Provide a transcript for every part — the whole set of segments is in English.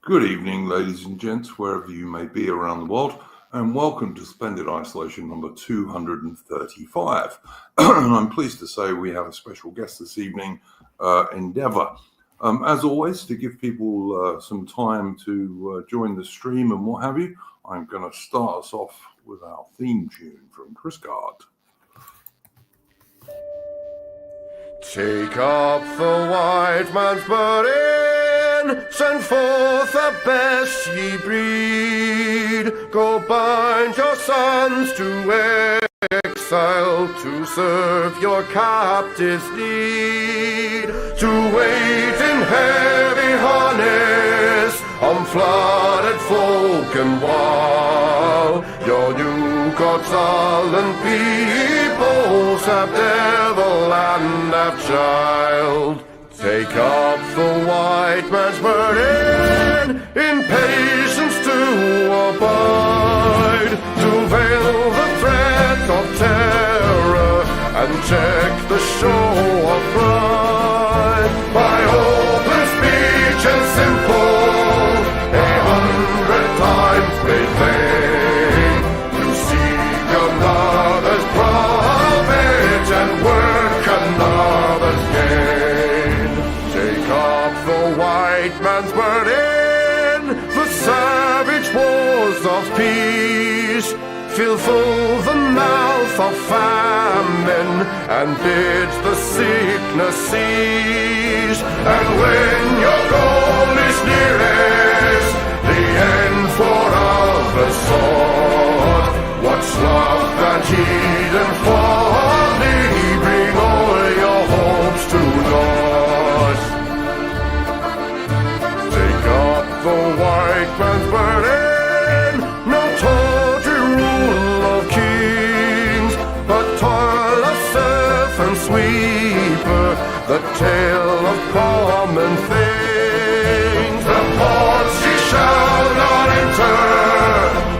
Good evening, ladies and gents, wherever you may be around the world, and welcome to Splendid Isolation number 235. And I'm pleased to say we have a special guest this evening, Endeavour. As always, to give people some time to join the stream and what have you, I'm going to start us off with our theme tune from Chris Gard. Take up the white man's burden, send forth the best ye breed. Go bind your sons to exile, to serve your captives' need, to wait in heavy harness on flooded folk and wall. Your new gods sullen peoples have devil and have child. Take up the white man's burden, in patience to abide, to veil the threat of terror and check the show of pride. By open speech and simple, 100 times made vain, to seek another's profit and work another's gain. Take up the white man's burden, the savage wars of peace. Fill full the mouth of famine and bid the sickness cease. And when your goal is nearest, the end for others sought, what's love and heed and folly? Bring all your hopes to naught. Take up the white man's burden, no tawdry rule of kings, but toil of serf and sweeper, the tale of common things. The ports ye shall not enter,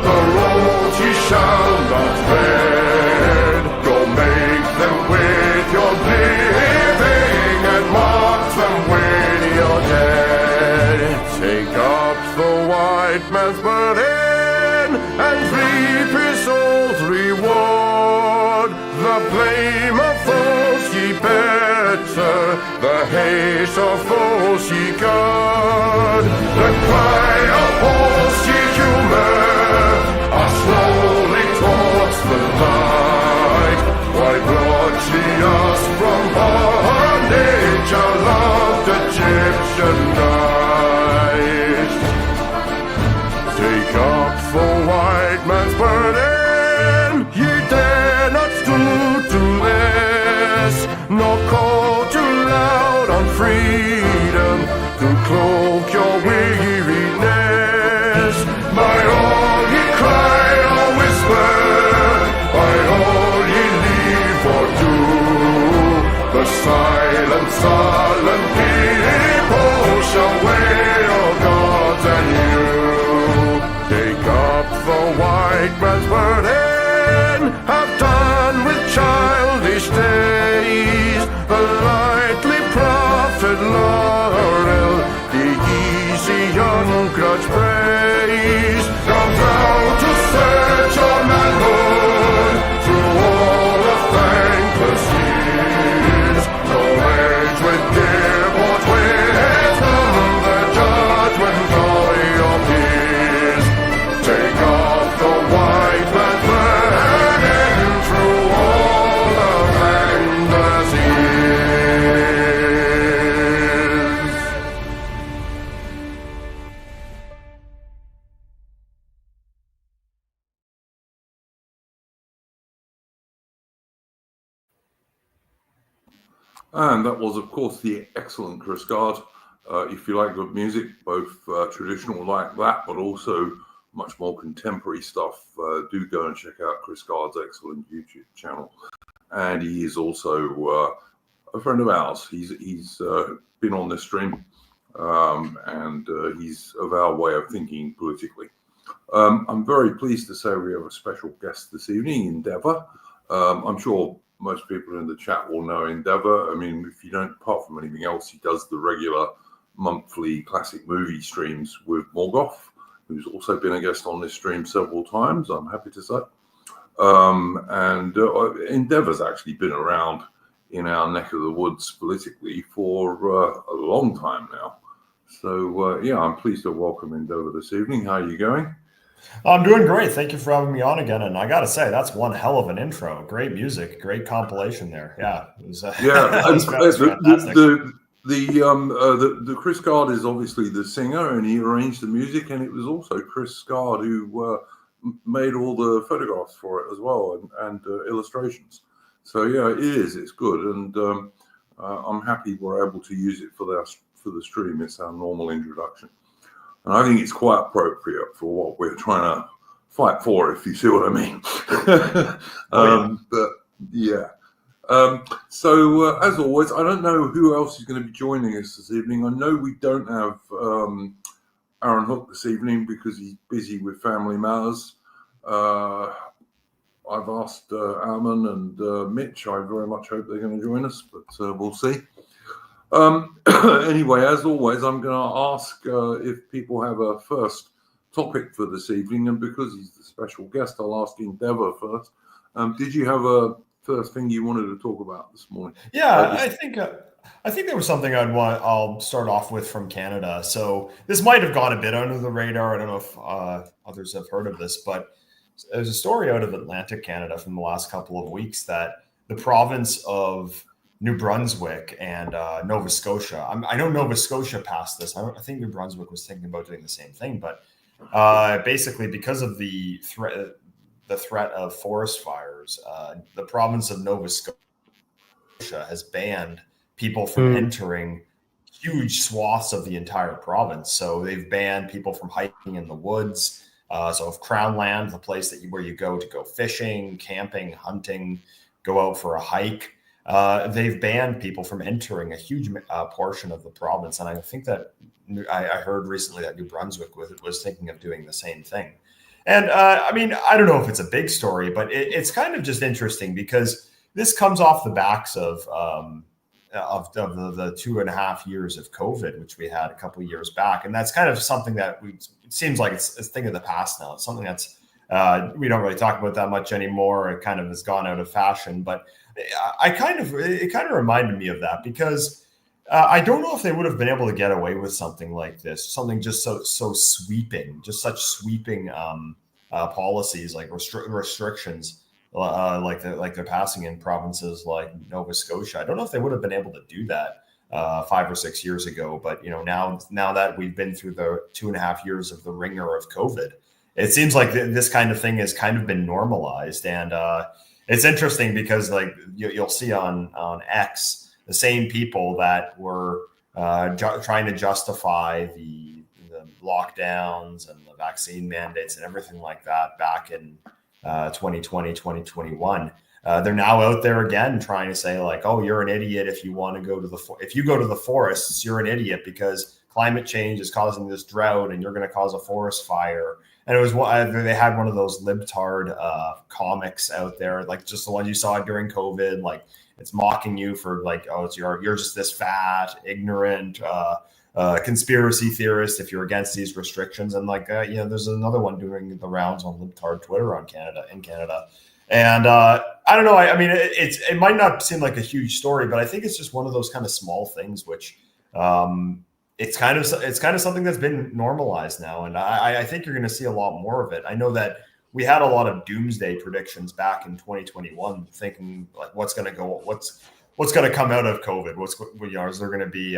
the roads ye shall not tread. Go make them with your living and mark them with your dead. Take up the white man's burden and reap his old reward. The blame of those ye better, the hate of those ye guard. The cry of those ye humor are slowly towards the light. Why brought ye us from bondage, our loved Egyptian night? Take up the white man's burden, ye dare not stoop to less, nor call too loud on freedom to cloak your weariness. By all ye cry or whisper, by all ye leave or do, the silent, sullen people shall wail gods and you. Take up the white man's burden, have done with childish days, the lightly profit laurel, the easy ungrudged praise. Come down to search your manhood through all of thankless years. No age would give what wisdom the judgment of your peers. Take off the white man's burden through all of thankless years. And that was, of course, the excellent Chris Gard. If you like good music, both traditional like that, but also much more contemporary stuff, do go and check out Chris Gard's excellent YouTube channel. And he is also a friend of ours. He's been on this stream, and he's of our way of thinking politically. I'm very pleased to say we have a special guest this evening, Endeavour. I'm sure most people in the chat will know Endeavour. I mean, if you don't, apart from anything else, he does the regular monthly classic movie streams with Morgoth, who's also been a guest on this stream several times, I'm happy to say. And Endeavour's actually been around in our neck of the woods politically for a long time now. So, yeah, I'm pleased to welcome Endeavour this evening. How are you going? I'm doing great. Thank you for having me on again. And I got to say, that's one hell of an intro. Great music, great compilation there. Yeah, it was, yeah. was fantastic. The Chris Gard is obviously the singer, and he arranged the music, and it was also Chris Gard who made all the photographs for it as well, and illustrations. So yeah, it's good, and I'm happy we're able to use it for the stream. It's our normal introduction, and I think it's quite appropriate for what we're trying to fight for, if you see what I mean. But yeah. So as always, I don't know who else is going to be joining us this evening. I know we don't have Aaron Hook this evening because he's busy with family matters. I've asked Alman and Mitch. I very much hope they're going to join us, but we'll see. Anyway, as always, I'm going to ask if people have a first topic for this evening, and because he's the special guest, I'll ask Endeavour first. Did you have a first thing you wanted to talk about this morning? Yeah, I think there was something I'll start off with from Canada. So this might have gone a bit under the radar. I don't know if others have heard of this, but there's a story out of Atlantic Canada from the last couple of weeks that the province of New Brunswick and Nova Scotia. I know Nova Scotia passed this. I think New Brunswick was thinking about doing the same thing, but basically because of the threat of forest fires, the province of Nova Scotia has banned people from entering huge swaths of the entire province. So they've banned people from hiking in the woods. So if Crown Land, the place where you go to go fishing, camping, hunting, go out for a hike, they've banned people from entering a huge portion of the province. And I think that I heard recently that New Brunswick was thinking of doing the same thing. And I mean, I don't know if it's a big story, but it's kind of just interesting because this comes off the backs of the 2.5 years of COVID, which we had a couple of years back. And that's kind of something that it seems like it's a thing of the past now. It's something that's we don't really talk about that much anymore. It kind of has gone out of fashion, but it kind of reminded me of that because I don't know if they would have been able to get away with something like this, something just so sweeping, just such sweeping policies like restrictions like they're passing in provinces like Nova Scotia. I don't know if they would have been able to do that 5 or 6 years ago, but now that we've been through the 2.5 years of the ringer of COVID, it seems like this kind of thing has kind of been normalized. And it's interesting because like you'll see on X, the same people that were trying to justify the lockdowns and the vaccine mandates and everything like that back in 2020, 2021. They're now out there again trying to say like, oh, you're an idiot if you want to go to if you go to the forests, you're an idiot because climate change is causing this drought and you're going to cause a forest fire. And it was they had one of those libtard comics out there, like just the ones you saw during COVID, like it's mocking you for like, oh, you're just this fat, ignorant conspiracy theorist if you're against these restrictions. And like, there's another one doing the rounds on libtard Twitter in Canada. And I don't know. I mean, it might not seem like a huge story, but I think it's just one of those kind of small things, which it's kind of something that's been normalized now. And I think you're going to see a lot more of it. I know that we had a lot of doomsday predictions back in 2021, thinking like what's going to come out of COVID? Is there going to be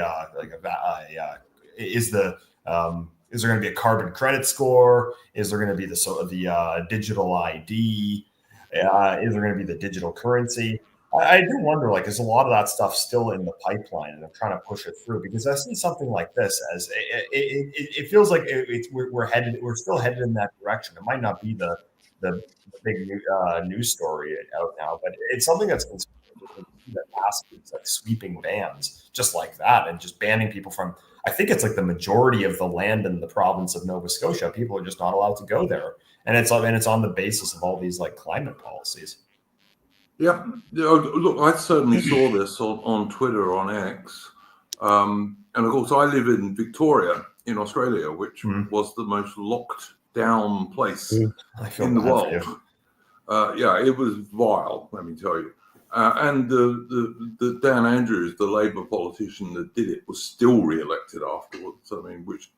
is there going to be a carbon credit score? Is there going to be the digital ID? Is there going to be the digital currency? I do wonder, like, is a lot of that stuff still in the pipeline, and I'm trying to push it through because I see something like this as it feels like we're still headed in that direction. It might not be the big news story out now, but it's something that's like sweeping bans just like that and just banning people from. I think it's like the majority of the land in the province of Nova Scotia. People are just not allowed to go there, and it's on the basis of all these like climate policies. Yeah, look, I certainly saw this on Twitter, on X, And of course, I live in Victoria in Australia, which was the most locked down place in the world. Yeah, it was vile, let me tell you. And the Dan Andrews, the Labour politician that did it, was still re-elected afterwards. I mean, which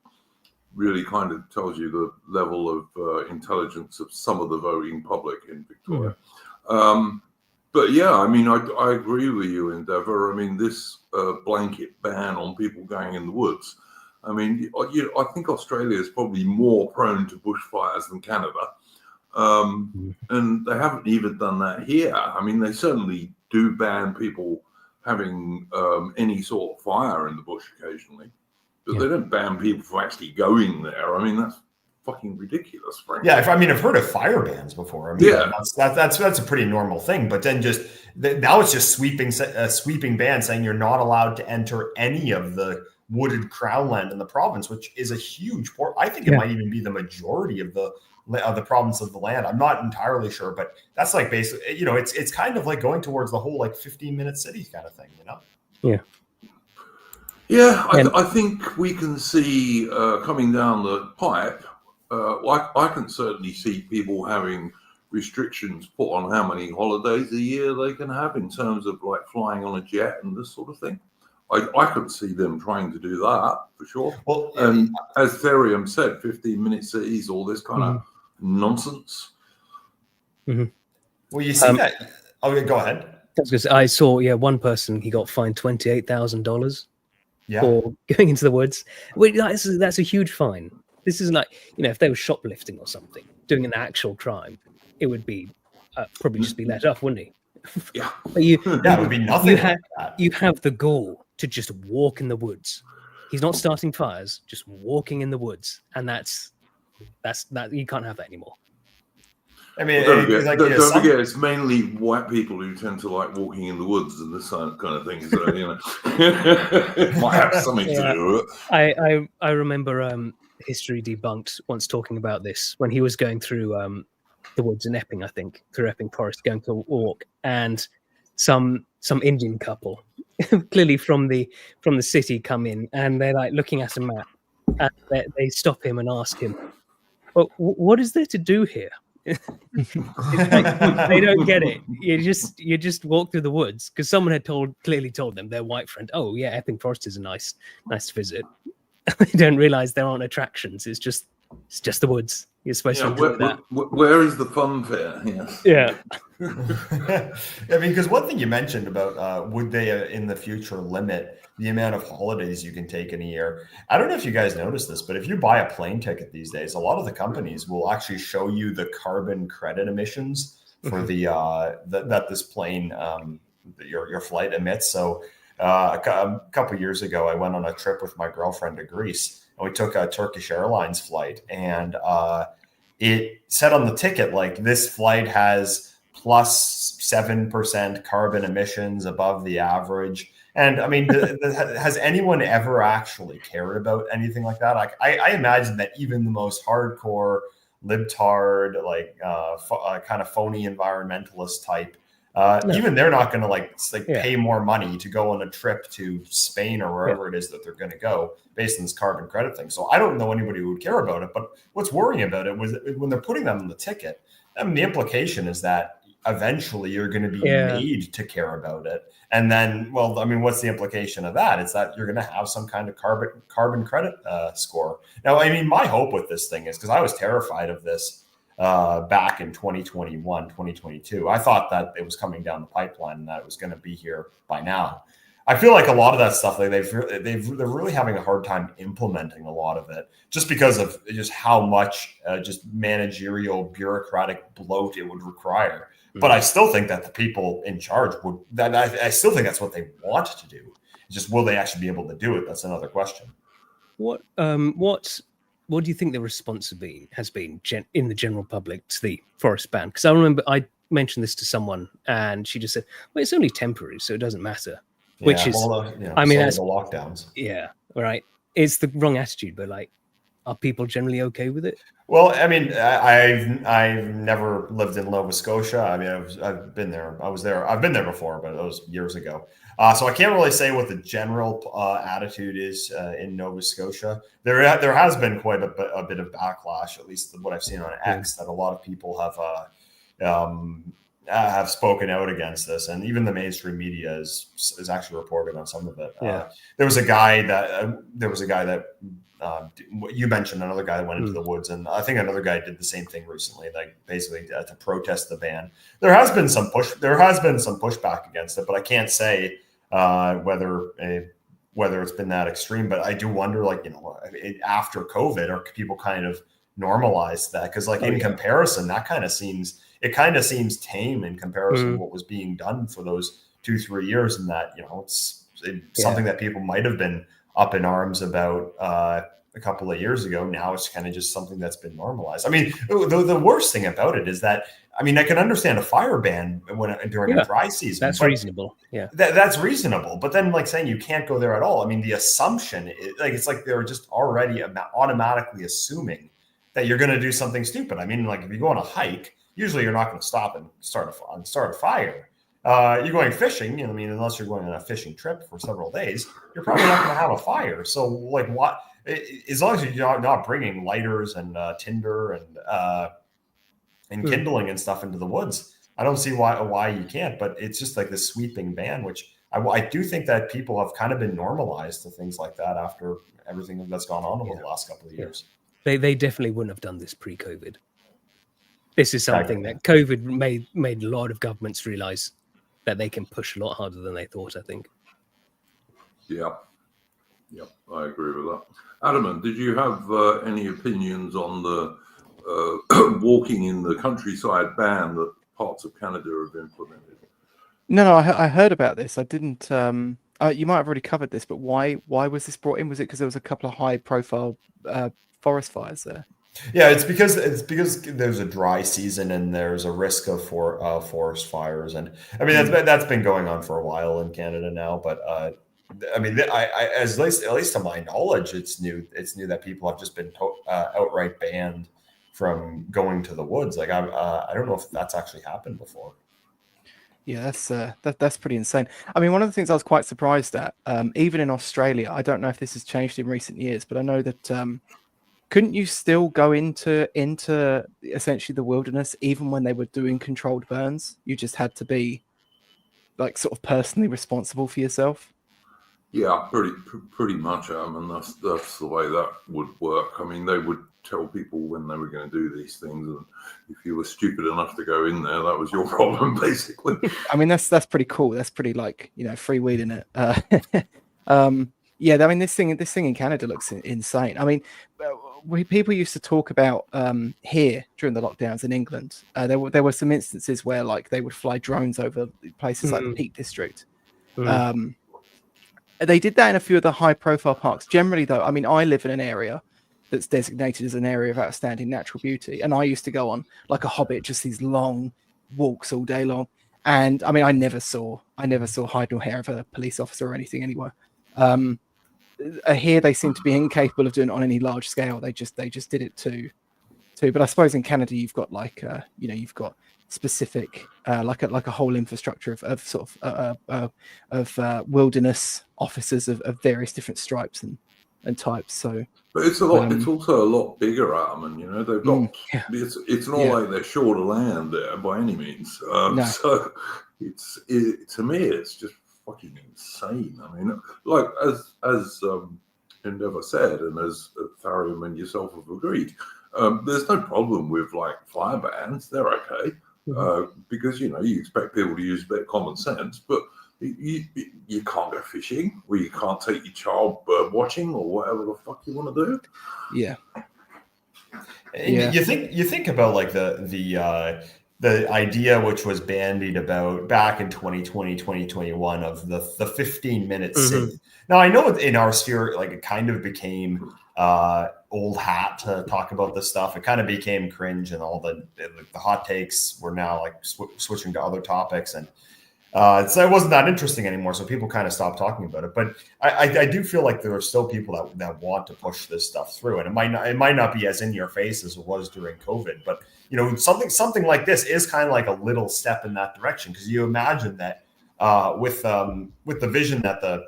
really kind of tells you the level of intelligence of some of the voting public in Victoria. But yeah, I mean, I agree with you, Endeavour. I mean, this blanket ban on people going in the woods. I mean, I think Australia is probably more prone to bushfires than Canada. And they haven't even done that here. I mean, they certainly do ban people having any sort of fire in the bush occasionally, but they don't ban people for actually going there. I mean, that's fucking ridiculous, frankly. Yeah, I've heard of fire bans before. I mean, that's a pretty normal thing. But then now it's just sweeping ban saying you're not allowed to enter any of the wooded crown land in the province, which is a huge port. I think it might even be the majority of the province of the land. I'm not entirely sure, but that's like basically, it's kind of like going towards the whole like 15-minute city kind of thing, Yeah, I think we can see coming down the pipe. I can certainly see people having restrictions put on how many holidays a year they can have in terms of like flying on a jet and this sort of thing. I could see them trying to do that for sure. Well, and as Therium said, 15-minute cities, all this kind of nonsense. Well, you see that. Oh, yeah, go ahead. Because I saw, one person, he got fined $28,000 for going into the woods. Well, that's a huge fine. This is like, if they were shoplifting or something, doing an actual crime, it would be probably just be let off, wouldn't he? Yeah. But it would be nothing. You have the gall to just walk in the woods. He's not starting fires, just walking in the woods, and that's you can't have that anymore. I mean, don't forget, it's mainly white people who tend to like walking in the woods and this kind of thing. So it might have something to do with it. I remember History Debunked once talking about this when he was going through the woods in Epping, I think, through Epping Forest, going to a walk, and some Indian couple, clearly from the city, come in, and they're like looking at a map, and they stop him and ask him, "Well, what is there to do here?" They don't get it. You just walk through the woods because someone had clearly told them, their white friend, "Oh yeah, Epping Forest is nice to visit." They don't realize there aren't attractions. It's just the woods. You're supposed to enjoy that. Where is the fun fair? Yeah. I mean, because one thing you mentioned about would they in the future limit the amount of holidays you can take in a year? I don't know if you guys noticed this, but if you buy a plane ticket these days, a lot of the companies will actually show you the carbon credit emissions for that this plane, your flight emits. So a couple of years ago, I went on a trip with my girlfriend to Greece, and we took a Turkish Airlines flight, and it said on the ticket, like, this flight has plus 7% carbon emissions above the average. And I mean, has anyone ever actually cared about anything like that? Like, I imagine that even the most hardcore libtard, kind of phony environmentalist type, even they're not going to pay more money to go on a trip to Spain or wherever it is that they're going to go based on this carbon credit thing. So I don't know anybody who would care about it. But what's worrying about it was when they're putting them on the ticket, I mean, the implication is that eventually you're going to be made to care about it. And then, well, I mean, what's the implication of that? It's that you're going to have some kind of carbon credit score. Now, I mean, my hope with this thing is, because I was terrified of this back in 2021, 2022. I thought that it was coming down the pipeline and that it was going to be here by now. I feel like a lot of that stuff, like they're really having a hard time implementing a lot of it, just because of just how much just managerial bureaucratic bloat it would require. But I still think that the people in charge would. I still think that's what they want to do. Just will they actually be able to do it? That's another question. What do you think the response has been in the general public to the forest ban? Because I remember I mentioned this to someone, and she just said, "Well, it's only temporary, so it doesn't matter." Which is, I mean, that's the lockdowns. Yeah, right. It's the wrong attitude, but like, Are people generally okay with it? Well, I mean, I've never lived in Nova Scotia. I mean, I've been there. I was there. I've been there before, but it was years ago. So I can't really say what the general attitude is in Nova Scotia. There has been quite a bit of backlash, at least what I've seen on X, that a lot of people have spoken out against this, and even the mainstream media is actually reported on some of it. There was a guy that you mentioned, another guy that went into the woods, and I think another guy did the same thing recently, like basically to protest the ban. There has been some pushback against it, but I can't say whether it's been that extreme. But I do wonder, like, after COVID, are people kind of normalized that? Because in comparison, that kind of seems tame in comparison to what was being done for those 2-3 years, and that it's something that people might have been up in arms about a couple of years ago. Now it's kind of just something that's been normalized. I mean, the worst thing about it is that, I mean, I can understand a fire ban during a dry season. That's reasonable. Yeah, that's reasonable. But then, like, saying you can't go there at all, I mean, the assumption is, it's like they're just already automatically assuming that you're going to do something stupid. I mean, like, if you go on a hike, usually you're not going to stop and start a fire. You're going fishing, I mean, unless you're going on a fishing trip for several days, you're probably not going to have a fire. So, like, what? As long as you're not bringing lighters and tinder and kindling and stuff into the woods, I don't see why you can't. But it's just like this sweeping ban, which I do think that people have kind of been normalized to things like that after everything that's gone on over the last couple of years. They definitely wouldn't have done this pre-COVID. This is something that COVID made a lot of governments realize that they can push a lot harder than they thought, I think. Yeah, I agree with that. Adam, did you have any opinions on the walking in the countryside ban that parts of Canada have implemented? No, I heard about this. I didn't. You might have already covered this, but why was this brought in? Was it because there was a couple of high-profile forest fires there? Yeah, it's because there's a dry season and there's a risk of forest fires, and I mean that's been going on for a while in Canada now. But I mean, at least to my knowledge, it's new. It's new that people have just been outright banned from going to the woods. Like, I don't know if that's actually happened before. Yeah, that's pretty insane. I mean, one of the things I was quite surprised at, even in Australia, I don't know if this has changed in recent years, but I know that couldn't you still go into essentially the wilderness even when they were doing controlled burns? You just had to be, like, sort of personally responsible for yourself. Yeah, pretty much. And that's the way that would work. I mean, they would tell people when they were going to do these things, and if you were stupid enough to go in there, that was your problem, basically. I mean, that's pretty cool. That's pretty, like, freewheeling it. Yeah, I mean, this thing in Canada looks insane. I mean, people used to talk about here during the lockdowns in England. There were some instances where, like, they would fly drones over places like the Peak District. They did that in a few of the high-profile parks. Generally, though, I mean, I live in an area that's designated as an area of outstanding natural beauty, and I used to go on, like a hobbit, just these long walks all day long. And I mean, I never saw hide nor hair of a police officer or anything anywhere. Here they seem to be incapable of doing it on any large scale. They just did it too. But I suppose in Canada you've got, like, you've got specific like a whole infrastructure of sort of wilderness officers of various different stripes and types. So, but it's a lot. It's also a lot bigger, Adam. They've got. It's not like they're short of land there by any means. No. So to me, it's just fucking insane. I mean, like, as Endeavour said, and as Tharium and yourself have agreed, there's no problem with, like, fire bans. They're okay, because you expect people to use a bit of common sense, but you can't go fishing, or you can't take your child bird watching, or whatever the fuck you want to do. Yeah. You think about, like, the idea which was bandied about back in 2020, 2021 of the 15-minute city. Now, I know in our sphere, like, it kind of became old hat to talk about this stuff. It kind of became cringe, and all the hot takes were now, like, switching to other topics. And So it wasn't that interesting anymore. So people kind of stopped talking about it. But I do feel like there are still people that want to push this stuff through, and it might not be as in your face as it was during COVID. But something like this is kind of like a little step in that direction, because you imagine that with the vision that the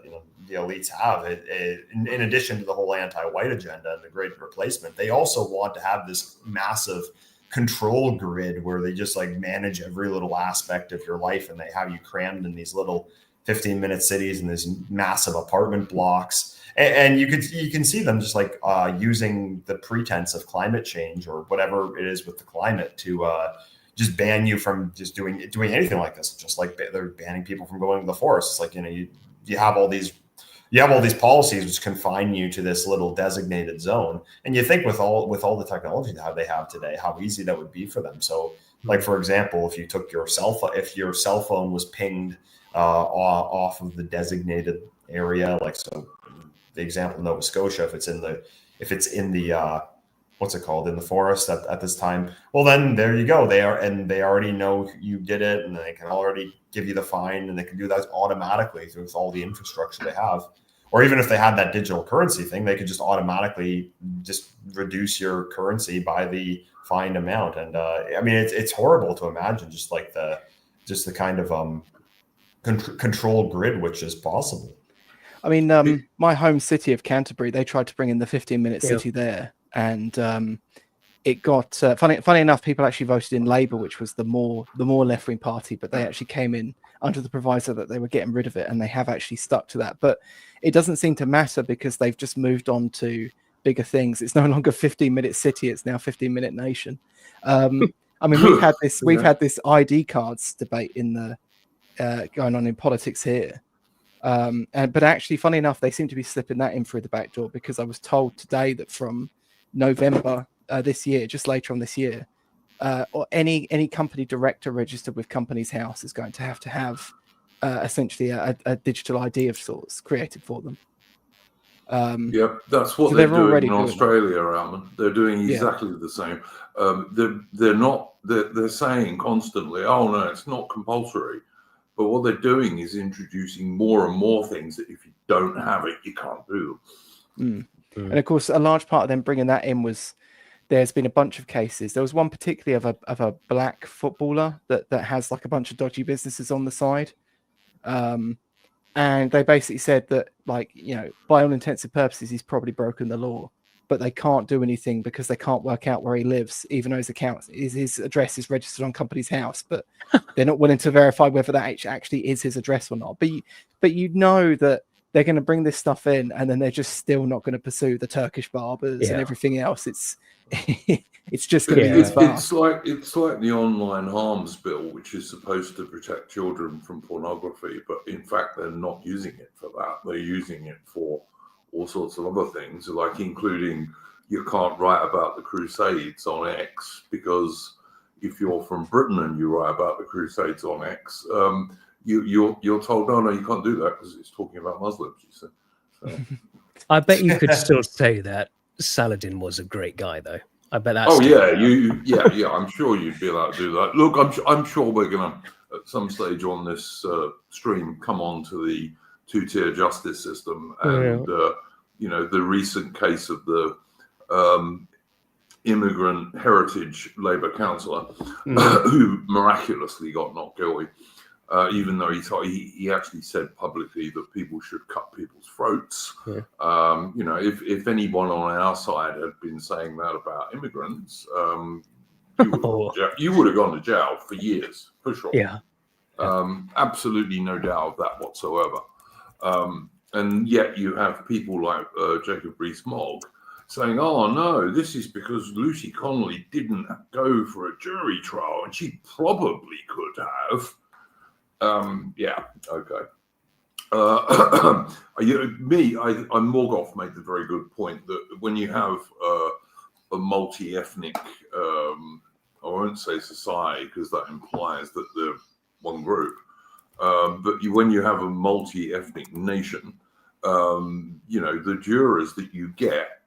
elites have, in addition to the whole anti-white agenda and the great replacement, they also want to have this massive control grid where they just like manage every little aspect of your life, and they have you crammed in these little 15-minute cities and these massive apartment blocks. And you can see them just like using the pretense of climate change or whatever it is with the climate to just ban you from just doing anything like this. Just like they're banning people from going to the forest. It's like, you have all these policies which confine you to this little designated zone. And you think with all the technology that they have today, how easy that would be for them. So, like, for example, if you took your cell phone was pinged off of the designated area, like, so the example of Nova Scotia, if it's in the what's it called, in the forest at this time, well, then there you go. They already know you did it, and they can already give you the fine, and they can do that automatically through all the infrastructure they have. Or even if they had that digital currency thing, they could just automatically just reduce your currency by the fined amount. And I mean, it's horrible to imagine just the kind of control grid which is possible. I mean, my home city of Canterbury, they tried to bring in the 15-minute city there, and it got funny enough, people actually voted in Labour, which was the more left-wing party, but they actually came in under the proviso that they were getting rid of it, and they have actually stuck to that. But it doesn't seem to matter, because they've just moved on to bigger things. It's no longer 15-minute city; it's now 15-minute nation. I mean, we've had this ID cards debate in the going on in politics here. But actually, funny enough, they seem to be slipping that in through the back door, because I was told today that from November this year, just later on this year, or any company director registered with Companies House is going to have essentially a digital ID of sorts created for them. Yep, that's what they're doing in Australia, Alman. They're doing exactly the same. They're saying constantly, "Oh no, it's not compulsory." But what they're doing is introducing more and more things that if you don't have it, you can't do them. And of course, a large part of them bringing that in was, there's been a bunch of cases. There was one particularly of a black footballer that has like a bunch of dodgy businesses on the side. And they basically said that, like, by all intents and purposes, he's probably broken the law, but they can't do anything because they can't work out where he lives, even though his address is registered on Companies House, but they're not willing to verify whether that actually is his address or not. But you know that they're going to bring this stuff in, and then they're just still not going to pursue the Turkish barbers and everything else. It's just going to be this fast. It's like the online harms bill, which is supposed to protect children from pornography, but in fact they're not using it for that. They're using it for all sorts of other things, like including, you can't write about the Crusades on X, because if you're from Britain and you write about the Crusades on X, you're told, no, you can't do that because it's talking about Muslims. You see. So. I bet you could still say that Saladin was a great guy, though. I bet that's. Oh yeah, I'm sure you'd be allowed to do that. Look, I'm sure we're gonna at some stage on this stream come on to the two-tier justice system, and the recent case of the immigrant heritage Labour councillor who miraculously got not guilty, even though he actually said publicly that people should cut people's throats. If anyone on our side had been saying that about immigrants, you would have gone to jail for years, for sure. Absolutely no doubt of that whatsoever. And yet you have people like Jacob Rees-Mogg saying, "Oh no, this is because Lucy Connolly didn't go for a jury trial, and she probably could have." Okay. Morgoth made the very good point that when you have a multi-ethnic, I won't say society because that implies that they're one group, but when you have a multi-ethnic nation, the jurors that you get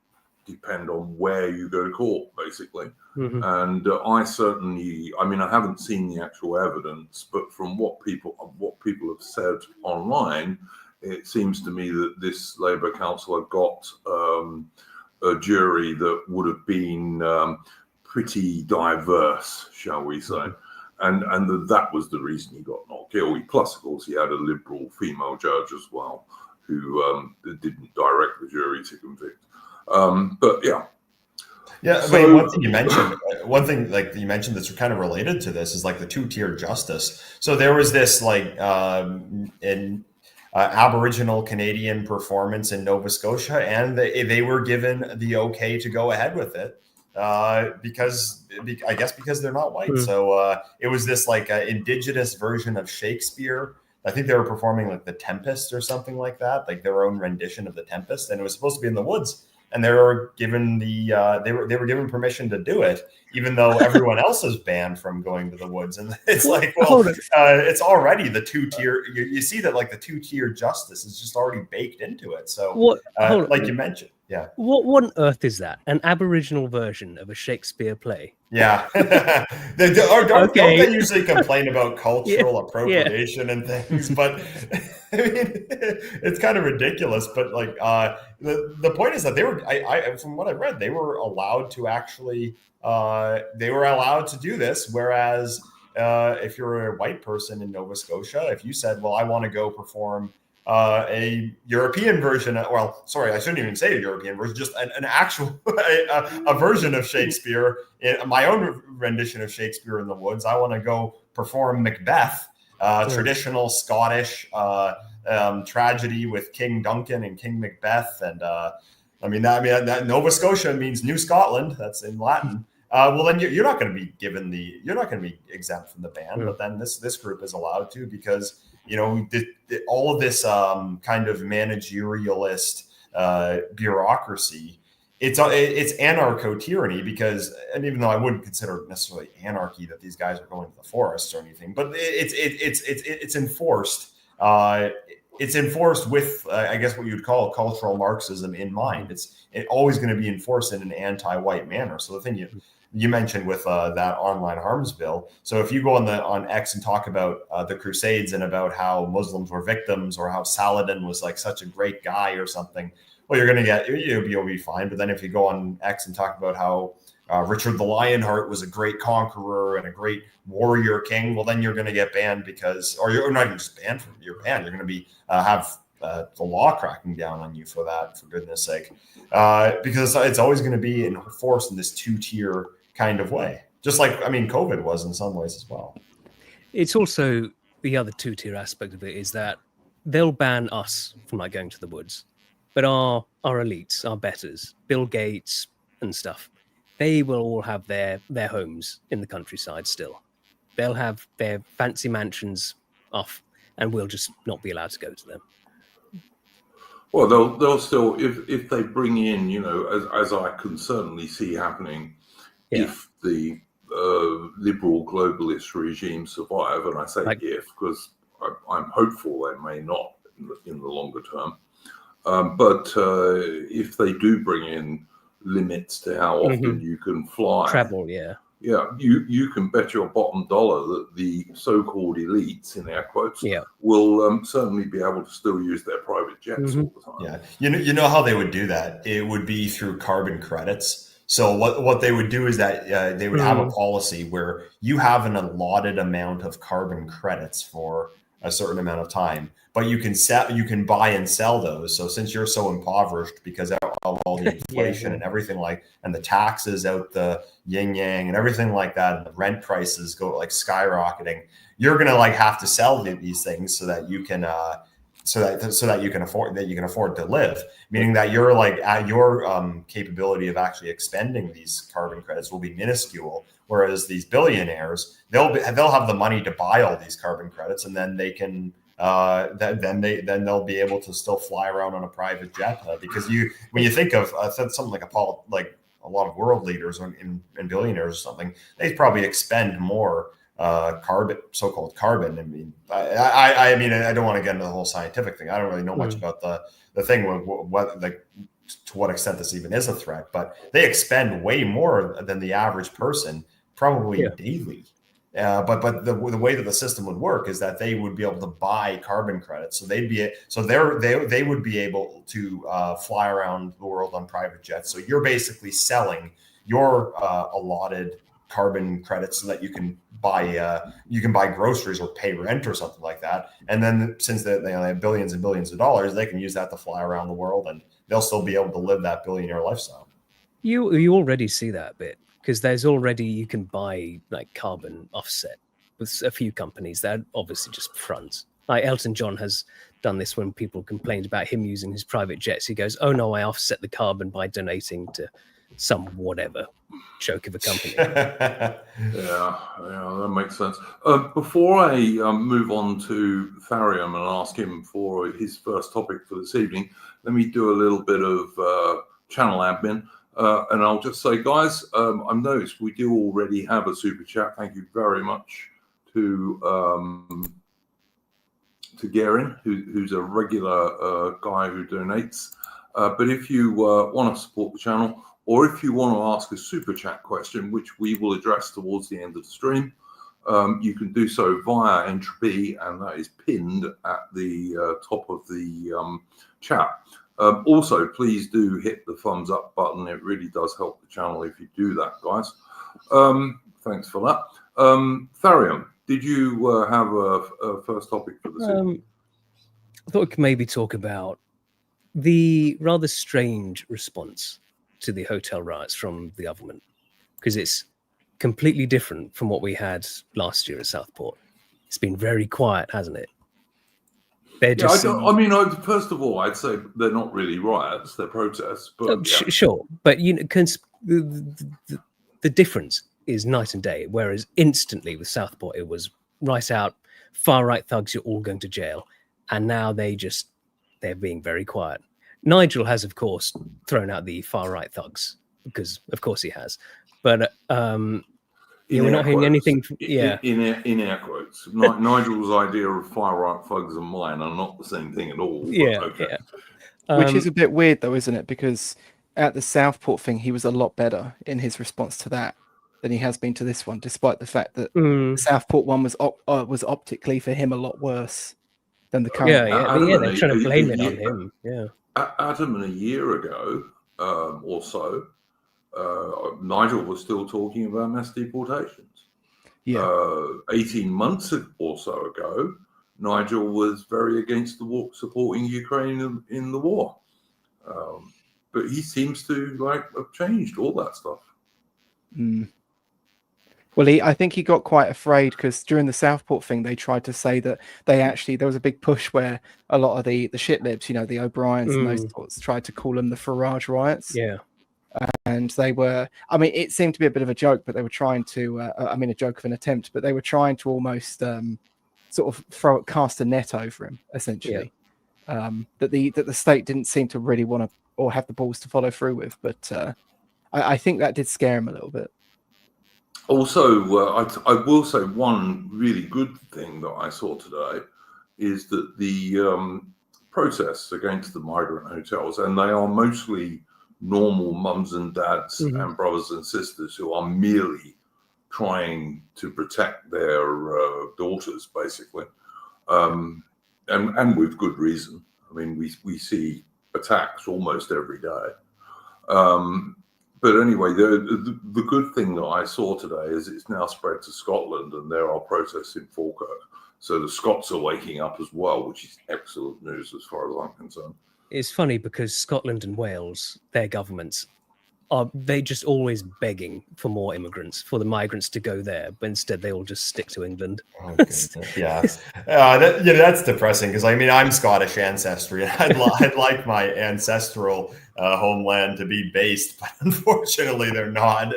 depend on where you go to court, basically. Mhm. And I haven't seen the actual evidence, but from what people have said online, it seems to me that this Labour councillor got a jury that would have been pretty diverse, shall we say. And that was the reason he got not guilty. Plus, of course, he had a liberal female judge as well, who didn't direct the jury to convict. But yeah. Yeah, I mean, one thing you mentioned, that's kind of related to this is like the two-tier justice. So there was this like in Aboriginal Canadian performance in Nova Scotia, and they were given the okay to go ahead with it because they're not white. So it was this like indigenous version of Shakespeare. I think they were performing like The Tempest or something like that, like their own rendition of The Tempest, and it was supposed to be in the woods. And they were given they were given permission to do it, even though everyone else is banned from going to the woods. And it's like, well, it's already the two-tier. You see that like the two-tier justice is just already baked into it. So, like you mentioned, yeah. What on earth is that? An Aboriginal version of a Shakespeare play? Yeah. Don't they usually complain about cultural appropriation and things? But I mean, it's kind of ridiculous. But like the point is that they were, from what I read, they were allowed to actually they were allowed to do this. Whereas if you're a white person in Nova Scotia, if you said, well, I want to go perform a European version, well, sorry, I shouldn't even say a European version, just an actual a version of Shakespeare, my own rendition of Shakespeare in the Woods. I want to go perform Macbeth, traditional Scottish tragedy with King Duncan and King Macbeth, and that Nova Scotia means New Scotland. That's in Latin. Well, then you're not going to be you're not going to be exempt from the ban, but then this group is allowed to because, you know, all of this kind of managerialist bureaucracy, it's anarcho-tyranny because, and even though I wouldn't consider it necessarily anarchy that these guys are going to the forests or anything, but it's enforced. It's enforced with, I guess, what you'd call cultural Marxism in mind. It's always going to be enforced in an anti-white manner. So the thing you mentioned with that online harms bill. So if you go on X and talk about the Crusades and about how Muslims were victims or how Saladin was like such a great guy or something, well, you'll be fine. But then if you go on X and talk about how Richard the Lionheart was a great conqueror and a great warrior king, well, then you're going to get banned or you're not even just banned from you're banned. You're going to be have the law cracking down on you for that, for goodness sake, because it's always going to be enforced in this two-tier kind of way, just like COVID was in some ways as well. It's also the other two-tier aspect of it is that they'll ban us from like going to the woods, but our elites, our betters, Bill Gates and stuff, they will all have their homes in the countryside still. They'll have their fancy mansions off, and we'll just not be allowed to go to them. Well, they'll still, if they bring in, you know, as I can certainly see happening, if the liberal globalist regime survive, and I say if because I'm hopeful they may not in the longer term, but if they do bring in limits to how often you can fly, travel, you can bet your bottom dollar that the so-called elites, in air quotes, will certainly be able to still use their private jets all the time. Yeah, you know how they would do that? It would be through carbon credits. So what they would do is that they would have a policy where you have an allotted amount of carbon credits for a certain amount of time, but you can buy and sell those. So since you're so impoverished because of all the inflation and everything and the taxes out the yin yang and everything like that, and the rent prices go like skyrocketing, you're gonna like have to sell these things so that you can so that you can afford to live, meaning that you're like your capability of actually expending these carbon credits will be minuscule, whereas these billionaires they'll have the money to buy all these carbon credits, and then they can then they'll be able to still fly around on a private jet because when you think of something like a lot of world leaders and billionaires or something, they probably expend more so-called carbon. I mean, I don't want to get into the whole scientific thing. I don't really know much about the thing what like to what extent this even is a threat, but they expend way more than the average person, probably daily. But the way that the system would work is that they would be able to buy carbon credits, so they would be able to fly around the world on private jets. So you're basically selling your allotted carbon credits so that you can buy groceries or pay rent or something like that. And then since they have billions and billions of dollars, they can use that to fly around the world, and they'll still be able to live that billionaire lifestyle. You already see that bit, because there's already, you can buy like carbon offset with a few companies that are obviously just fronts. Like Elton John has done this when people complained about him using his private jets. He goes, "Oh no, I offset the carbon by donating to some whatever joke of a company." Yeah, that makes sense. Before I move on to Tharium and ask him for his first topic for this evening, let me do a little bit of channel admin. And I'll just say, guys, I've noticed we do already have a super chat. Thank you very much to Gerin, who's a regular guy who donates. But if you want to support the channel, or if you want to ask a super chat question, which we will address towards the end of the stream, you can do so via Entropy, and that is pinned at the top of the chat. Also, please do hit the thumbs up button. It really does help the channel if you do that, guys. Thanks for that. Tharium, did you have a first topic for this evening? I thought we could maybe talk about the rather strange response to the hotel riots from the government, because it's completely different from what we had last year at Southport. It's been very quiet, hasn't it? First of all, I'd say they're not really riots; they're protests. But sure, but the difference is night and day. Whereas instantly with Southport, it was right out, far right thugs, you're all going to jail, and now they're being very quiet. Nigel has, of course, thrown out the far right thugs, because of course he has, but we're not hearing anything. In air quotes, Nigel's idea of far right thugs and mine are not the same thing at all. Which is a bit weird, though, isn't it? Because at the Southport thing, he was a lot better in his response to that than he has been to this one, despite the fact that the Southport one was optically for him a lot worse than the current. They're trying to blame it on him. Yeah, Adam, a year ago or so, Nigel was still talking about mass deportations. 18 months or so ago, Nigel was very against the war, supporting Ukraine in the war. But he seems to have changed all that stuff. Well, I think he got quite afraid, because during the Southport thing, they tried to say that there was a big push where a lot of the shit libs, the O'Briens and those sorts, tried to call them the Farage riots. Yeah. And they were, it seemed to be a bit of a joke, but they were trying to, a joke of an attempt, but they were trying to almost sort of cast a net over him, essentially. That the state didn't seem to really want to, or have the balls to follow through with. But I think that did scare him a little bit. Also, I will say one really good thing that I saw today is that the protests against the migrant hotels, and they are mostly normal mums and dads and brothers and sisters who are merely trying to protect their daughters, basically, and with good reason. I mean, we see attacks almost every day. But anyway, the good thing that I saw today is it's now spread to Scotland, and there are protests in Falkirk. So the Scots are waking up as well, which is excellent news as far as I'm concerned. It's funny because Scotland and Wales, their governments, they just always begging for more immigrants, for the migrants to go there, but instead they all just stick to England. Oh, that's depressing, because I'm Scottish ancestry, and I'd like my ancestral homeland to be based, but unfortunately they're not.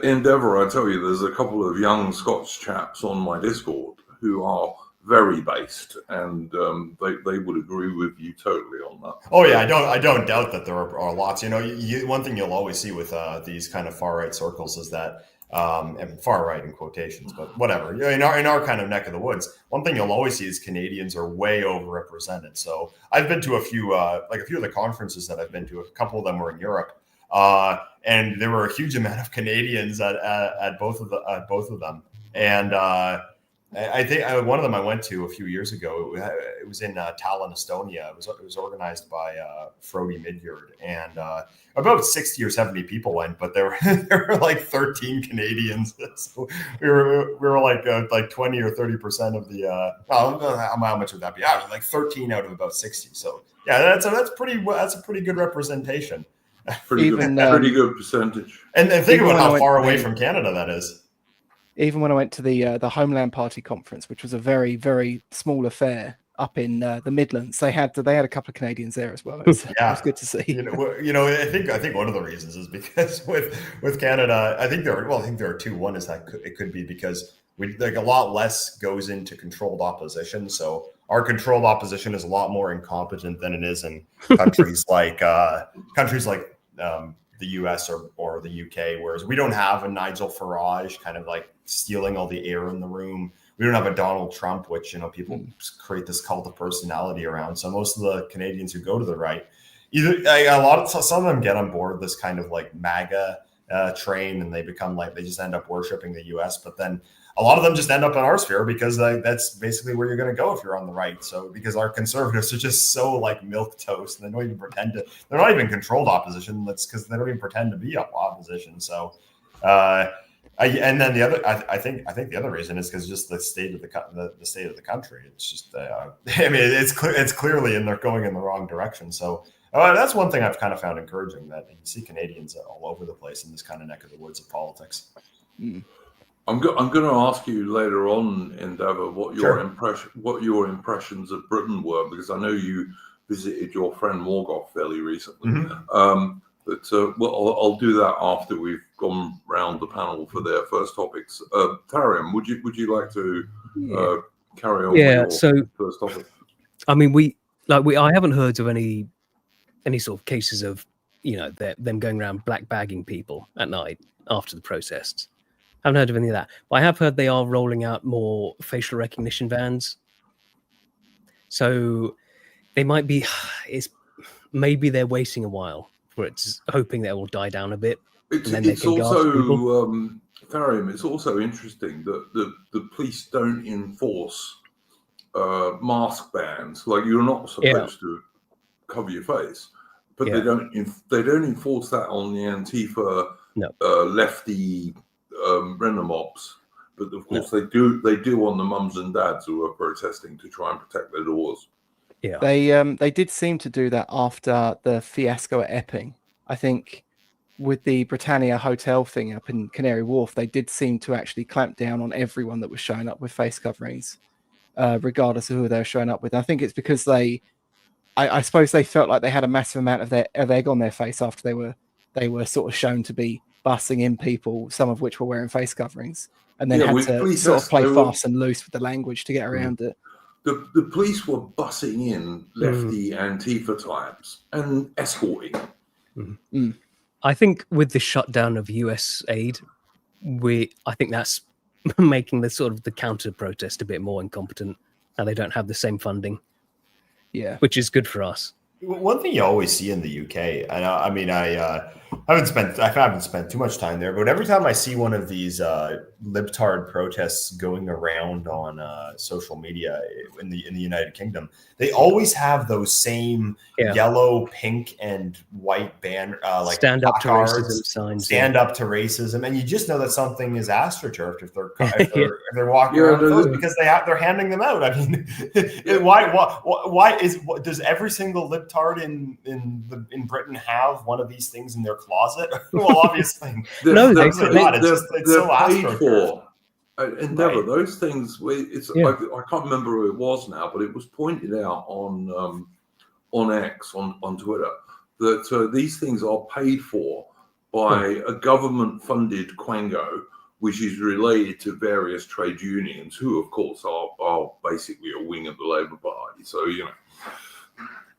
Endeavour, I tell you, there's a couple of young Scots chaps on my Discord who are very based, and they would agree with you totally on that. Oh yeah, I don't doubt that there are lots. One thing you'll always see with these kind of far right circles is that and far right in quotations, but whatever. In our kind of neck of the woods, one thing you'll always see is Canadians are way overrepresented. So I've been to a few of the conferences that I've been to. A couple of them were in Europe, and there were a huge amount of Canadians at both of them. And I think one of them I went to a few years ago. It was in Tallinn, Estonia. It was organized by Frody Midgard, and about 60 or 70 people went, but there were like 13 Canadians. So we were like 20 or 30% of the. How much would that be? Like 13 out of about 60. So yeah, that's a pretty good representation. Pretty good percentage. And think about how far away from Canada that is. Even when I went to the Homeland Party conference, which was a very, very small affair up in the Midlands, they had a couple of Canadians there as well. It was good to see. I think one of the reasons is because with Canada, I think there are two. One is that it could be because a lot less goes into controlled opposition. So our controlled opposition is a lot more incompetent than it is in countries like the US or the UK, whereas we don't have a Nigel Farage kind of like stealing all the air in the room. We don't have a Donald Trump, which, people create this cult of personality around. So most of the Canadians who go to the right, some of them get on board this kind of like MAGA train, and they just end up worshiping the US. But then a lot of them just end up in our sphere because that's basically where you're going to go if you're on the right. So because our conservatives are just so like milk toast, and they don't even pretend to. They're not even controlled opposition. That's because they don't even pretend to be opposition. So, I think the other reason is because just the state of the state of the country. It's just it's clearly they're going in the wrong direction. So. That's one thing I've kind of found encouraging, that you see Canadians all over the place in this kind of neck of the woods of politics. Mm. I'm going to ask you later on, Endeavour, what your impressions of Britain were, because I know you visited your friend Morgoth fairly recently. Mm-hmm. I'll do that after we've gone round the panel for their first topics. Tariam, would you like to carry on? Yeah. With So your first topic? I mean, I haven't heard of any sort of cases of them going around black bagging people at night after the protests. I haven't heard of any of that, but I have heard they are rolling out more facial recognition vans. So they might be. Maybe they're waiting a while for it, hoping that it will die down a bit. It's also Tharium. It's also interesting that the police don't enforce mask bans. Like, you're not supposed to cover your face, but they don't enforce that on the Antifa lefty Renomobs. But of course they do on the mums and dads who are protesting to try and protect their doors. Yeah, they did seem to do that after the fiasco at Epping. I think with the Britannia hotel thing up in Canary Wharf, they did seem to actually clamp down on everyone that was showing up with face coverings, regardless of who they were showing up with. I think it's because I suppose they felt like they had a massive amount of egg on their face after they were sort of shown to be bussing in people, some of which were wearing face coverings, and then had to sort of play fast and loose with the language to get around it. The police were bussing in lefty Antifa types and escorting. Mm. I think with the shutdown of US aid, I think that's making the counter protest a bit more incompetent. Now they don't have the same funding. Yeah, which is good for us. One thing you always see in the UK, I haven't spent too much time there, but every time I see one of these libtard protests going around on social media in the United Kingdom, they always have those same yellow, pink, and white band like stand up to racism signs. Stand up to racism, and you just know that something is astroturfed if they're walking around with those, because they're handing them out. I mean, does every single libtard in Britain have one of these things in their closet? Well, obviously, no, they're so paid for. Endeavour, those things. I can't remember who it was now, but it was pointed out on X on Twitter that these things are paid for by a government-funded quango, which is related to various trade unions, who, of course, are basically a wing of the Labour Party. So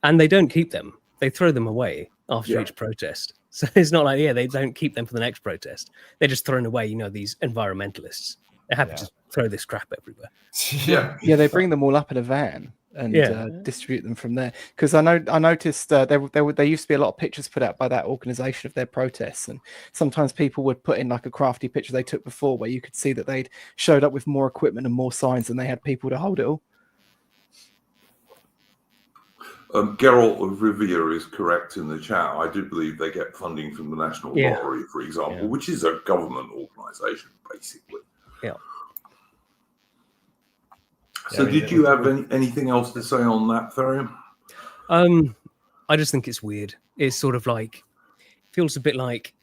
and they don't keep them; they throw them away. after Yeah. each protest. So it's not like, they don't keep them for the next protest. They're just thrown away, these environmentalists. They're happy to throw this crap everywhere. Yeah. Yeah, they bring them all up in a van and distribute them from there. Because I noticed there used to be a lot of pictures put out by that organization of their protests, and sometimes people would put in like a crafty picture they took before where you could see that they'd showed up with more equipment and more signs than they had people to hold it all. Geralt of Rivia is correct in the chat. I do believe they get funding from the National Lottery, for example, which is a government organisation, basically. Yeah. So did you have anything else to say on that, Therian? I just think it's weird. It's sort of like, feels a bit like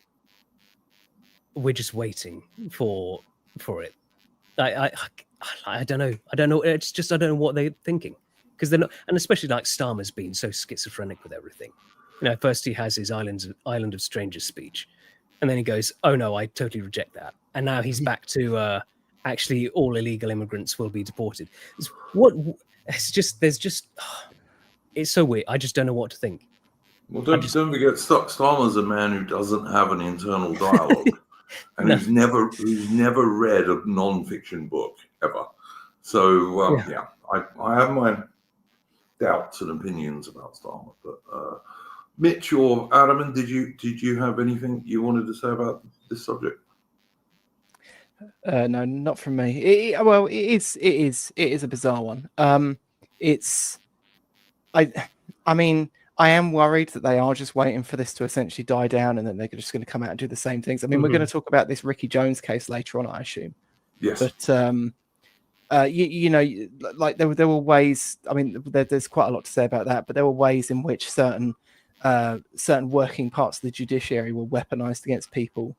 we're just waiting for it. I don't know. I don't know. It's just, I don't know what they're thinking. Because they're not, and especially like Starmer's been so schizophrenic with everything. First he has his Island of Strangers speech, and then he goes, "Oh no, I totally reject that." And now he's back to actually all illegal immigrants will be deported. It's so weird. I just don't know what to think. Well, don't forget, Starmer's a man who doesn't have an internal dialogue, and who's never read a non-fiction book ever. So I have my doubts and opinions about Starmer, but Mitch or Adam, did you have anything you wanted to say about this subject? No, not from me. It is a bizarre one. I mean, I am worried that they are just waiting for this to essentially die down, and then they're just going to come out and do the same things. I mean, we're going to talk about this Ricky Jones case later on, I assume. Yes. But like there were ways. I mean, there's quite a lot to say about that, but there were ways in which certain working parts of the judiciary were weaponized against people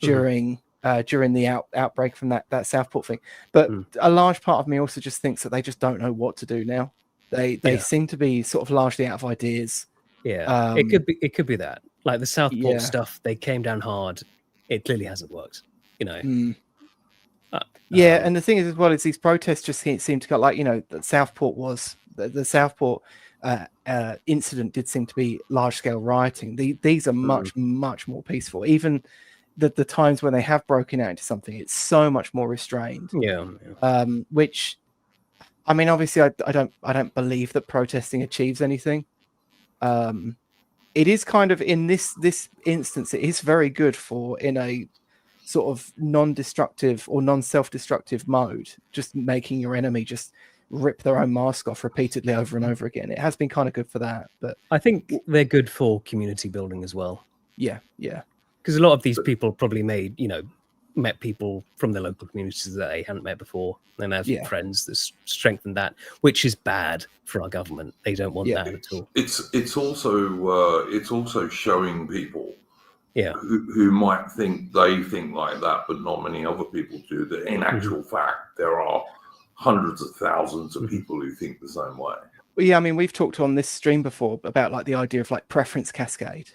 during the outbreak from that Southport thing. But a large part of me also just thinks that they just don't know what to do now. They seem to be sort of largely out of ideas. Yeah, it could be that, like the Southport stuff, they came down hard. It clearly hasn't worked. And the thing is as well is these protests just seem to go like, that Southport was the Southport incident did seem to be large scale rioting. These are much more peaceful. Even the times when they have broken out into something, it's so much more restrained. Which, I mean, obviously I don't believe that protesting achieves anything. It is kind of, in this instance, it is very good for, in a sort of non-destructive or non-self-destructive mode, just making your enemy just rip their own mask off repeatedly over and over again. It has been kind of good for that, but I think they're good for community building as well. Yeah. Because a lot of these people probably met people from the local communities that they hadn't met before. Then have friends that strengthen that, which is bad for our government. They don't want that at all. It's also showing people who might think they think like that, but not many other people do, that in actual fact there are hundreds of thousands of people who think the same way. Well, yeah, I mean, we've talked on this stream before about like the idea of like preference cascade,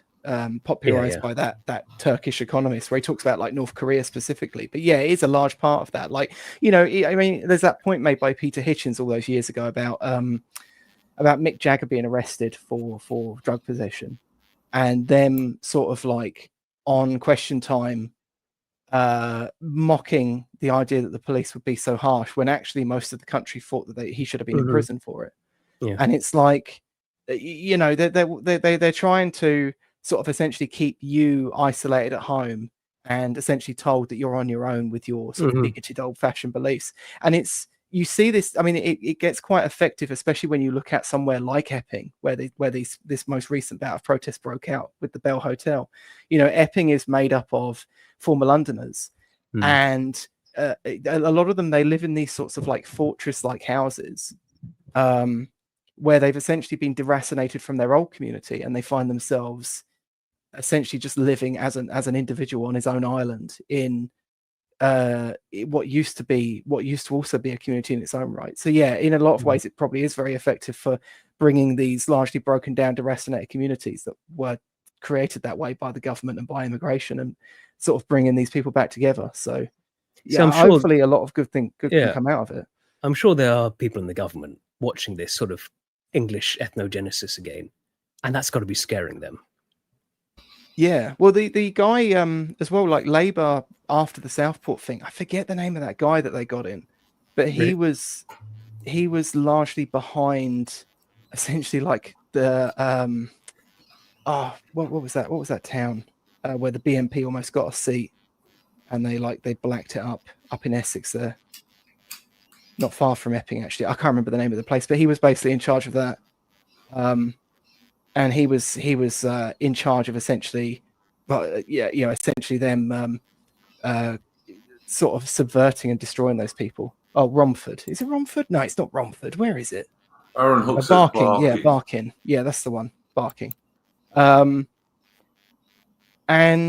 popularized by that Turkish economist, where he talks about like North Korea specifically. But yeah, it is a large part of that. Like, I mean, there's that point made by Peter Hitchens all those years ago about Mick Jagger being arrested for drug possession, and them sort of like on Question Time mocking the idea that the police would be so harsh, when actually most of the country thought that he should have been in prison for it. And it's like, they're trying to sort of essentially keep you isolated at home and essentially told that you're on your own with your sort of bigoted old-fashioned beliefs. And you see this, I mean, it gets quite effective, especially when you look at somewhere like Epping, where this most recent bout of protest broke out with the Bell Hotel. Epping is made up of former Londoners, and a lot of them, they live in these sorts of like fortress-like houses, where they've essentially been deracinated from their old community, and they find themselves essentially just living as an individual on his own island in what used to also be a community in its own right. So yeah, in a lot of ways, it probably is very effective for bringing these largely broken down, deracinated communities that were created that way by the government and by immigration, and sort of bringing these people back together. So yeah, so hopefully a lot of good can come out of it. I'm sure there are people in the government watching this sort of English ethnogenesis again, and that's got to be scaring them. Yeah, well, the guy as well, like Labour after the Southport thing. I forget the name of that guy that they got in, but he was largely behind, essentially like the what was that? What was that town where the BNP almost got a seat, and they blacked it up in Essex there, not far from Epping actually. I can't remember the name of the place, but he was basically in charge of that. And he was in charge of essentially, essentially them sort of subverting and destroying those people. Oh, Romford. Is it Romford? No, it's not Romford. Where is it? Aaron Hook says Barking. Yeah, Barking. Barking. Yeah, that's the one. Barking. And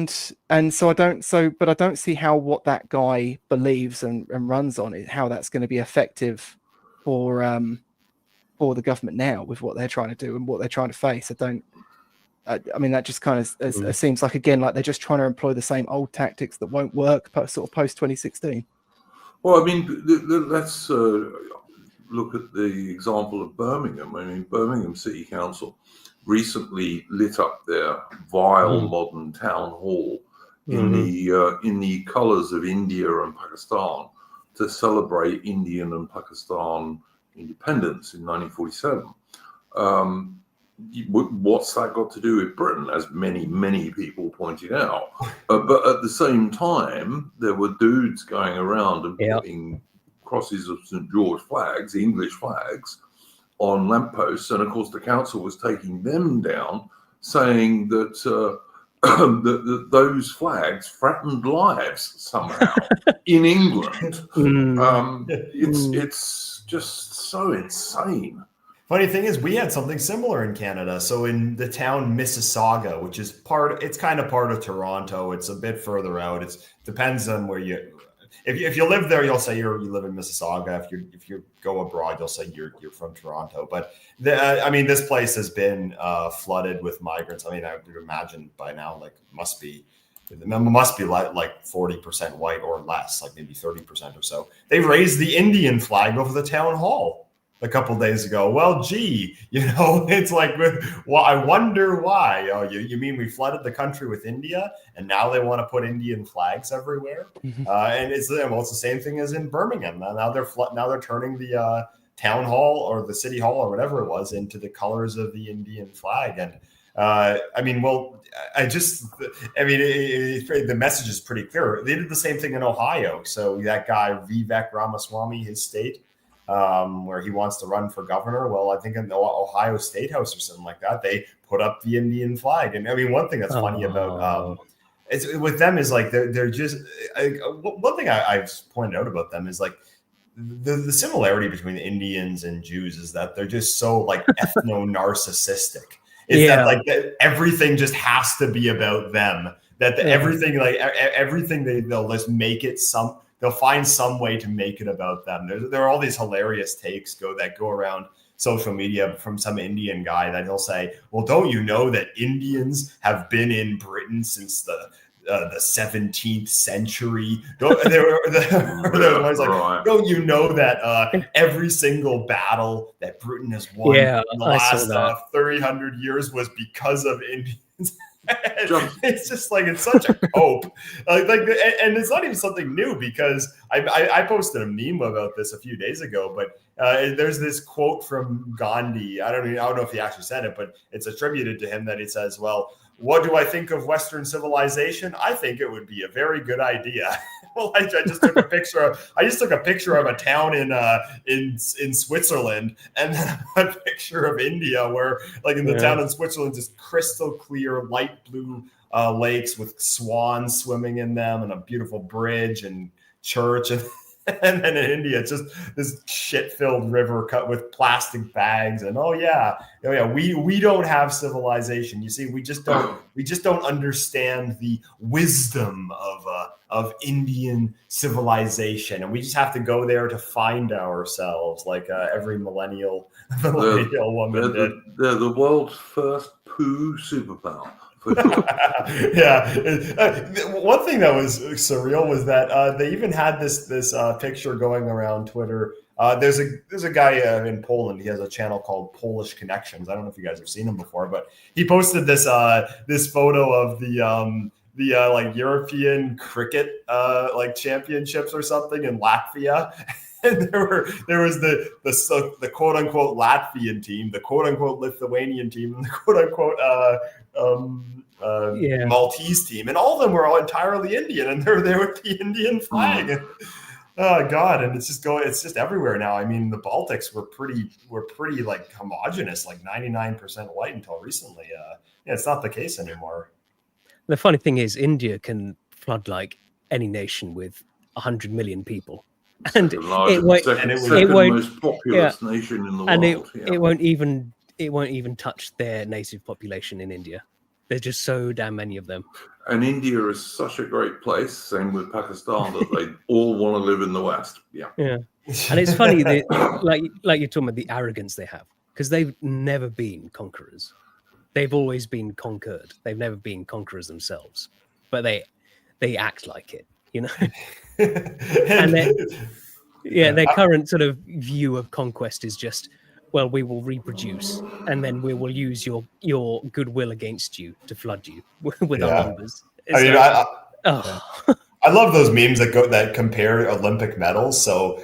so I don't see how what that guy believes and runs on it, how that's going to be effective for the government now with what they're trying to do and what they're trying to face. I mean, that just kind of seems like, again, like they're just trying to employ the same old tactics that won't work sort of post 2016. Well, I mean, let's look at the example of Birmingham. I mean, Birmingham City Council recently lit up their vile modern town hall in the colours of India and Pakistan to celebrate Indian and Pakistan independence in 1947. What's that got to do with Britain, as many people pointed out? But at the same time, there were dudes going around and putting crosses of St. George flags, English flags, on lampposts, and of course the council was taking them down, saying that that those flags threatened lives somehow in England. It's just so insane. Funny thing is, we had something similar in Canada. So in the town Mississauga, which is it's kind of part of Toronto. It's a bit further out. It depends on where if you live there, you'll say you live in Mississauga. If you go abroad, you'll say you're from Toronto. But I mean, this place has been flooded with migrants. I mean, I would imagine by now, like must be like 40% white or less, like maybe 30% or so. They raised the Indian flag over the town hall a couple days ago. Well, gee, it's like, well, I wonder why. Oh, you mean we flooded the country with India, and now they want to put Indian flags everywhere? And it's the same thing as in Birmingham. Now they're turning the town hall or the city hall or whatever it was into the colors of the Indian flag. And the message is pretty clear. They did the same thing in Ohio. So that guy Vivek Ramaswamy, his state, where he wants to run for governor. Well, I think in the Ohio State House or something like that, they put up the Indian flag. And I mean, one thing that's funny about with them is like they're just one thing I've pointed out about them is like the similarity between Indians and Jews is that they're just so like ethno-narcissistic. That like that everything just has to be about them. That everything they'll just make it they'll find some way to make it about them. There are all these hilarious takes that go around social media from some Indian guy that he'll say, well, don't you know that Indians have been in Britain since the 17th century? Don't you know that every single battle that Britain has won in the last 300 years was because of Indians? It's just like, it's such a cope. And it's not even something new, because I posted a meme about this a few days ago, but there's this quote from Gandhi. I don't know if he actually said it, but it's attributed to him, that he says, well, what do I think of Western civilization? I think it would be a very good idea. Well, I just took a picture of a town in Switzerland, and then a picture of India, where like in the town in Switzerland, just crystal clear light blue lakes with swans swimming in them, and a beautiful bridge and church, and then in India, it's just this shit-filled river cut with plastic bags. And we don't have civilization. You see, we just don't understand the wisdom of Indian civilization, and we just have to go there to find ourselves, like every millennial woman did. They're the world's first poo superpower. One thing that was surreal was that they even had this picture going around Twitter There's a guy in Poland. He has a channel called Polish Connections. I don't know if you guys have seen him before, but he posted this photo of the like European cricket like championships or something in Latvia. And there was the quote unquote Latvian team, the quote unquote Lithuanian team, and the quote unquote Maltese team, and all of them were all entirely Indian, and they're there with the Indian flag. Oh God! And it's just everywhere now. I mean, the Baltics were pretty like homogenous, like 99% white until recently. It's not the case anymore. The funny thing is, India can flood like any nation with 100 million people, and it won't most populous nation in the and world. It won't even touch their native population in India. There's just so damn many of them. And India is such a great place. Same with Pakistan, that they all want to live in the West. Yeah. And it's funny that, like you're talking about the arrogance they have, because they've never been conquerors. They've always been conquered. They've never been conquerors themselves, but they act like it, you know. And their current sort of view of conquest is just, well, we will reproduce, and then we will use your goodwill against you to flood you with our numbers. I love those memes that compare Olympic medals. So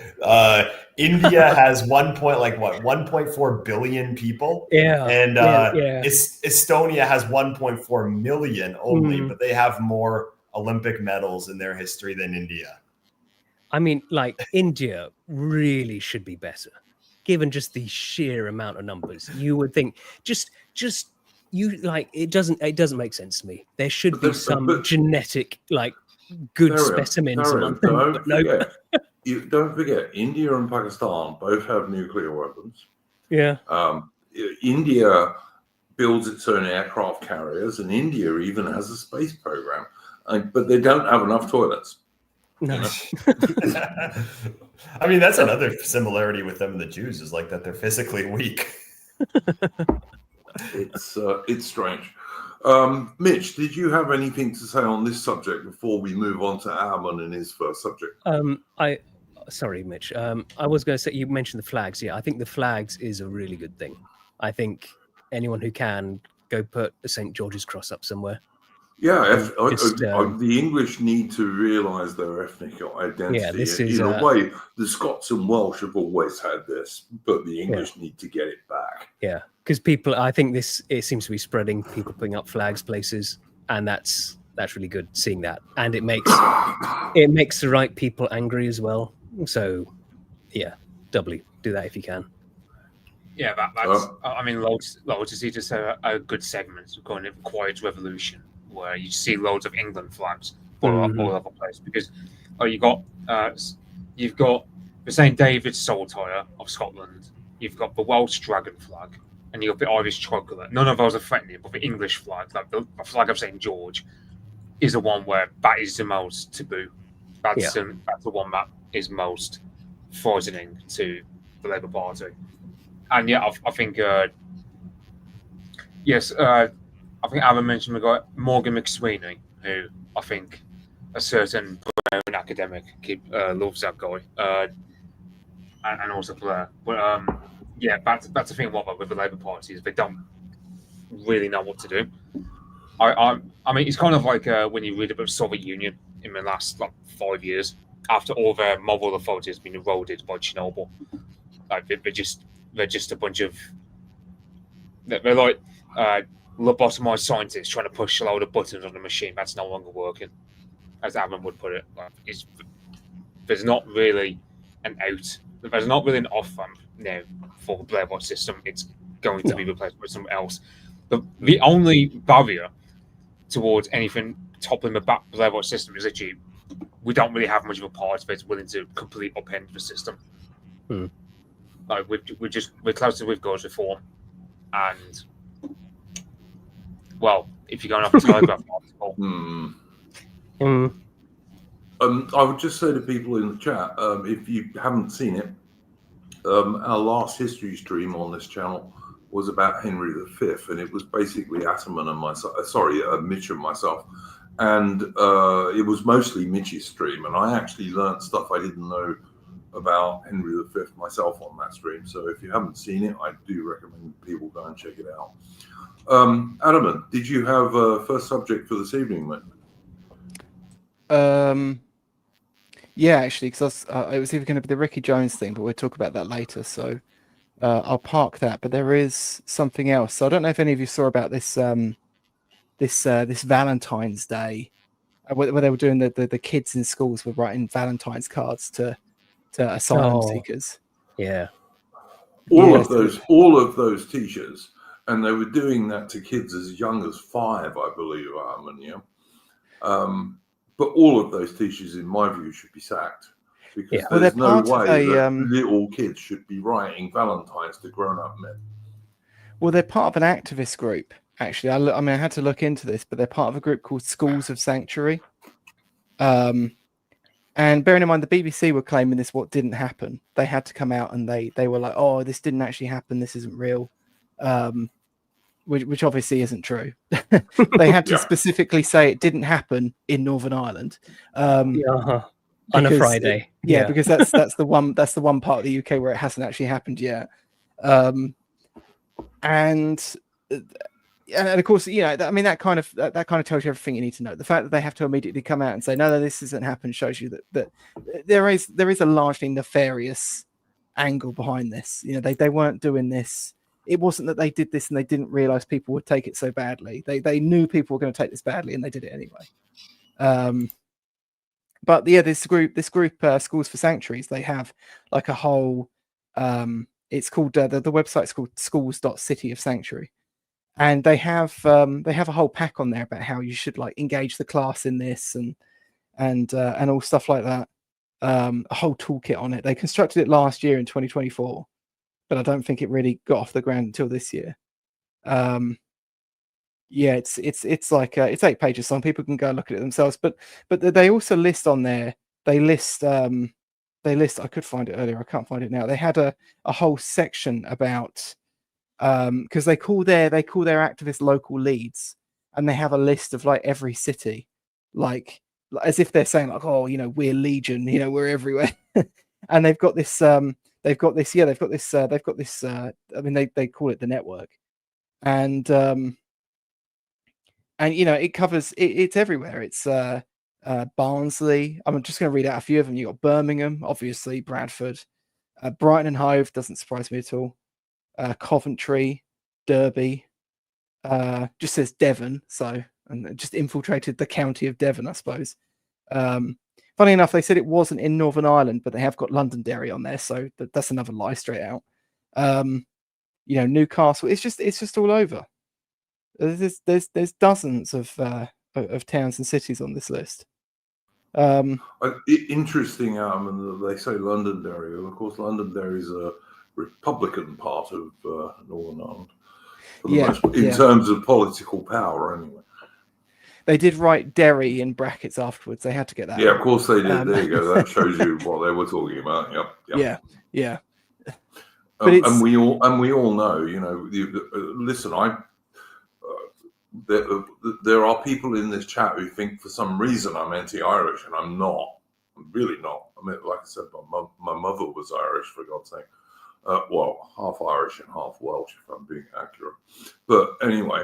India has 1.4 billion people, and Estonia has 1.4 million only, but they have more Olympic medals in their history than India. I mean, like, India really should be better, given just the sheer amount of numbers. You would think it doesn't make sense to me. There should be some genetic like good specimens among them. Don't forget, India and Pakistan both have nuclear weapons. Yeah. India builds its own aircraft carriers, and India even has a space program, but they don't have enough toilets. No. I mean, that's another similarity with them and the Jews, is like that they're physically weak. It's strange. Mitch, did you have anything to say on this subject before we move on to Arman and his first subject? Sorry, Mitch. I was going to say, you mentioned the flags. Yeah, I think the flags is a really good thing. I think anyone who can go put a St. George's cross up somewhere. Yeah, the English need to realise their ethnic identity. Yeah, this is in a way. The Scots and Welsh have always had this, but the English need to get it back. Yeah, because people, I think it seems to be spreading. People putting up flags places, and that's really good seeing that, and it makes the right people angry as well. So, yeah, doubly do that if you can. Yeah, that's. I mean, loads to see just a good segment going in Quiet Revolution, where you see loads of England flags all over the place, because you've got the St. David's Saltire of Scotland, you've got the Welsh dragon flag, and you've got the Irish tricolour. None of those are threatening, but the English flag, like the flag of St. George, is the one where that is the most taboo. That's the one that is most frightening to the Labour Party. And I think I think Aaron mentioned we got Morgan McSweeney, who I think a certain brown academic loves that guy, and also Blair. But that's the thing about with the Labour Party, is they don't really know what to do. I mean, it's kind of like when you read about the Soviet Union in the last 5 years, after all their moral authority has been eroded by Chernobyl. Like they're just a bunch of they're like lobotomized scientists trying to push a load of buttons on a machine that's no longer working, as Aaron would put it. Like, there's not really an out. There's not really an off ramp now for the Blair Watch system. It's going to be replaced by something else. The only barrier towards anything toppling the Blair Watch system is literally we don't really have much of a party that's willing to completely upend the system. Like we're closer with God's reform, and well, if you're going off the Telegraph article, I would just say to people in the chat, if you haven't seen it, our last history stream on this channel was about Henry V, and it was basically Atterman and myself. Mitch and myself, and it was mostly Mitch's stream, and I actually learned stuff I didn't know about Henry V myself on that stream. So if you haven't seen it, I do recommend people go and check it out. Adamant, did you have a first subject for this evening, mate? Yeah, actually, because it was either going to be the Ricky Jones thing, but we'll talk about that later. So I'll park that. But there is something else. So I don't know if any of you saw about this this Valentine's Day, where they were doing the kids in schools were writing Valentine's cards to asylum seekers. Yeah. All of those teachers, and they were doing that to kids as young as 5, I believe, but all of those teachers, in my view, should be sacked, because there's no way that little kids should be writing Valentines to grown-up men. Well, they're part of an activist group, actually. I mean, I had to look into this, but they're part of a group called Schools of Sanctuary. And bearing in mind, the BBC were claiming this what didn't happen. They had to come out and they were like, "Oh, this didn't actually happen. This isn't real," which obviously isn't true. They had to specifically say it didn't happen in Northern Ireland on a Friday. Because that's the one part of the UK where it hasn't actually happened yet. And of course, I mean, that kind of tells you everything you need to know. The fact that they have to immediately come out and say, no, this hasn't happened, shows you that there is a largely nefarious angle behind this. They weren't doing this. It wasn't that they did this and they didn't realize people would take it so badly. They knew people were going to take this badly and they did it anyway. But yeah, this group, Schools for Sanctuaries, they have like a whole. It's called the website's called schools.city of sanctuary. And they have a whole pack on there about how you should like engage the class in this and all stuff like that. A whole toolkit on it. They constructed it last year in 2024, but I don't think it really got off the ground until this year. It's like it's 8 pages long. People can go and look at it themselves. But they also list on there. They list. I could find it earlier. I can't find it now. They had a whole section about. Because they call their activists local leads, and they have a list of like every city, like as if they're saying like, oh, we're Legion, we're everywhere, and they've got this. I mean, they call it the network, and it covers it's everywhere. It's Barnsley. I'm just going to read out a few of them. You got Birmingham, obviously, Bradford, Brighton and Hove. Doesn't surprise me at all. Coventry, Derby, just says Devon, and just infiltrated the county of Devon, I suppose. Funny enough, they said it wasn't in Northern Ireland, but they have got Londonderry on there, so that's another lie straight out. Newcastle. It's just all over. There's dozens of towns and cities on this list. Interesting, they say Londonderry. Of course, Londonderry is a Republican part of Northern Ireland, in terms of political power, anyway. They did write Derry in brackets afterwards. They had to get that. Yeah, of course they did. There you go. That shows you what they were talking about. Yep. Yeah. But and we all know. Listen, there are people in this chat who think for some reason I'm anti-Irish, and I'm not. I'm really not. I mean, like I said, my mother was Irish, for God's sake. Half Irish and half Welsh, if I'm being accurate. But anyway,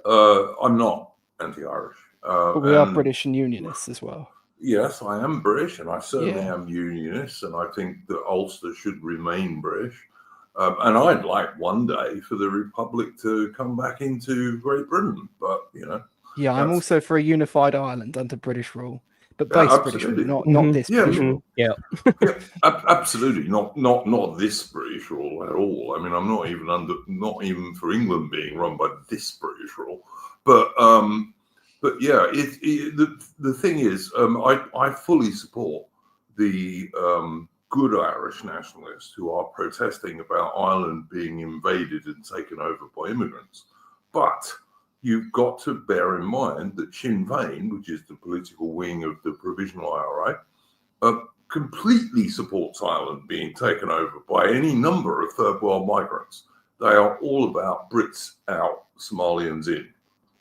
I'm not anti-Irish. But we are British and Unionists as well. Yes, I am British, and I certainly am Unionist, and I think that Ulster should remain British. And I'd like one day for the Republic to come back into Great Britain, but Yeah, I'm also for a unified Ireland under British rule. But based British rule, not this British rule. Yeah, absolutely, not this British rule at all. I mean, I'm not even for England being run by this British rule. But yeah, the thing is, I fully support the good Irish nationalists who are protesting about Ireland being invaded and taken over by immigrants, but you've got to bear in mind that Sinn Féin, which is the political wing of the Provisional IRA, completely supports Ireland being taken over by any number of third world migrants. They are all about Brits out, Somalians in.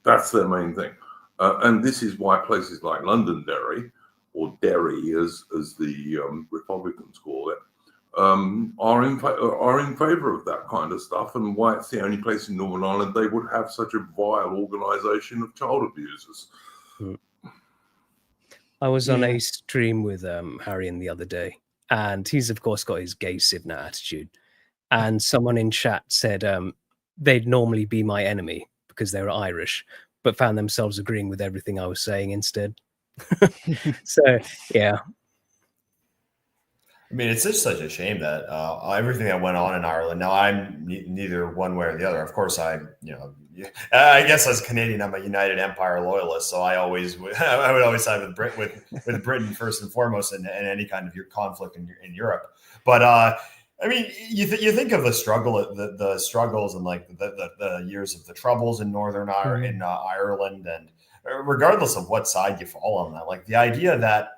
That's their main thing. And this is why places like Londonderry or Derry, as the Republicans call it, are in favour of that kind of stuff, and why it's the only place in Northern Ireland they would have such a vile organisation of child abusers. I was on a stream with Harry the other day, and he's of course got his gay Sivna attitude. And someone in chat said they'd normally be my enemy because they were Irish, but found themselves agreeing with everything I was saying instead. So yeah. I mean, it's just such a shame that everything that went on in Ireland. Now, I'm neither one way or the other. Of course, I guess as a Canadian, I'm a United Empire loyalist, so I would always side with Britain first and foremost in any kind of your conflict in Europe. But I mean, you think of the struggles and like the years of the troubles in Northern Ireland, and regardless of what side you fall on that, like the idea that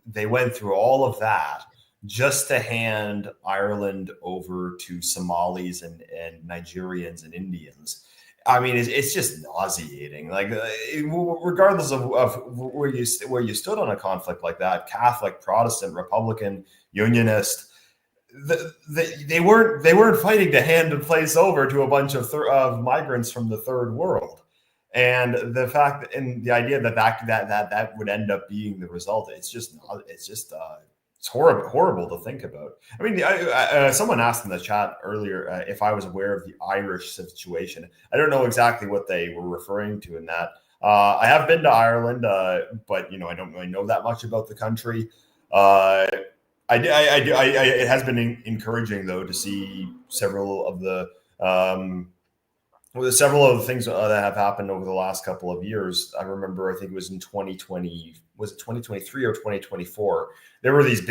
they went through all of that just to hand Ireland over to Somalis and Nigerians and Indians. I mean, it's just nauseating. Like, regardless of where you stood on a conflict like that, Catholic, Protestant, Republican, Unionist, they weren't fighting to hand a place over to a bunch of migrants from the third world. And the fact and the idea that would end up being the result, it's horrible to think about. I mean, someone asked in the chat earlier if I was aware of the Irish situation. I don't know exactly what they were referring to in that. I have been to Ireland, but I don't really know that much about the country. It has been encouraging though to see several of the things that have happened over the last couple of years. I remember, I think it was in 2020, was it 2023 or 2024? There were these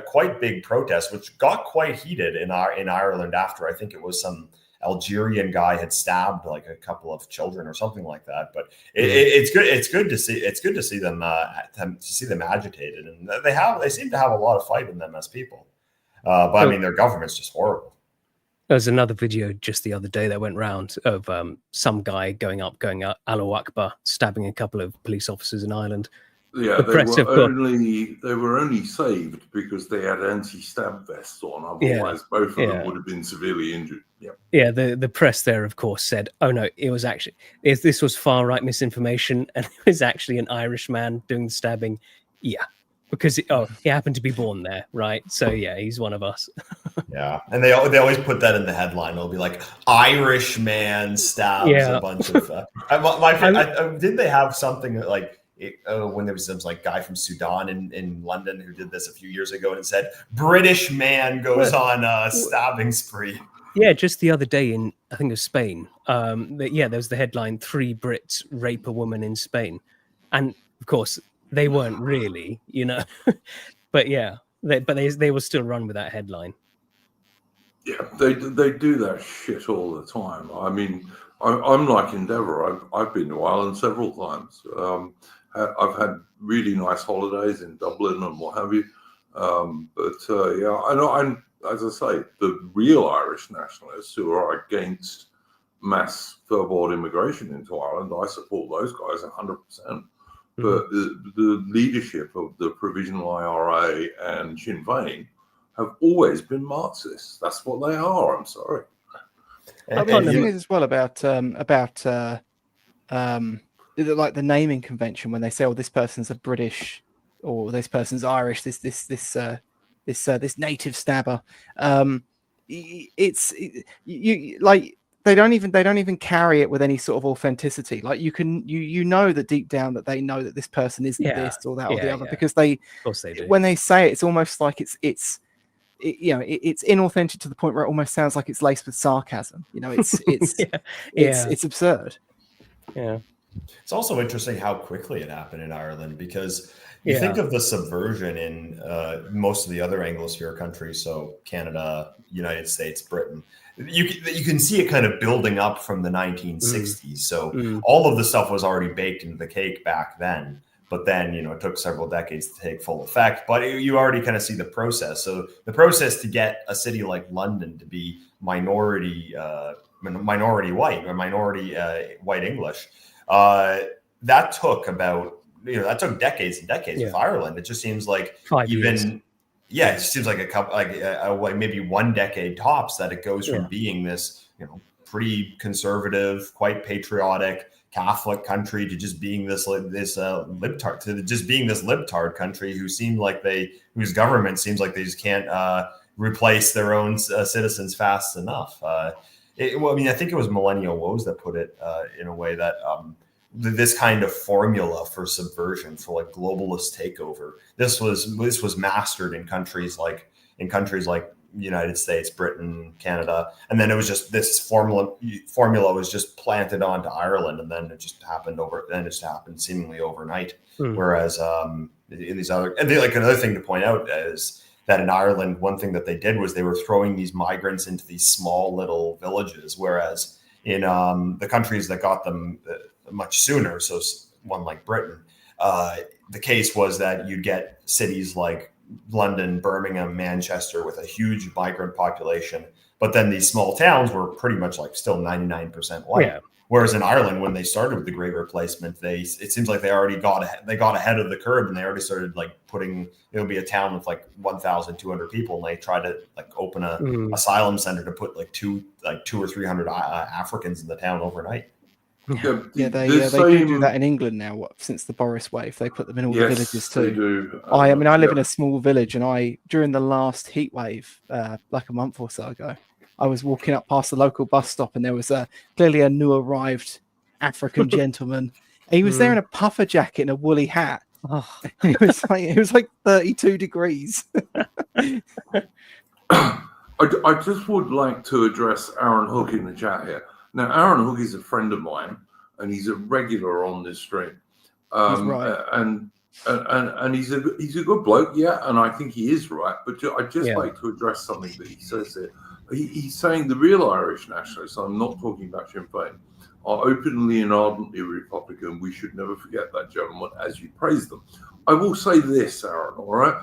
quite big protests, which got quite heated in Ireland after, I think it was some Algerian guy had stabbed like a couple of children or something like that. But it's good to see them agitated, and they seem to have a lot of fight in them as people. But I mean, their government's just horrible. There's another video just the other day that went round of some guy going up, Allahu Akbar, stabbing a couple of police officers in Ireland. Yeah, they were only saved because they had anti-stab vests on. Otherwise, both of them would have been severely injured. Yeah. Yeah. The press there, of course, said, "Oh no, it was actually this was far right misinformation, and it was actually an Irish man doing the stabbing." Yeah. Because he happened to be born there, right? So yeah, he's one of us. Yeah, and they always put that in the headline. It'll be like Irish man stabs a bunch of. Did they have something like when there was some like guy from Sudan in London who did this a few years ago and it said British man goes on a stabbing spree. Yeah, just the other day I think it was Spain. There was the headline: 3 Brits rape a woman in Spain, and of course. They weren't really, but yeah, they will still run with that headline. Yeah, they do that shit all the time. I mean, I'm like Endeavour. I've been to Ireland several times. I've had really nice holidays in Dublin and what have you. I know. I'm, as I say, the real Irish nationalists who are against mass third-world immigration into Ireland. I support those guys 100%. But the leadership of the Provisional IRA and Sinn Féin have always been Marxists. That's what they are. I'm sorry. I've got the thing as well about like the naming convention when they say, "Oh, this person's a British," or "This person's Irish." This native stabber. They don't even carry it with any sort of authenticity. Like you know that deep down that they know that this person isn't this or that or the other because of course they do. When they say it, it's almost like it's inauthentic to the point where it almost sounds like it's laced with sarcasm. It's absurd. Yeah. It's also interesting how quickly it happened in Ireland because you think of the subversion in most of the other Anglosphere countries, so Canada, United States, Britain. You can see it kind of building up from the 1960s. So all of the stuff was already baked into the cake back then. But then, it took several decades to take full effect. But you already kind of see the process. So the process to get a city like London to be minority white or minority white English, that took about that took decades and decades with Ireland. It just seems like 5 years. Yeah, it seems like a couple, like maybe 1 decade tops, that it goes from being this, pretty conservative, quite patriotic Catholic country to just being this libtard, to just being this libtard country whose government seems like they just can't replace their own citizens fast enough. I think it was Millennial Woes that put it in a way that this kind of formula for subversion, for like globalist takeover, this was mastered in countries like United States, Britain, Canada, and then it was just this formula was just planted onto Ireland, and then it just happened seemingly overnight. Whereas in these other, and like another thing to point out is that in Ireland, one thing that they did was they were throwing these migrants into these small little villages, whereas in the countries that got them much sooner, so one like Britain, the case was that you'd get cities like London, Birmingham, Manchester with a huge migrant population, but then these small towns were pretty much like still 99% white. Yeah. Whereas in Ireland, when they started with the Great Replacement, it seems like they got ahead of the curve, and they already started like it'll be a town with like 1,200 people, and they tried to like open a asylum center to put like 200 or 300 Africans in the town overnight. They do that in England now. Since the Boris wave, they put them in all the villages too. They do. I live in a small village, and during the last heat wave, like a month or so ago, I was walking up past the local bus stop, and there was clearly a new arrived African gentleman. He was there in a puffer jacket and a woolly hat. Oh. It was like 32 degrees. I just would like to address Aaron Hook in the chat here. Now, Aaron Hook is a friend of mine, and he's a regular on this stream. He's right. And he's a good bloke, and I think he is right. But I'd just like to address something that he says here. He's saying the real Irish nationalists, I'm not talking about Sinn Féin, are openly and ardently Republican. We should never forget that, gentlemen, as you praise them. I will say this, Aaron, all right?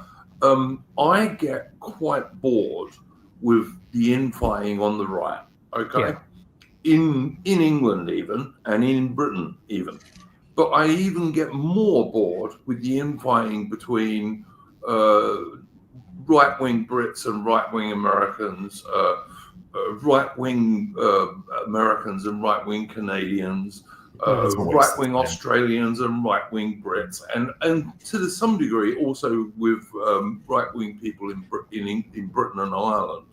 I get quite bored with the infighting on the right, okay? Yeah. In England even, and in Britain even. But I even get more bored with the infighting between right-wing Brits and right-wing Americans, right-wing Americans and right-wing Canadians, right-wing Australians and right-wing Brits, and to some degree also with right-wing people in Britain and Ireland.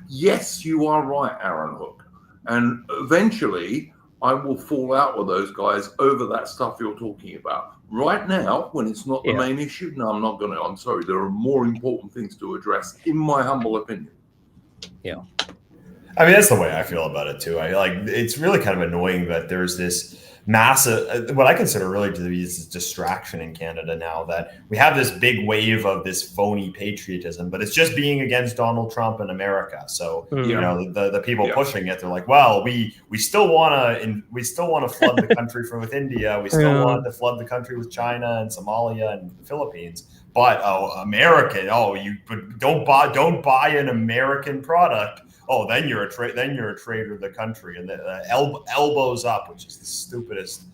Yes, you are right, Aaron Hook. And eventually, I will fall out with those guys over that stuff you're talking about. Right now, when it's not the main issue, no, I'm not going to. I'm sorry. There are more important things to address, in my humble opinion. Yeah. I mean, that's the way I feel about it, too. It's really kind of annoying that there's this massive, what I consider really to be this distraction in Canada now, that we have this big wave of this phony patriotism, but it's just being against Donald Trump and America. So the people pushing it, they're like, well, we still want to flood the country with India, we still want to flood the country with China and Somalia and the Philippines, but don't buy an American product. Oh, then you're a traitor to the country, and the elbows up, which is the stupidest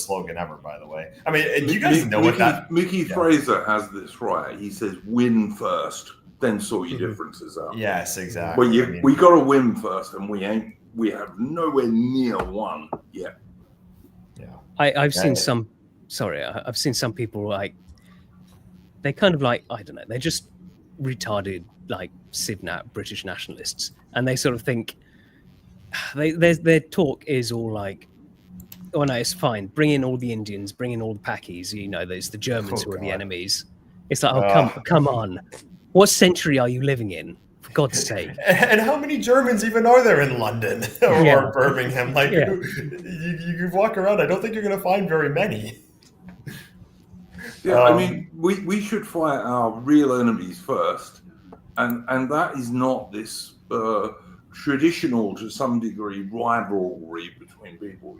slogan ever, by the way. I mean, do you guys know what that? Mickey Fraser has this right. He says, "Win first, then sort your differences out." Yes, exactly. Well, we got to win first, and we have nowhere near won yet. Yeah, I've seen some. Sorry, I've seen some people they kind of I don't know. They're just retarded, like Civnat British nationalists, and they sort of think their talk is all like, oh no, it's fine, bring in all the Indians, bring in all the Pakis, there's the Germans who are the enemies. It's like, come on, what century are you living in, for God's sake? And how many Germans even are there in London or Birmingham? You walk around, I don't think you're going to find very many. Yeah, I mean, we should fight our real enemies first, and that is not this traditional, to some degree, rivalry between people,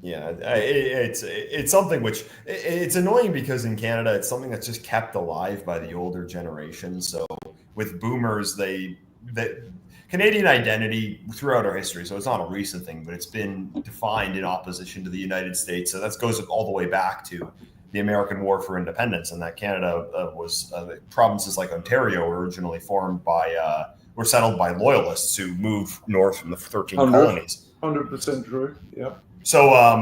Yeah, it's something which it's annoying because in Canada it's something that's just kept alive by the older generation. So with boomers, they the Canadian identity throughout our history, so it's not a recent thing, but it's been defined in opposition to the United States. So that goes all the way back to the American War for Independence, and that Canada was provinces like Ontario were originally formed by were settled by loyalists who moved north from the 13 colonies. 100% true. Yeah. So I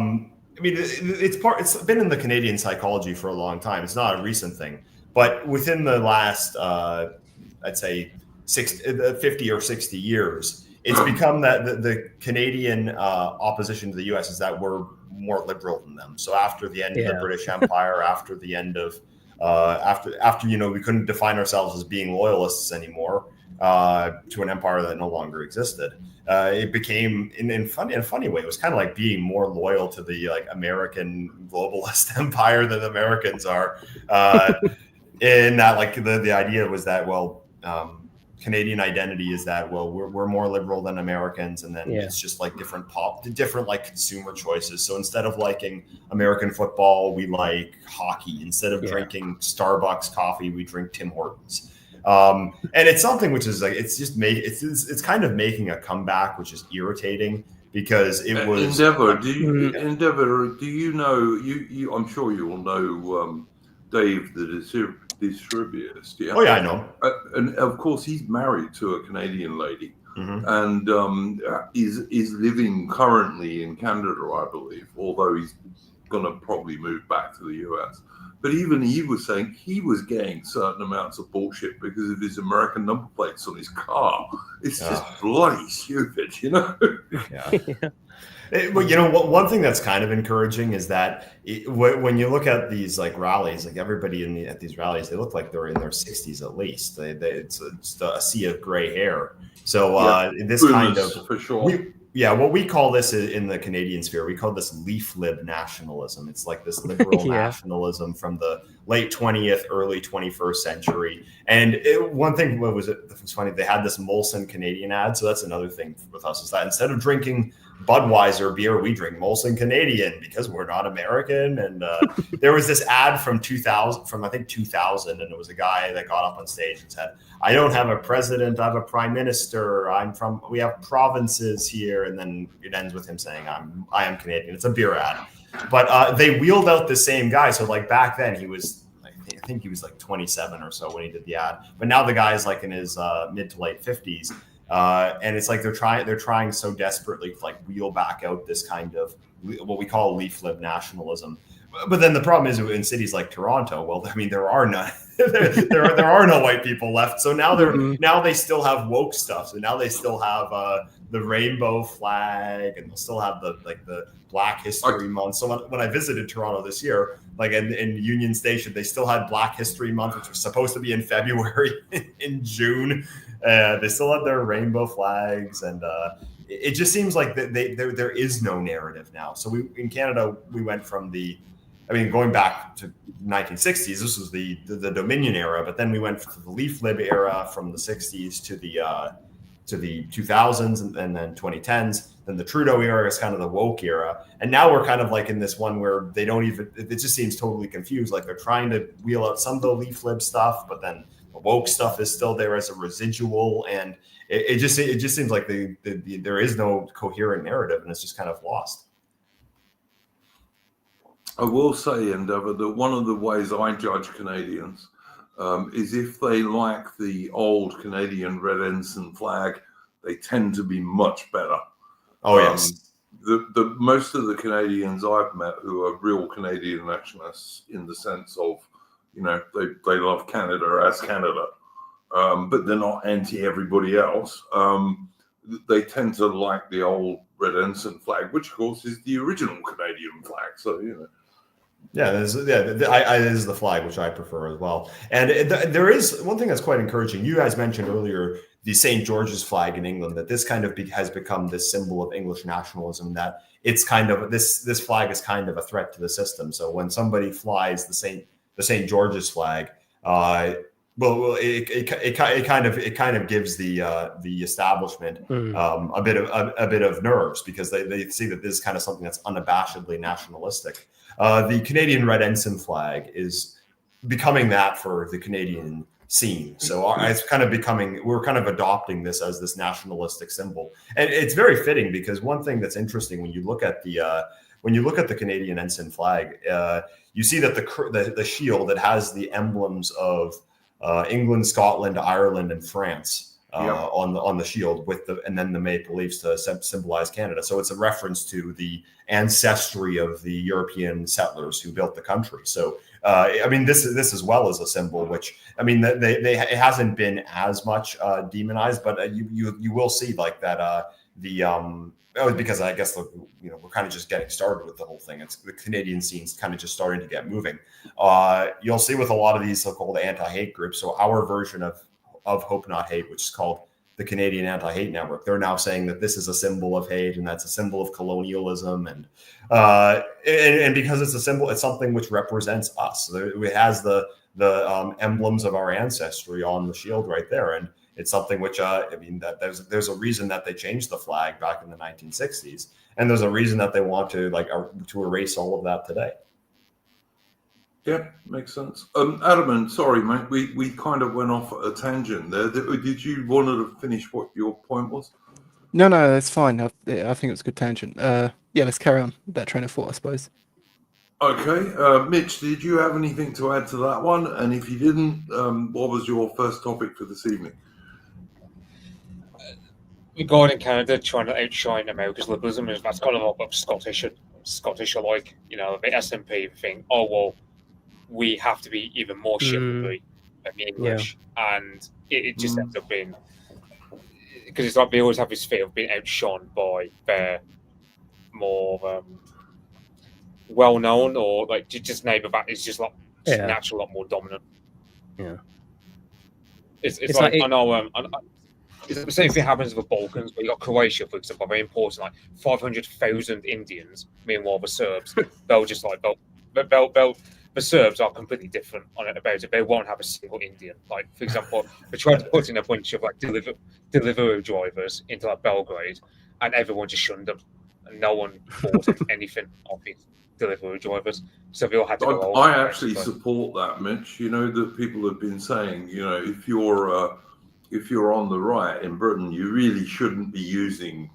mean, it's been in the Canadian psychology for a long time. It's not a recent thing, but within the last I'd say 50 or 60 years, it's become that the Canadian opposition to the U.S. is that we're more liberal than them. So after the end of the British Empire, after the end of after we couldn't define ourselves as being loyalists anymore to an empire that no longer existed, it became in a funny way. It was kind of like being more loyal to the American globalist empire than Americans are. In that, the idea was that Canadian identity is that we're more liberal than Americans, and then it's just like different consumer choices. So instead of liking American football, we like hockey. Instead of drinking Starbucks coffee, we drink Tim Hortons. And it's something which is like it's kind of making a comeback, which is irritating because it was Endeavour. Do you know? You I'm sure you will know Dave, the distributorist. Yeah. Oh yeah, I know. And of course, he's married to a Canadian lady, and is living currently in Canada, I believe. Although he's going to probably move back to the US. But even he was saying he was getting certain amounts of bullshit because of his American number plates on his car. It's just bloody stupid, Yeah. Well, one thing that's kind of encouraging is that when you look at these rallies, everybody at these rallies, they look like they're in their 60s at least. It's a sea of gray hair. So this kind of for sure. What we call this in the Canadian sphere, we call this leaf lib nationalism. It's like this liberal nationalism from the late 20th, early 21st century. And one thing was funny, they had this Molson Canadian ad. So that's another thing with us is that instead of drinking Budweiser beer, we drink Molson Canadian because we're not American. And there was this ad from 2000, and it was a guy that got up on stage and said, "I don't have a president, I have a prime minister. We have provinces here." And then it ends with him saying, I am Canadian. It's a beer ad. But they wheeled out the same guy. So back then he was, I think he was 27 or so when he did the ad. But now the guy is in his mid to late 50s. And it's they're trying so desperately to wheel back out this kind of what we call leaf lib nationalism. But then the problem is in cities like Toronto, well, I mean, there are none. there are no white people left. So now they still have woke stuff. So now they still have the rainbow flag, and they'll still have the Black History Month. So when I visited Toronto this year, in Union Station, they still had Black History Month, which was supposed to be in February. In June, they still had their rainbow flags, and it just seems like there is no narrative now. So in Canada, we went from going back to 1960s, this was the Dominion era, but then we went to the Leaf Lib era from the 60s to the 2000s and then 2010s. Then the Trudeau era is kind of the woke era. And now we're kind of in this one where they don't even, it just seems totally confused. They're trying to wheel out some of the Leaf Lib stuff, but then the woke stuff is still there as a residual. And it just seems like there is no coherent narrative, and it's just kind of lost. I will say, Endeavour, that one of the ways I judge Canadians is if they like the old Canadian red ensign flag, they tend to be much better. Oh, yes. The most of the Canadians I've met who are real Canadian nationalists in the sense of, they love Canada as Canada, but they're not anti everybody else. They tend to like the old red ensign flag, which of course is the original Canadian flag. So, this is the flag, which I prefer as well. And there is one thing that's quite encouraging. You guys mentioned earlier the St. George's flag in England, that this kind of has become this symbol of English nationalism, that it's kind of this flag is kind of a threat to the system. So when somebody flies the St. George's flag, it kind of gives the establishment a bit of nerves, because they see that this is kind of something that's unabashedly nationalistic. The Canadian red ensign flag is becoming that for the Canadian scene. So it's kind of we're kind of adopting this as this nationalistic symbol, and it's very fitting because one thing that's interesting when you look at the Canadian ensign flag, you see that the shield, it has the emblems of England, Scotland, Ireland, and France. On the shield and then the maple leaves to symbolize Canada. So it's a reference to the ancestry of the European settlers who built the country. So I mean, this as well as a symbol, which I mean, it hasn't been as much demonized, but you will see like that because I guess we're kind of just getting started with the whole thing. It's the Canadian scene's kind of just starting to get moving. You'll see with a lot of these so-called anti-hate groups. So our version of Hope Not Hate, which is called the Canadian Anti-Hate Network, they're now saying that this is a symbol of hate and that's a symbol of colonialism, and because it's a symbol, it's something which represents us. It has the emblems of our ancestry on the shield right there, and it's something which I mean that there's a reason that they changed the flag back in the 1960s, and there's a reason that they want to to erase all of that today. Yeah, makes sense. Adam, sorry, mate, we kind of went off at a tangent there. Did you want to finish what your point was? No, that's fine. I think it was a good tangent. Yeah, let's carry on that train of thought, I suppose. Okay, Mitch, did you have anything to add to that one? And if you didn't, what was your first topic for this evening? Regarding Canada trying to outshine America's liberalism, that's kind of what Scottish are like. You know, the SNP think, oh well, we have to be even more chivalry than the English, and it just ends up being, because it's like they always have this fear of being outshone by their more well-known, or like just neighbour that is just like natural, a lot more dominant. Yeah, it's like I know. It's the same thing happens with the Balkans, but you got Croatia, for example, very important, like 500,000 Indians. Meanwhile, the Serbs, they'll just like the Serbs are completely different about it. They won't have a single Indian. Like, for example, they tried to put in a bunch of like delivery drivers into like Belgrade, and everyone just shunned them, and no one bought anything of these delivery drivers. So they all had to go. I actually support that, Mitch. You know that people have been saying, you know, if you're on the right in Britain, you really shouldn't be using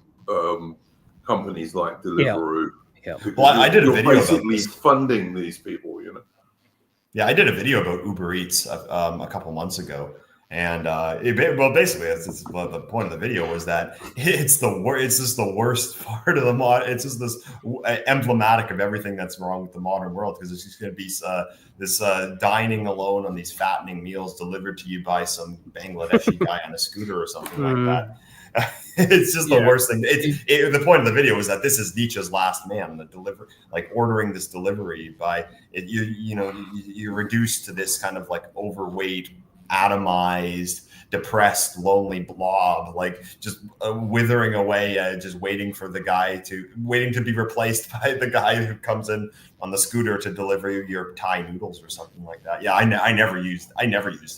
companies like Deliveroo. Yeah. Well, I did a video basically about this. Funding these people, you know. Yeah, I did a video about Uber Eats a couple months ago, and basically, the point of the video was that it's just the worst part of the it's just this emblematic of everything that's wrong with the modern world, because it's just going to be this dining alone on these fattening meals delivered to you by some Bangladeshi guy on a scooter or something like that. It's just the worst thing. The point of the video was that this is Nietzsche's last man. Ordering this delivery by it, you're reduced to this kind of like overweight, atomized, depressed, lonely blob, like just withering away, just waiting to be replaced by the guy who comes in on the scooter to deliver your Thai noodles or something like that. Yeah, I never used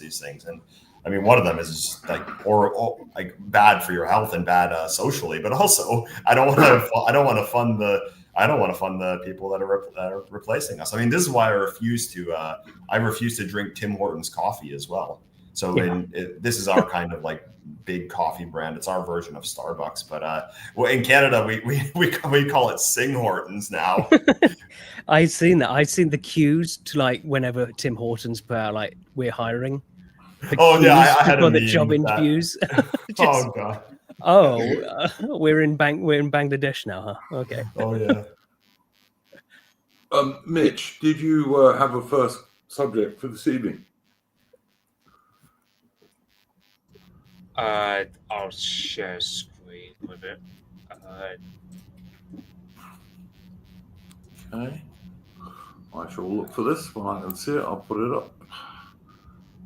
these things, and I mean, one of them is just like bad for your health and bad socially, but also I don't want to fund the people that are replacing us. I mean, this is why I refuse to drink Tim Hortons coffee as well. So this is our kind of like big coffee brand. It's our version of Starbucks, but in Canada we call it Sing Hortons now. I've seen that. I've seen the queues to like whenever Tim Hortons put out like we're hiring. I had the job interviews. Oh god. We're in Bangladesh now, huh? Okay. Oh yeah. Mitch, did you have a first subject for this evening? I'll share screen with it. Okay. I shall look for this when I can see it. I'll put it up.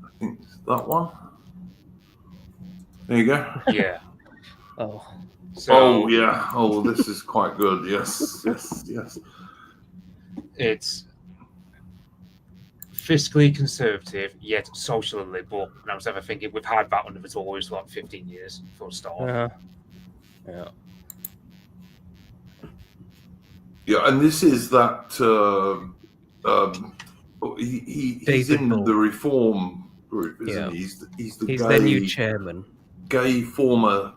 I think it's that one. There you go. Yeah. Oh yeah. Oh, this is quite good. Yes. It's fiscally conservative yet socially liberal, and I was ever thinking we've had that under the Tories for like 15 years for a start. Yeah, and this is that he's in the Reform group, isn't Yeah. he? He's the He's gay, their new chairman. gay former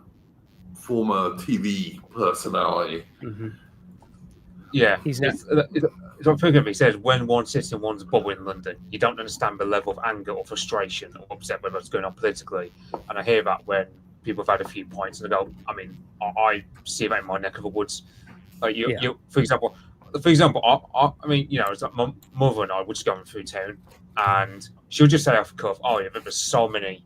TV personality. Hmm. Yeah, He's now, it's what Fugami says, when one sits in one's bubble in London, you don't understand the level of anger or frustration or upset with what's going on politically. And I hear that when people have had a few points and they go, I mean, I see that in my neck of the woods. Like you for example, I mean, you know, it's like my mother and I were just going through town, and she'll just say off the cuff, "Oh yeah, there's so many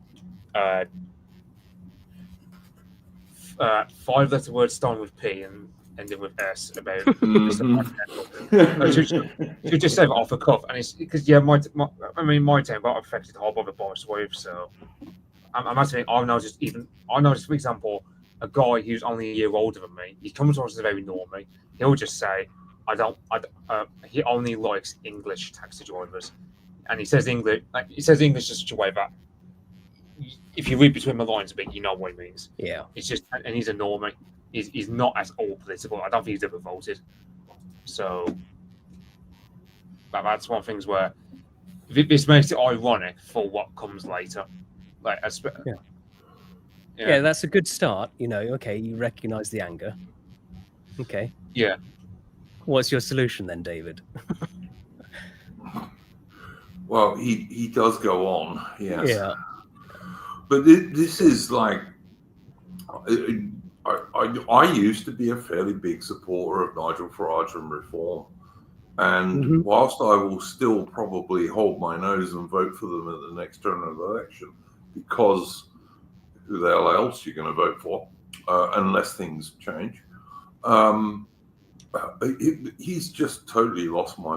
5-letter words starting with P and ending with S about this stuff like that." She'll just say that off the cuff, and it's because my town got affected hard by the Boris wave, so I'm imagining I noticed, for example, a guy who's only a year older than me. He comes across as very normie. He'll just say, he only likes English taxi drivers, and he says English in such a way that if you read between the lines a bit, you know what he means. yeah. It's just, and he's a normie. He's not at all political. I don't think he's ever voted. So that's one of the things where this makes it ironic for what comes later. Like, Yeah, that's a good start. You know, okay, you recognize the anger. Okay. Yeah. What's your solution then, David? Well, he does go on, yes. Yeah. But this is like, I used to be a fairly big supporter of Nigel Farage and reform. And whilst I will still probably hold my nose and vote for them at the next general election, because who the hell else you're going to vote for, unless things change, he's just totally lost my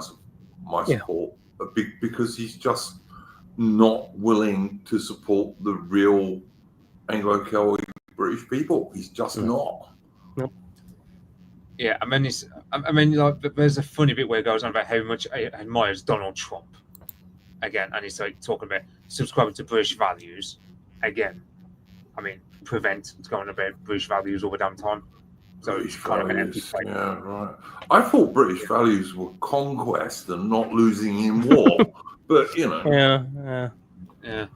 support, because he's just not willing to support the real Anglo-Celtic British people. He's just not. Nope. Yeah, like, there's a funny bit where it goes on about how much he admires Donald Trump again, and he's like talking about subscribing to British values again. I mean, prevent going about British values all the damn time. So British it's kind of an empty values, plate. yeah, right. I thought British values were conquest and not losing in war, but you know. Yeah.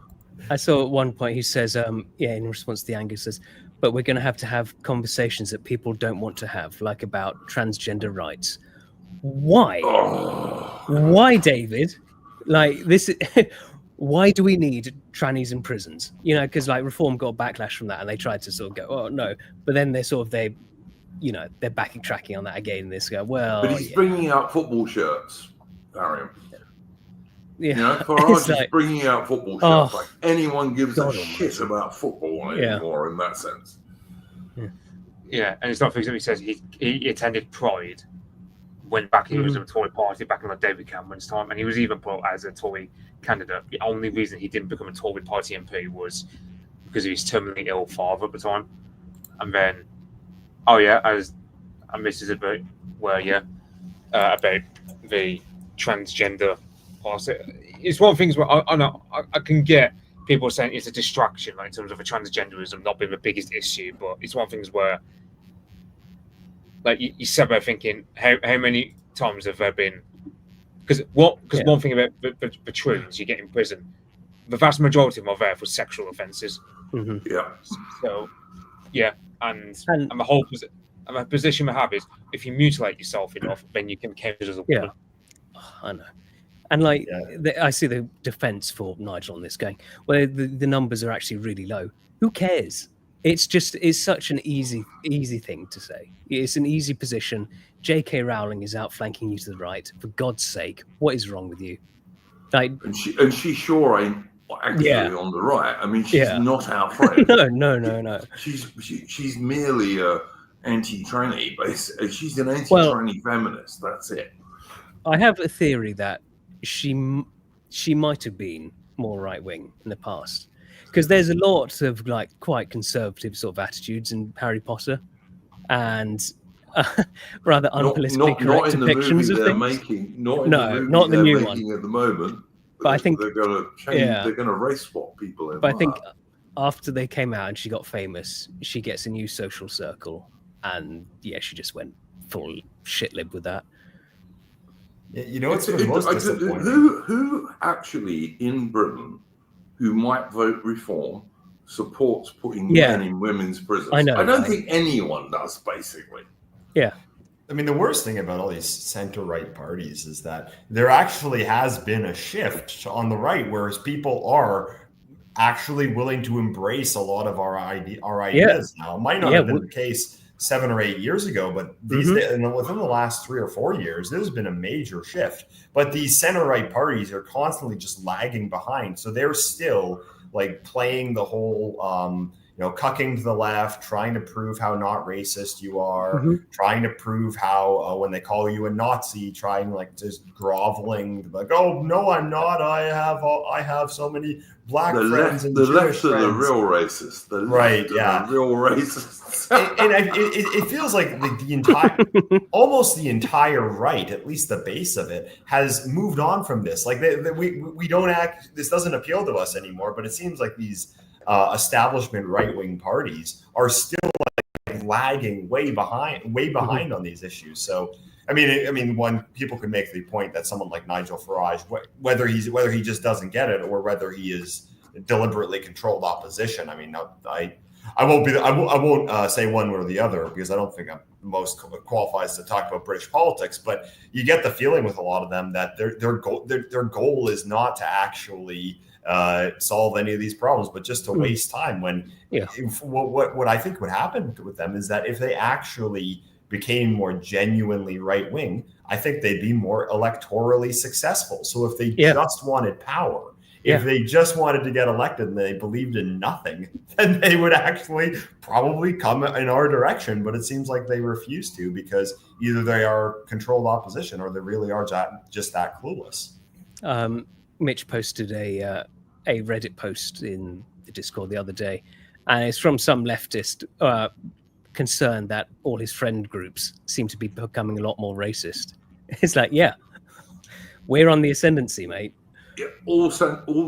I saw at one point he says, in response to the anger, he says, but we're going to have conversations that people don't want to have, like about transgender rights. Why? Oh, Why, David? Like this? Why do we need trannies in prisons? You know, because like reform got backlash from that, and they tried to sort of go, oh no, but then they're backtracking on that again. And this go, well, but he's bringing out football shirts, Darian. Yeah, You know, Farage is bringing out football shirts. Like anyone gives a shit about football anymore in that sense. Yeah, and it's not for example, he says he attended Pride when he was in a Tory party back in like David Cameron's time, and he was even put as a Tory candidate. The only reason he didn't become a Tory party MP was because he was terminally ill father at the time. And then, and this is about about the transgender policy. It's one of the things where I can get people saying it's a distraction, like in terms of a transgenderism not being the biggest issue, but it's one of the things where, like, you sit there thinking, how many times have there been? Because one thing about the troons you get in prison, the vast majority of them are there for sexual offences. Yeah. So, and the whole position we have is if you mutilate yourself enough, then you can count as a woman. I know. And like, I see the defense for Nigel on this going, well, the numbers are actually really low. Who cares? It's such an easy thing to say. It's an easy position. J.K. Rowling is outflanking you to the right. For God's sake, what is wrong with you? Like, and she sure ain't actually on the right. I mean, she's not our friend. No. She's merely a anti-tranny, basically. She's an anti-tranny feminist. That's it. I have a theory that she might have been more right-wing in the past, because there's a lot of like quite conservative sort of attitudes in Harry Potter, and rather unpolitically correct depictions of things. Not the new one at the moment. But I think they're going to change. They're going to race swap people in. But I think after they came out and she got famous, she gets a new social circle, and she just went full shit lib with that. You know what's the most disappointing? Who actually in Britain who might vote reform supports putting Yeah. men in women's prisons. I know, I don't right? think anyone does, basically. Yeah. I mean, the worst thing about all these center-right parties is that there actually has been a shift on the right, whereas people are actually willing to embrace a lot of our ideas now. It might not have been the case 7 or 8 years ago, but these within the last 3 or 4 years, there's been a major shift. But these center-right parties are constantly just lagging behind, so they're still like playing the whole cucking to the left, trying to prove how not racist you are, trying to prove how when they call you a Nazi, trying like just groveling, like, oh no, I'm not. I have so many black friends and Jewish left are friends. the real racists. The right, yeah, the real racists. and it feels like the entire, almost the entire right, at least the base of it, has moved on from this. Like we don't act. This doesn't appeal to us anymore. But it seems like these establishment right-wing parties are still like lagging way behind on these issues. So I mean, one people could make the point that someone like Nigel Farage, whether he just doesn't get it or whether he is deliberately controlled opposition. I mean, I won't say one way or the other because I don't think I'm most qualified to talk about British politics. But you get the feeling with a lot of them that their goal is not to actually solve any of these problems, but just to waste time. When what I think would happen with them is that if they actually became more genuinely right wing, I think they'd be more electorally successful. So if they just wanted power, if they just wanted to get elected and they believed in nothing, then they would actually probably come in our direction. But it seems like they refuse to because either they are controlled opposition or they really are just that clueless. Mitch posted a Reddit post in the Discord the other day, and it's from some leftist concerned that all his friend groups seem to be becoming a lot more racist. It's like, yeah, we're on the ascendancy, mate. Yeah, all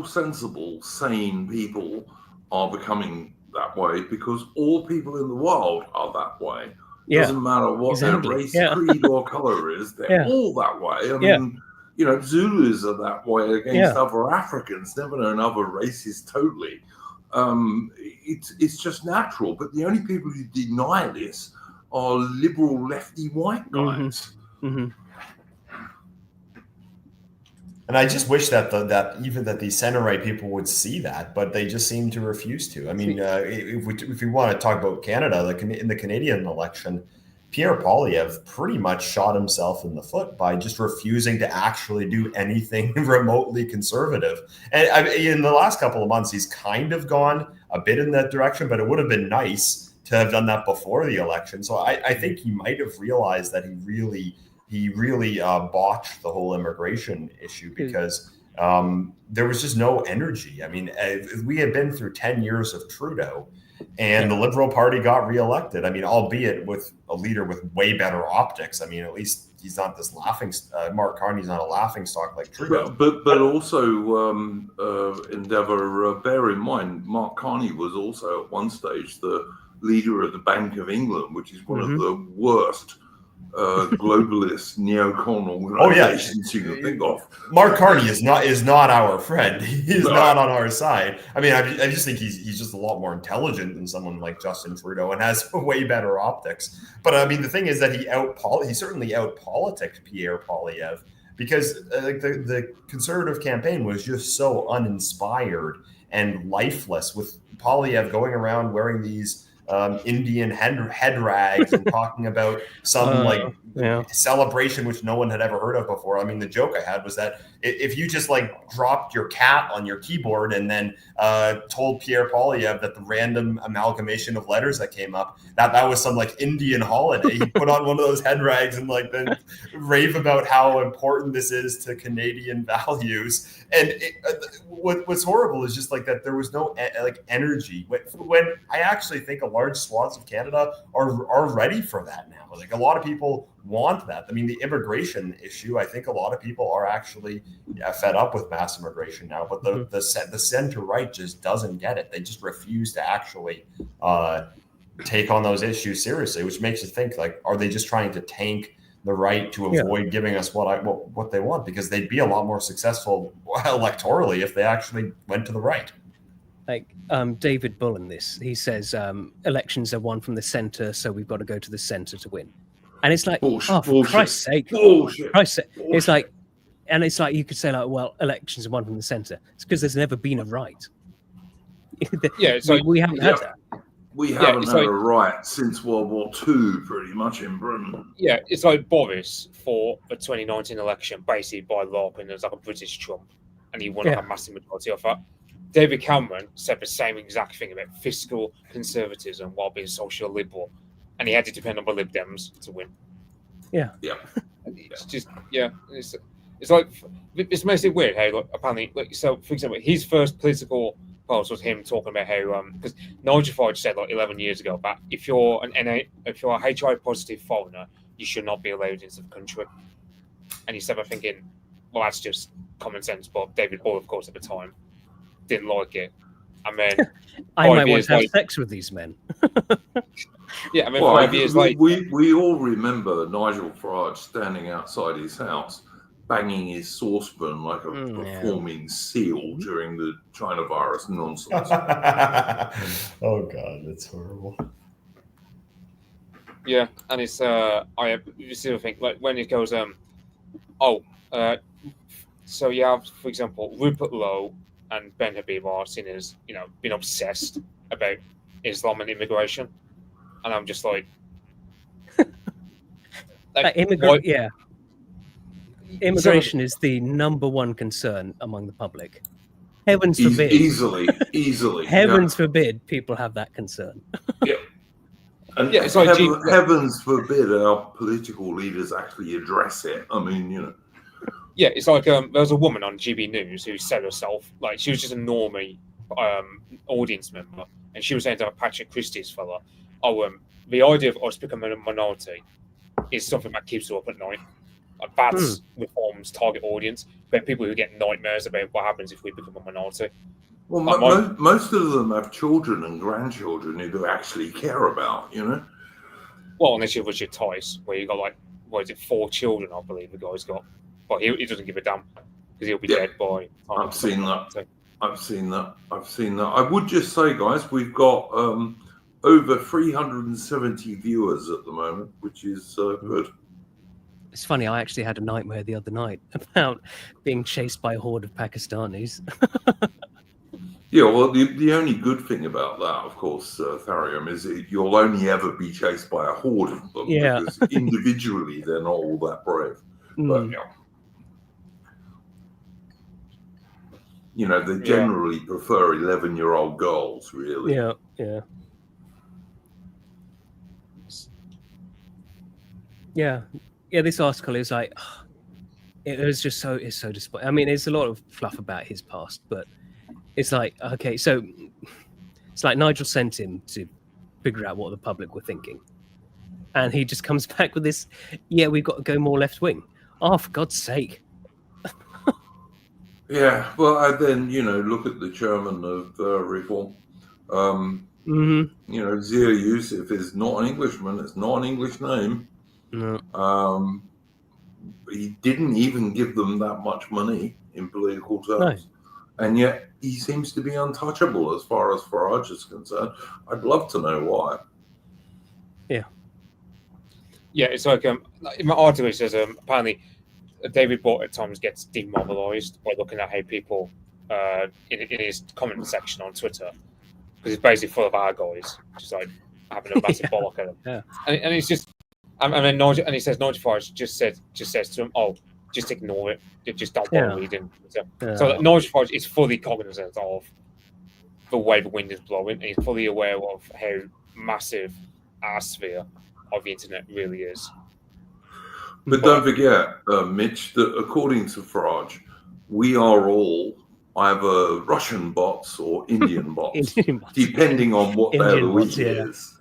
sensible, sane people are becoming that way because all people in the world are that way. Doesn't matter what their race, creed, or color is. They're all that way. I mean, Zulus are that way against other Africans. Never known other races totally. It's just natural. But the only people who deny this are liberal, lefty, white guys. And I just wish that that these center-right people would see that, but they just seem to refuse to. I mean, if we want to talk about Canada, in the Canadian election, Pierre Poilievre pretty much shot himself in the foot by just refusing to actually do anything remotely conservative. And in the last couple of months, he's kind of gone a bit in that direction, but it would have been nice to have done that before the election. So I think he might have realized that he really botched the whole immigration issue because there was just no energy. I mean, we had been through 10 years of Trudeau, and the Liberal Party got reelected. I mean, albeit with a leader with way better optics. I mean, at least he's not this Mark Carney's not a laughing stock like Trudeau. But also, Endeavour, bear in mind, Mark Carney was also at one stage the leader of the Bank of England, which is one of the worst globalist neocon organizations you can think of. Mark Carney is not our friend. He's not on our side. I mean, I just think he's just a lot more intelligent than someone like Justin Trudeau and has way better optics. But I mean, the thing is that he certainly outpoliticked Pierre Poilievre because the Conservative campaign was just so uninspired and lifeless, with Poilievre going around wearing these Indian head rags and talking about some celebration which no one had ever heard of before. I mean, the joke I had was that if you just like dropped your cat on your keyboard and then told Pierre Poilievre that the random amalgamation of letters that came up, that was some like Indian holiday, he put on one of those head rags and like then rave about how important this is to Canadian values. And what's horrible is just like that there was no energy when I actually think a large swaths of Canada are ready for that now. Like a lot of people want that. I mean, the immigration issue, I think a lot of people are actually fed up with mass immigration now, but the center right just doesn't get it. They just refuse to actually take on those issues seriously, which makes you think, like, are they just trying to tank the right to avoid giving us what they want? Because they'd be a lot more successful electorally if they actually went to the right. like David Bull in this, he says elections are won from the center, so we've got to go to the center to win. And it's like, Bullshit, oh, for bullshit, Christ's sake, bullshit, Christ's sake. bullshit. It's like, and it's like you could say like, well, elections are won from the center. It's because there's never been a right. Yeah, so we haven't had that. We haven't it's had like- a right since World War II, pretty much in Britain. Yeah, it's like Boris for the 2019 election, basically by LARPing as like a British Trump, and he won like a massive majority of that. David Cameron said the same exact thing about fiscal conservatism while being social liberal, and he had to depend on the Lib Dems to win. Yeah. It's just it's like it's mostly weird how like apparently like so for example his first political post was him talking about how because Nigel Farage said like 11 years ago that if you're if you're a HIV positive foreigner you should not be allowed into the country, and he said I'm thinking well that's just common sense, but David Bull of course at the time didn't like it, and then I might want years to have later- sex with these men. yeah, I mean Well, 5 years later. we all remember Nigel Farage standing outside his house, banging his saucepan like a performing seal during the China virus nonsense. Oh God, that's horrible. Yeah, and it's you see the thing like when it goes so you have for example Rupert Lowe and Ben Habib are seen as being obsessed about Islam and immigration, and I'm just like Immigration is the number one concern among the public. Heavens forbid. Easily. Heavens forbid people have that concern. Yeah. And Yeah, it's like heavens forbid our political leaders actually address it. I mean, yeah, it's like there was a woman on GB News who said herself like she was just a normie audience member, and she was saying to Patrick Christie's fella, the idea of us becoming a minority is something that keeps her up at night. Like, that's Reform's target audience, but people who get nightmares about what happens if we become a minority. well, most of them have children and grandchildren who they actually care about, Well, unless you're Richard Tice, where you got like, what is it, 4 children, I believe the guy's got. But he doesn't give a damn because he'll be dead by. I've seen that. I would just say, guys, we've got over 370 viewers at the moment, which is good. It's funny, I actually had a nightmare the other night about being chased by a horde of Pakistanis. Yeah, well, the only good thing about that, of course, Tharium, is you'll only ever be chased by a horde of them because individually they're not all that brave. But, they generally prefer 11-year-old girls, really. Yeah, this article is like, it's so disappointing. I mean, there's a lot of fluff about his past, but it's like, okay, so it's like Nigel sent him to figure out what the public were thinking. And he just comes back with this, we've got to go more left wing. Oh, for God's sake. Yeah, well, and then, look at the chairman of Reform. Zia Yusuf is not an Englishman. It's not an English name. No. He didn't even give them that much money in political terms. No. And yet he seems to be untouchable as far as Farage is concerned. I'd love to know why. Yeah, it's like in my article it says apparently David Bull at times gets demobilised by looking at how people in his comment section on Twitter, because it's basically full of our guys just like having a massive bollock at him. Yeah. And it's just and then Nigel, and he says Nigel Farage just says to him, just ignore it. Just don't bother reading. So Nigel Farage is fully cognizant of the way the wind is blowing, and he's fully aware of how massive our sphere of the internet really is. But don't forget, Mitch, that according to Farage, we are all either Russian bots or Indian bots, depending on what day of the week it is.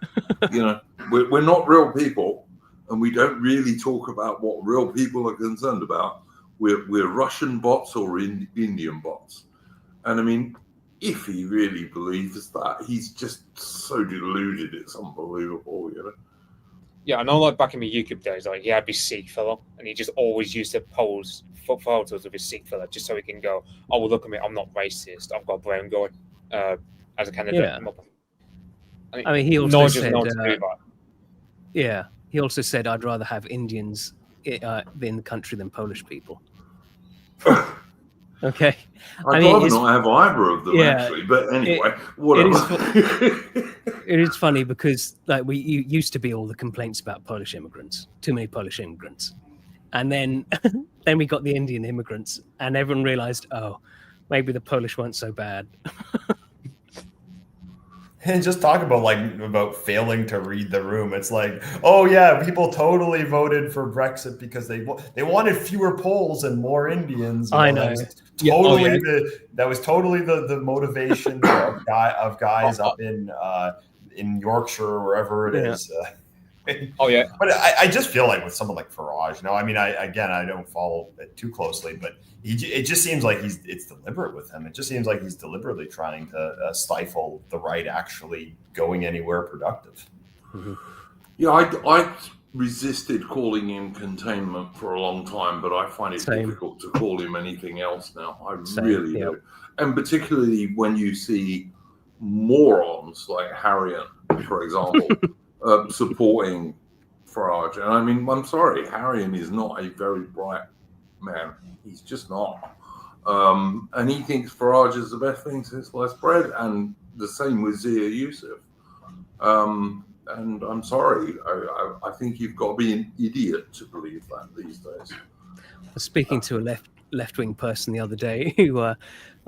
We're not real people, and we don't really talk about what real people are concerned about. We're Russian bots or Indian bots. And I mean, if he really believes that, he's just so deluded, it's unbelievable, Yeah, I know, like back in the YouTube days, like he had this Sikh fellow, and he just always used to pose photos of his Sikh fellow just so he can go, "Oh, well, look at me, I'm not racist. I've got a brown guy." as a candidate. Yeah. I mean, he also Nigel's said, known to do that. yeah, he also said, I'd rather have Indians in the country than Polish people. Okay. I'd rather not have either of them, actually. But anyway, whatever. It is funny because like you used to be all the complaints about Polish immigrants, too many Polish immigrants, and then then we got the Indian immigrants, and everyone realized, oh, maybe the Polish weren't so bad. And just talk about failing to read the room. It's like, oh yeah, people totally voted for Brexit because they wanted fewer Poles and more Indians. I know. That was totally the motivation of guys up in Yorkshire or wherever it is. Oh yeah, but I just feel like with someone like Farage, I mean, I don't follow it too closely, but it just seems like it's deliberate with him. It just seems like he's deliberately trying to stifle the right actually going anywhere productive. Mm-hmm. Yeah, I resisted calling him containment for a long time, but I find it difficult to call him anything else now. I really do. And particularly when you see morons like Harriet, for example, supporting Farage. And I mean, I'm sorry, Harriet is not a very bright man. He's just not. And he thinks Farage is the best thing since sliced bread, and the same with Zia Yusuf. And I'm sorry, I think you've got to be an idiot to believe that these days. I was speaking to a left-wing person the other day who I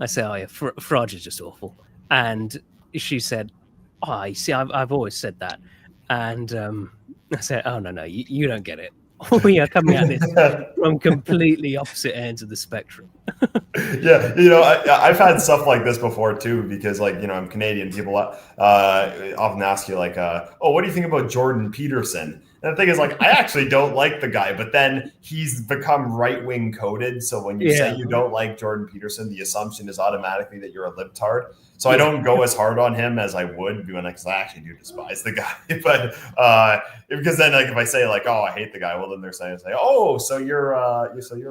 said, oh yeah, Farage is just awful. And she said, oh, you see, I've always said that. And I said, oh, no, you don't get it. We are coming at this from completely opposite ends of the spectrum. Yeah, I've had stuff like this before too, because I'm Canadian. People often ask you oh, what do you think about Jordan Peterson? And the thing is, I actually don't like the guy, but then he's become right-wing coded. So when you say you don't like Jordan Peterson, the assumption is automatically that you're a libtard. So I don't go as hard on him as I would, because I actually do despise the guy. But because then, if I say oh, I hate the guy, well, then they're saying, oh, so you're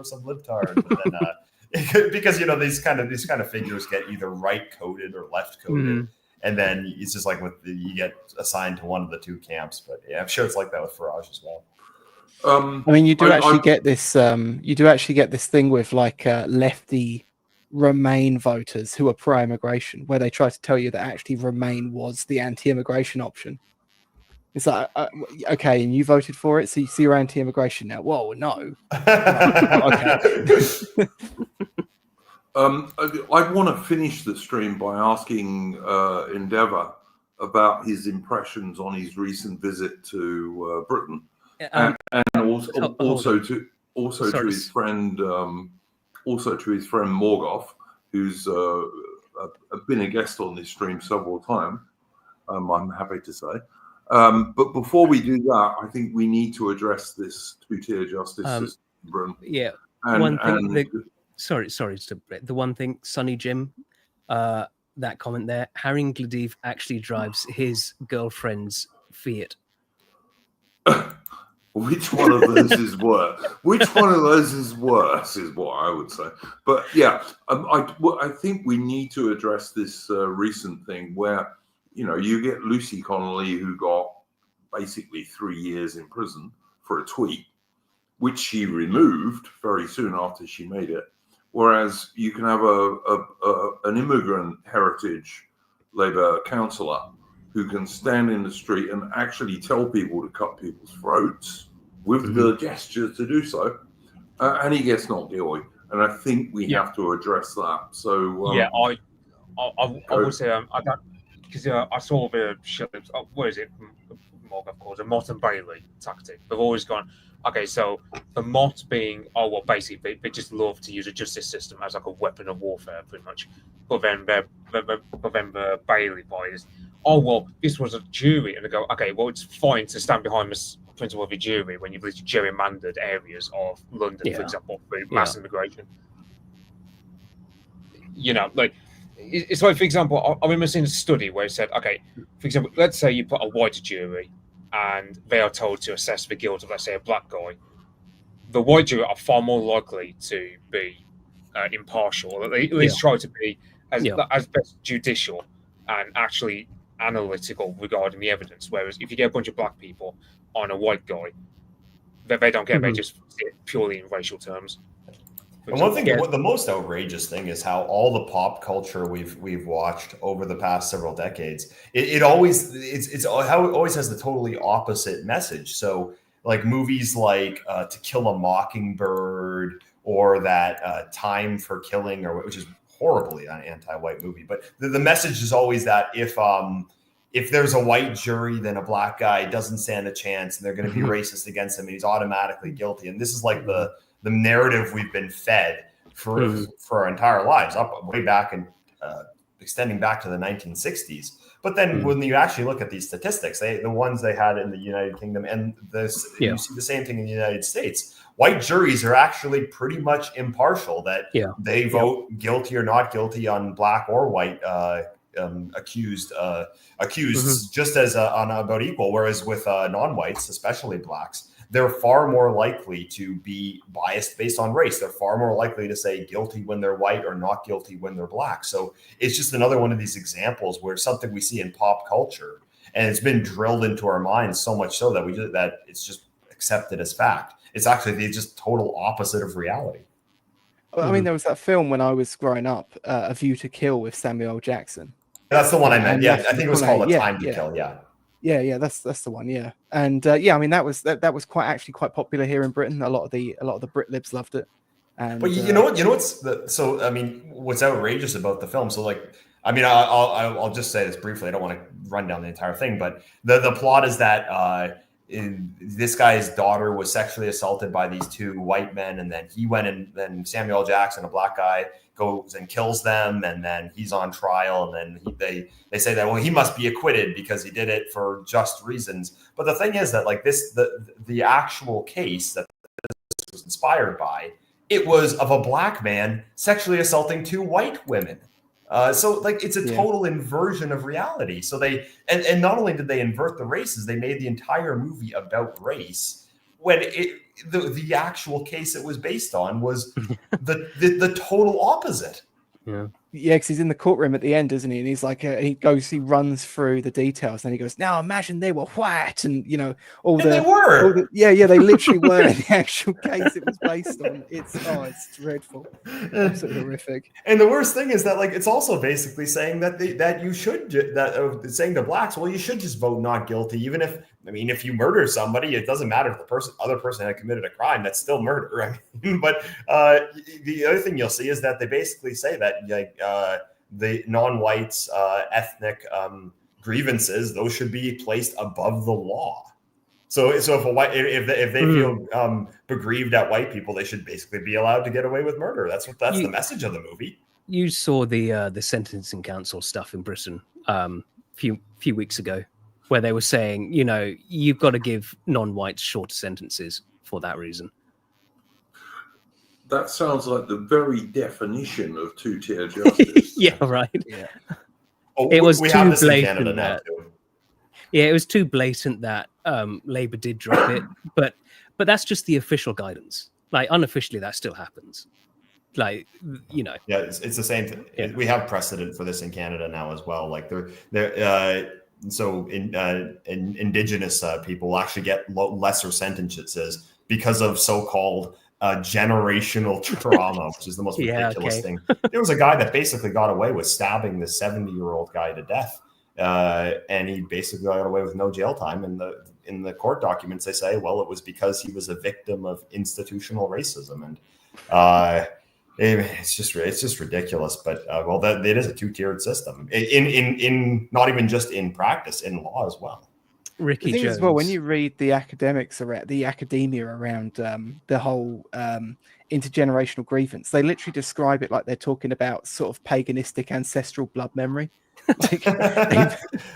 some libtard. But then, because these kind of figures get either right coded or left coded. Mm-hmm. And then it's just you get assigned to one of the two camps. But yeah, I'm sure it's like that with Farage as well. I mean, you do actually get this. You do actually get this thing with lefty Remain voters who are pro-immigration, where they try to tell you that actually Remain was the anti-immigration option. It's like, okay, and you voted for it, so you're anti-immigration now. Whoa, no. Okay. I want to finish the stream by asking Endeavour about his impressions on his recent visit to Britain, and also to his friend Morgoth, who's been a guest on this stream several times. I'm happy to say. But before we do that, I think we need to address this two-tier justice system in Britain. Yeah. One thing. Sorry. The one thing, Sonny Jim, that comment there, Harry Gladiv actually drives his girlfriend's Fiat. Which one of those is worse? Which one of those is worse is what I would say. But yeah, I think we need to address this recent thing where, you get Lucy Connolly, who got basically 3 years in prison for a tweet, which she removed very soon after she made it. Whereas you can have an immigrant heritage Labour councillor who can stand in the street and actually tell people to cut people's throats with the gesture to do so, and he gets not guilty. And I think we have to address that. So I would say I don't, because I saw the what is it? Morgan calls a Mott and Bailey tactic. They've always gone, okay, so the Mott being, basically they just love to use a justice system as a weapon of warfare, pretty much. But then the Bailey part is, this was a jury, and they go, okay, well, it's fine to stand behind this principle of a jury when you've literally gerrymandered areas of London, for example, through mass immigration. It's like, for example, I remember seeing a study where it said, okay, for example, let's say you put a white jury and they are told to assess the guilt of, let's say, a black guy. The white jury are far more likely to be impartial, or at least try to be as best judicial and actually analytical regarding the evidence. Whereas if you get a bunch of black people on a white guy, they don't care. They just see it purely in racial terms. And one thing, the most outrageous thing is how all the pop culture we've watched over the past several decades, it always has the totally opposite message. So like movies like To Kill a Mockingbird or that Time for Killing, which is horribly an anti-white movie, but the message is always that if there's a white jury, then a black guy doesn't stand a chance, and they're going to be racist against him, and he's automatically guilty. And this is like the narrative we've been fed for our entire lives, up way back and extending back to the 1960s. But then when you actually look at these statistics, the ones they had in the United Kingdom and you see the same thing in the United States. White juries are actually pretty much impartial, that they vote guilty or not guilty on black or white accused just as on about equal. Whereas with non-whites, especially blacks, they're far more likely to be biased based on race. They're far more likely to say guilty when they're white or not guilty when they're black. So it's just another one of these examples where something we see in pop culture, and it's been drilled into our minds so much so that it's just accepted as fact. It's actually the just total opposite of reality. I mean, there was that film when I was growing up, A View to Kill with Samuel L. Jackson. That's the one I meant. Yeah, I think it was called A Time to Kill. Yeah, that's the one. Yeah, and I mean that was quite popular here in Britain. A lot of the Britlibs loved it. And, but you know what's outrageous about the film? So like, I mean, I'll just say this briefly. I don't want to run down the entire thing, but the plot is that this guy's daughter was sexually assaulted by these two white men, and then he went and then Samuel L. Jackson, a black guy, goes and kills them, and then he's on trial, and then they say that, well, he must be acquitted because he did it for just reasons. But the thing is that like the actual case that this was inspired by, it was of a black man sexually assaulting two white women. So like it's a total inversion of reality. So they and not only did they invert the races, they made the entire movie about race when the actual case it was based on was the total opposite. Yeah, because he's in the courtroom at the end, isn't he? And he's like, he runs through the details, and he goes, "Now imagine they were white," and they were. They literally were in the actual case it was based on. It's dreadful, absolutely horrific. And the worst thing is that like it's also basically saying that saying to blacks, well, you should just vote not guilty, even if you murder somebody, it doesn't matter if the other person had committed a crime. That's still murder. I mean, but the other thing you'll see is that they basically say that the non-whites ethnic grievances, those should be placed above the law. So if they feel aggrieved at white people, they should basically be allowed to get away with murder. That's the message of the movie. You saw the sentencing council stuff in Britain few weeks ago, where they were saying, you've got to give non-whites shorter sentences for that reason. That sounds like the very definition of two-tier justice. Yeah, right. Yeah. It was we too have this blatant. in Canada now too. Yeah, it was too blatant that Labour did drop it, but that's just the official guidance. Like unofficially, that still happens. Like Yeah, it's the same thing. Yeah. We have precedent for this in Canada now as well. Like Indigenous people will actually get lesser sentences because of so-called generational trauma, which is the most ridiculous thing. There was a guy that basically got away with stabbing this 70-year-old guy to death, and he basically got away with no jail time. And in the court documents, they say, well, it was because he was a victim of institutional racism, and it's just ridiculous. But it is a two-tiered system in not even just in practice, in law as well. Ricky Jones. As well, when you read the academia around the whole intergenerational grievance, they literally describe it like they're talking about sort of paganistic ancestral blood memory. Like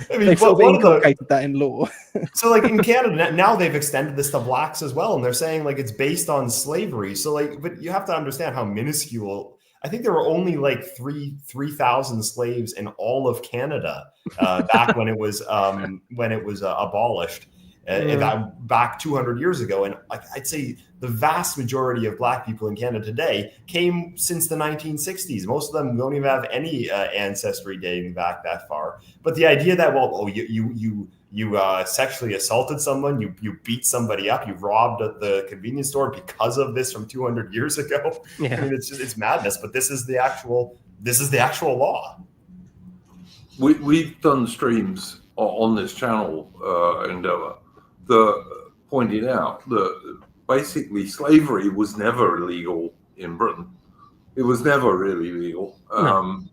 they've sort of inculcated that in law. So like in Canada now they've extended this to blacks as well, and they're saying like it's based on slavery. So like, but you have to understand how minuscule. I think there were only like 3,000 slaves in all of Canada back when it was abolished. that back 200 years ago. And I'd say the vast majority of Black people in Canada today came since the 1960s. Most of them don't even have any ancestry dating back that far. But the idea that, you sexually assaulted someone, you beat somebody up, you robbed at the convenience store because of this from 200 years ago. Yeah. I mean, it's madness, but this is the actual law. We've done streams on this channel, Endeavour, that pointed out that basically slavery was never illegal in Britain. It was never really legal. No.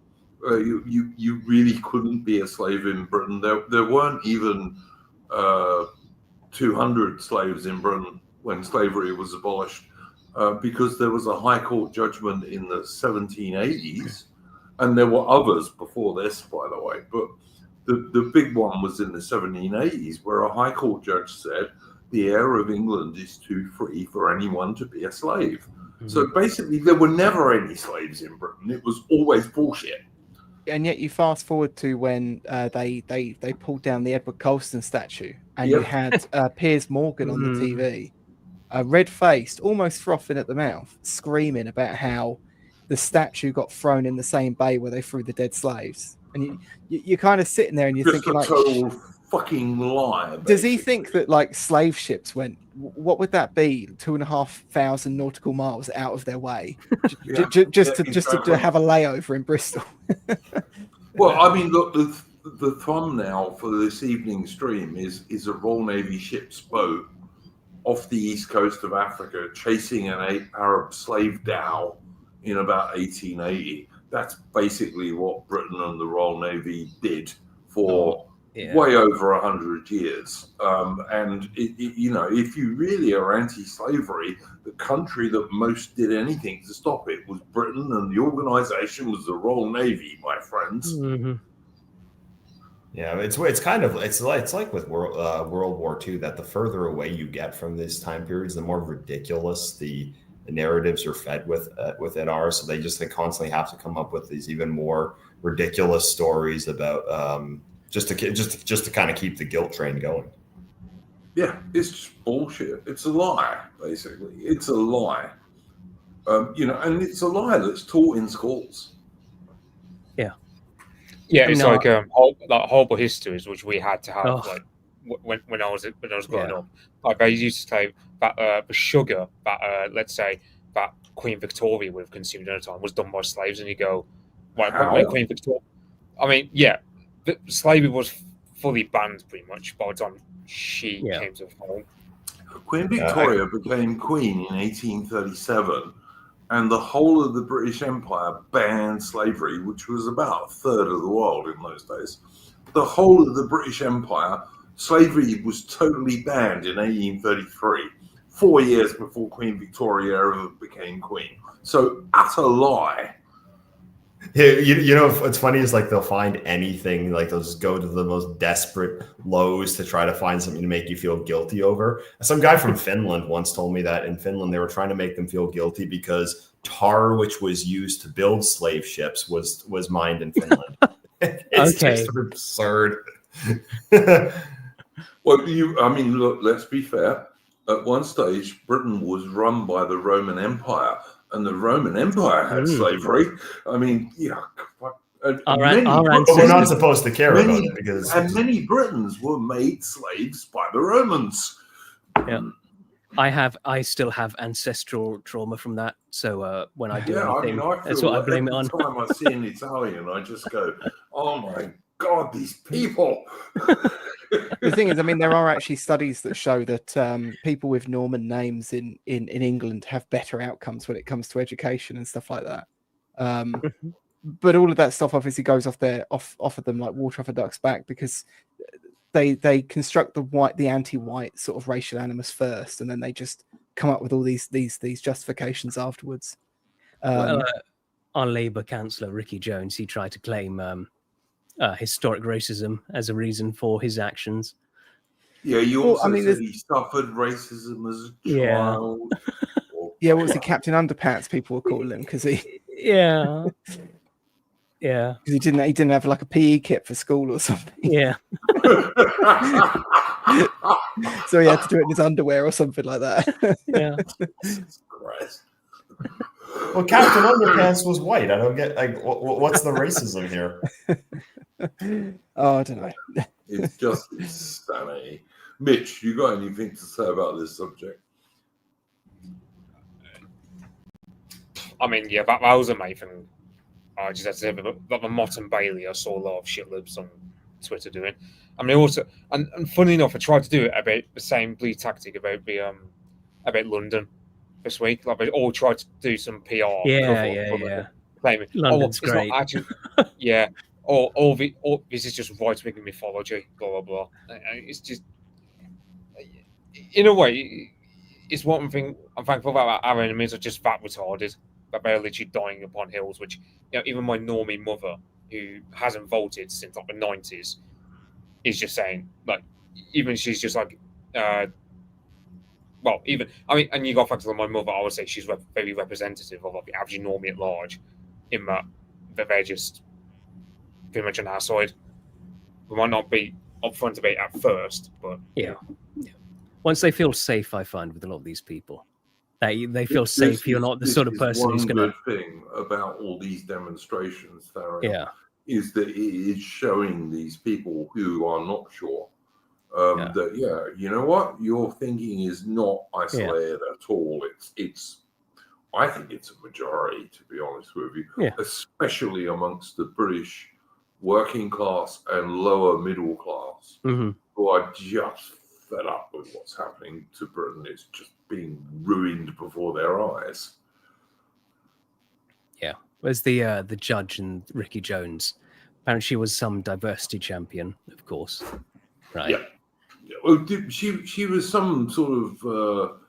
You really couldn't be a slave in Britain. There weren't even 200 slaves in Britain when slavery was abolished, because there was a High Court judgment in the 1780s, and there were others before this, by the way. But the big one was in the 1780s, where a High Court judge said the air of England is too free for anyone to be a slave. Mm-hmm. So basically, there were never any slaves in Britain. It was always bullshit. And yet you fast forward to when they pulled down the Edward Colston statue, and you had Piers Morgan on the TV, red-faced, almost frothing at the mouth, screaming about how the statue got thrown in the same bay where they threw the dead slaves. And you're kind of sitting there and you're just thinking, a total fucking lie. Basically. Does he think that like slave ships went? What would that be? 2,500 nautical miles out of their way, just to have a layover in Bristol. Well, I mean, look, the thumbnail for this evening stream is a Royal Navy ship's boat off the east coast of Africa chasing an Arab slave dhow in about 1880. That's basically what Britain and the Royal Navy did for way over 100 years. And, if you really are anti-slavery, the country that most did anything to stop it was Britain, and the organization was the Royal Navy, my friends. Mm-hmm. Yeah, it's like with World War II, that the further away you get from these time periods, the more ridiculous the narratives are fed with it are. So they constantly have to come up with these even more ridiculous stories about just to kind of keep the guilt train going. Yeah, it's just bullshit. It's a lie, basically. It's a lie. And it's a lie that's taught in schools. Yeah, it's like horrible histories which we had to have when I was growing up. Like they used to say that the sugar that let's say that Queen Victoria would have consumed at a time was done by slaves, and you go, right, Queen Victoria. I mean, slavery was fully banned pretty much by the time she came to the throne. Queen Victoria became queen in 1837. And the whole of the British Empire banned slavery, which was about a third of the world in those days. The whole of the British Empire, slavery was totally banned in 1833, 4 years before Queen Victoria ever became queen. So, utter lie. Yeah, what's funny is like they'll find anything, like they'll just go to the most desperate lows to try to find something to make you feel guilty over. Some guy from Finland once told me that in Finland they were trying to make them feel guilty because tar, which was used to build slave ships, was mined in Finland. It's just absurd. Well, look, let's be fair. At one stage, Britain was run by the Roman Empire. And the Roman Empire had slavery. I mean, our ancestors, we're not supposed to care about it because many Britons were made slaves by the Romans. Yeah, I still have ancestral trauma from that. So when I do anything, that's what I blame it on. Every time I see an Italian, I just go, "Oh my God, these people!" The thing is, I mean, there are actually studies that show that people with Norman names in England have better outcomes when it comes to education and stuff like that. But all of that stuff obviously goes off of them like water off a duck's back, because they construct the anti-white sort of racial animus first, and then they just come up with all these justifications afterwards. Our Labour councillor Ricky Jones, he tried to claim historic racism as a reason for his actions. Yeah, you also said he suffered racism as a child. Yeah, what was he, Captain Underpants? People were calling him because he. Yeah. Yeah. Because he didn't have like a PE kit for school or something. Yeah. So he had to do it in his underwear or something like that. Yeah. Christ. Well, Captain Underpants was white. I don't get like what's the racism here? Oh, I don't know. It's just insanity. Mitch, you got anything to say about this subject? I mean, yeah, that was a main thing. I just had to say about the Mott and Bailey. I saw a lot of shit libs on Twitter doing. I mean, also, and funny enough, I tried to do it about the same bleed tactic about the about London this week. Like, they all tried to do some PR. Yeah. Claiming, London's it's great. not actually, yeah. This is just right-wing mythology. Blah blah blah. And it's just, in a way, it's one thing I'm thankful that our enemies are just that retarded, that they're literally dying upon hills. Which, even my normie mother, who hasn't voted since like the 90s, is just saying, like, even she's just like, well, even I mean, and you got factor on my mother, I would say she's very representative of like the average normie at large, in that they're just pretty much on our side. We might not be upfront about it at first, but Yeah. Once they feel safe, I find with a lot of these people, they feel safe. You're not the sort of person who's going to. One good thing about all these demonstrations, Darren, Yeah. is that it is showing these people who are not sure that you know what, your thinking is not isolated at all. It's I think it's a majority, to be honest with you, especially amongst the British working class and lower middle class, who are just fed up with what's happening to Britain. It's just being ruined before their eyes. Yeah. Where's the judge and Ricky Jones? Apparently she was some diversity champion, of course. Right. Yeah. Well, she was some sort of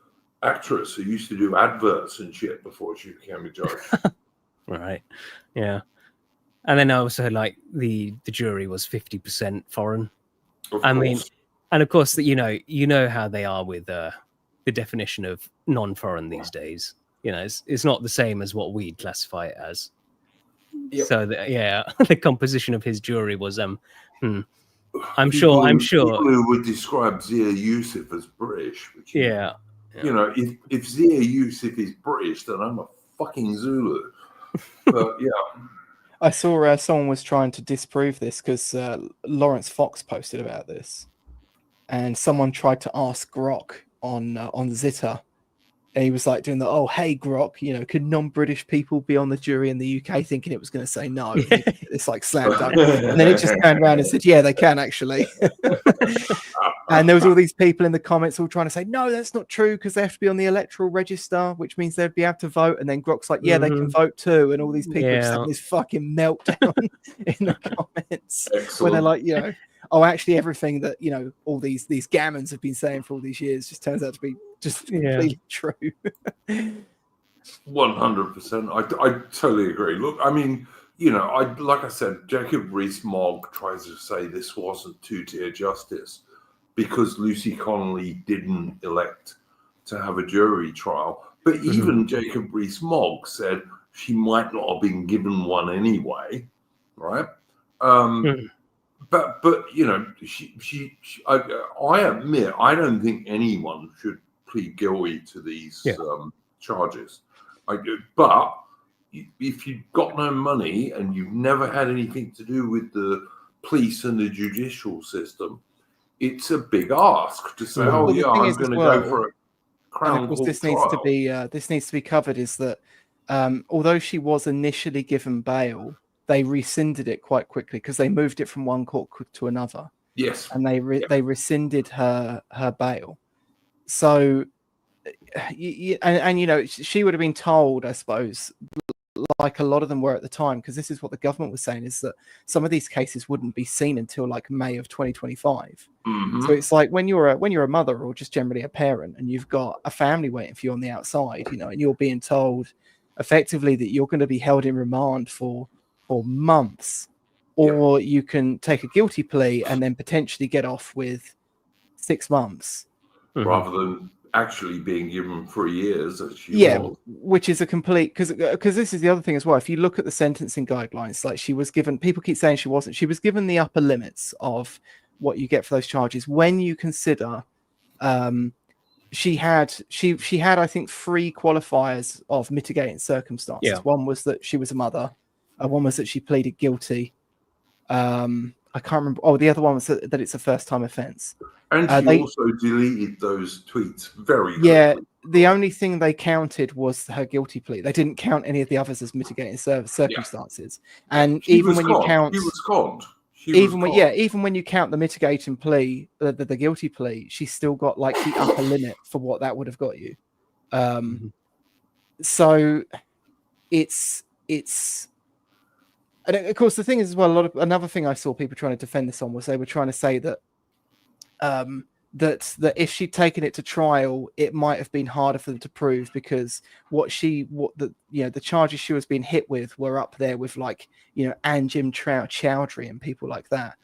actress who used to do adverts and shit before she became a judge. Right. Yeah. And then also, like, the jury was 50% foreign. I mean, and of course, you know how they are with the definition of non-foreign these days. It's not the same as what we'd classify it as. Yep. So the composition of his jury was I'm sure people who would describe Zia Yusuf as British. Which if Zia Yusuf is British, then I'm a fucking Zulu. But I saw someone was trying to disprove this because Lawrence Fox posted about this, and someone tried to ask Grok on Zitter, and he was like doing the, oh, hey Grok, could non-British people be on the jury in the UK, thinking it was going to say no. It's like slam dunk, and then it just turned around and said, yeah, they can actually. And there was all these people in the comments all trying to say, no, that's not true, because they have to be on the electoral register, which means they'd be able to vote. And then Grok's like, yeah, they can vote too. And all these people are just having this fucking meltdown in the comments. Excellent. Where they're like, oh, actually everything that, all these gammons have been saying for all these years just turns out to be just completely true. 100%. I totally agree. Look, I mean, like I said, Jacob Rees-Mogg tries to say this wasn't two-tier justice because Lucy Connolly didn't elect to have a jury trial. But even Jacob Rees-Mogg said she might not have been given one anyway, right? But I admit, I don't think anyone should plead guilty to these charges. But if you've got no money and you've never had anything to do with the police and the judicial system, it's a big ask to say, I'm going to go for a crown court trial. This needs to be covered is that although she was initially given bail, they rescinded it quite quickly because they moved it from one court to another. Yes, and they rescinded her bail. So, she would have been told, I suppose, like a lot of them were at the time, because this is what the government was saying, is that some of these cases wouldn't be seen until like May of 2025. So it's like when you're a mother or just generally a parent and you've got a family waiting for you on the outside, and you're being told effectively that you're going to be held in remand for months, or you can take a guilty plea and then potentially get off with 6 months. Rather than actually being given 3 years. As she Yeah, was. which is a complete, because this is the other thing as well. If you look at the sentencing guidelines, like she was given, people keep saying she wasn't. She was given the upper limits of what you get for those charges when you consider she had I think 3 qualifiers of mitigating circumstances. Yeah. One was that she was a mother. One was that she pleaded guilty. I can't remember. Oh, the other one was that it's a first-time offence. And she They- also deleted those tweets very Yeah, quickly. the only thing they counted was her guilty plea. They didn't count any of the others as mitigating circumstances. And She even was when you conned. count, She was conned. She even was when conned. even when you count the mitigating plea, the guilty plea, she's still got like the upper limit for what that would have got you. So it's and of course the thing is as well, another thing I saw people trying to defend this on was they were trying to say that that if she'd taken it to trial, it might have been harder for them to prove because the charges she was being hit with were up there with like Anjim Chowdhury and people like that,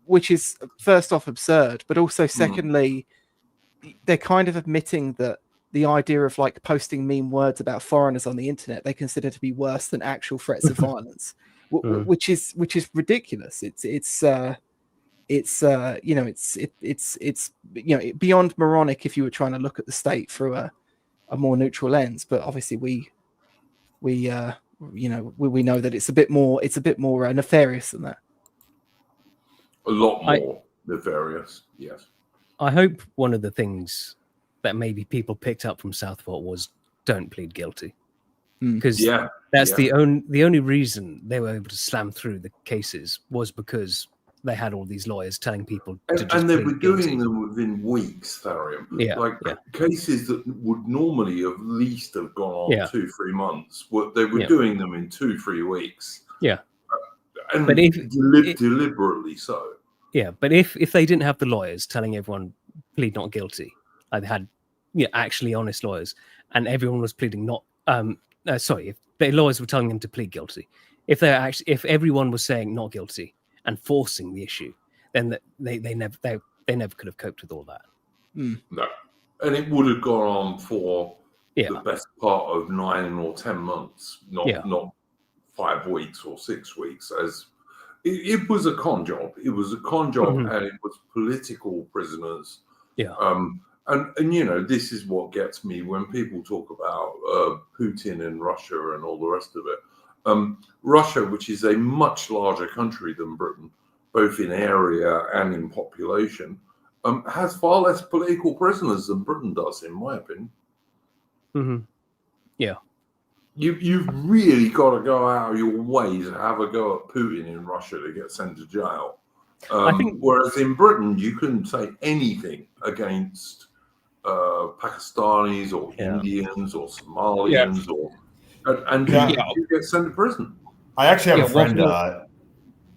which is first off absurd, but also secondly, they're kind of admitting that the idea of like posting mean words about foreigners on the internet they consider to be worse than actual threats of violence, which is ridiculous. It's beyond moronic if you were trying to look at the state through a more neutral lens. But obviously we know that it's a bit more nefarious than that. A lot more nefarious, yes. I hope one of the things that maybe people picked up from Southport was don't plead guilty, because the only reason they were able to slam through the cases was because they had all these lawyers telling people to just and they plead were guilty. doing them within weeks, Tharium. Yeah, Cases that would normally at least have gone on 2-3 months. They were doing them in 2-3 weeks. Yeah, and but deliberately so. Yeah, but if they didn't have the lawyers telling everyone plead not guilty, like they had actually honest lawyers, and everyone was pleading not if the lawyers were telling them to plead guilty, if everyone was saying not guilty and forcing the issue, then they never could have coped with all that. No, and it would have gone on for the best part of 9 or 10 months, not 5 weeks or 6 weeks. As it was a con job. It was a con job, and it was political prisoners. Yeah. And this is what gets me when people talk about Putin and Russia and all the rest of it. Russia, which is a much larger country than Britain, both in area and in population, has far less political prisoners than Britain does, in my opinion. Yeah. You've really got to go out of your way to have a go at Putin in Russia to get sent to jail. Whereas in Britain, you couldn't say anything against Pakistanis or Indians or Somalians you get sent to prison. I actually have a friend.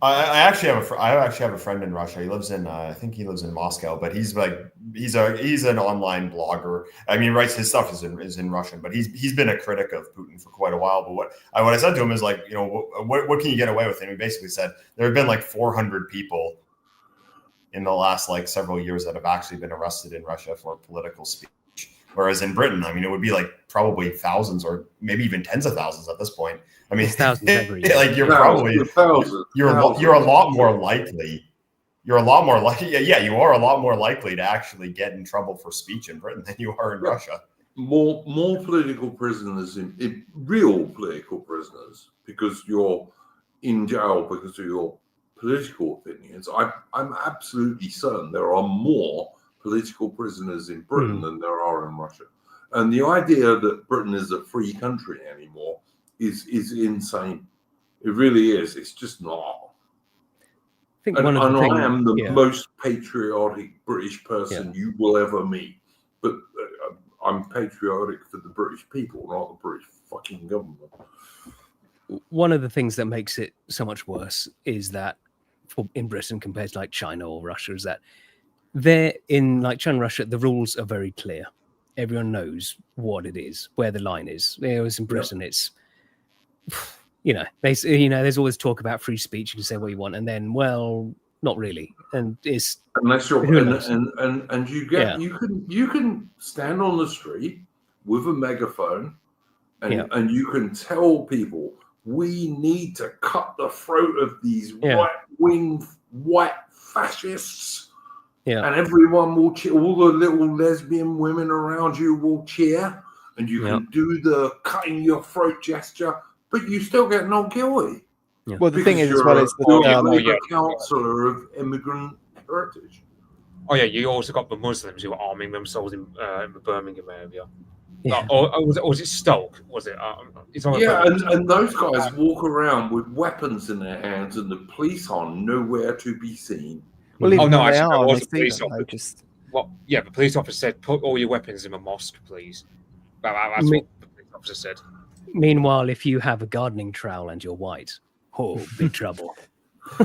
I actually have a friend in Russia. He lives in I think he lives in Moscow, but he's an online blogger. I mean, writes his stuff is in Russian, but he's been a critic of Putin for quite a while. But what I said to him is like, what can you get away with? And he basically said there have been like 400 people in the last like several years that have actually been arrested in Russia for political speech. Whereas in Britain, I mean, it would be like probably thousands or maybe even tens of thousands at this point. I mean, it's thousands every year. Like you're a lot more likely. You're a lot more likely. Yeah, you are a lot more likely to actually get in trouble for speech in Britain than you are in Russia. More political prisoners in real political prisoners because you're in jail because of your political opinions. I'm absolutely certain there are more political prisoners in Britain than there are in Russia. And the idea that Britain is a free country anymore is insane. It really is. It's just not. I am the most patriotic British person you will ever meet. But I'm patriotic for the British people, not the British fucking government. One of the things that makes it so much worse is that in Britain compared to like China or Russia is that there in like China and Russia, the rules are very clear. Everyone knows what it is, where the line is. Whereas in Britain, it's, there's always talk about free speech. You can say what you want. And then, not really. And it's unless you're who knows? and you get Yeah. you can stand on the street with a megaphone and you can tell people we need to cut the throat of these right-wing white fascists. Yeah. And everyone will cheer, all the little lesbian women around you will cheer, and you can do the cutting your throat gesture, but you still get not guilty. Yeah. Well, the thing is, as you're well, a- is you're that a Labour councillor of immigrant heritage. Oh yeah, you also got the Muslims who were arming themselves in the Birmingham area. Yeah. Or was it Stoke? Was it? And those guys walk around with weapons in their hands, and the police are nowhere to be seen. well, even no, when they actually, are, there and was they a see police them, they officer. just Well, yeah, the police officer said, "Put all your weapons in the mosque, please." That's what the police officer said. Meanwhile, if you have a gardening trowel and you're white, oh, big trouble.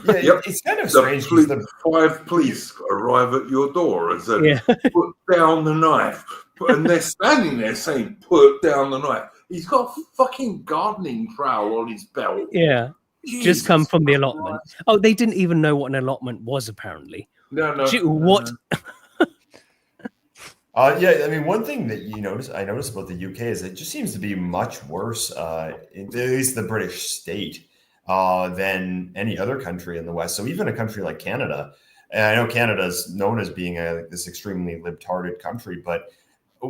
It's kind of strange. The 5 police arrive at your door and say, "Put down the knife," and they're standing there saying, "Put down the knife." He's got a fucking gardening trowel on his belt. Yeah. Jesus Just come from the allotment. Christ. Oh, they didn't even know what an allotment was, apparently. No. What? I mean, one thing that I noticed about the UK is it just seems to be much worse, at least the British state, than any other country in the West. So even a country like Canada, and I know Canada is known as being this extremely libtarded country, but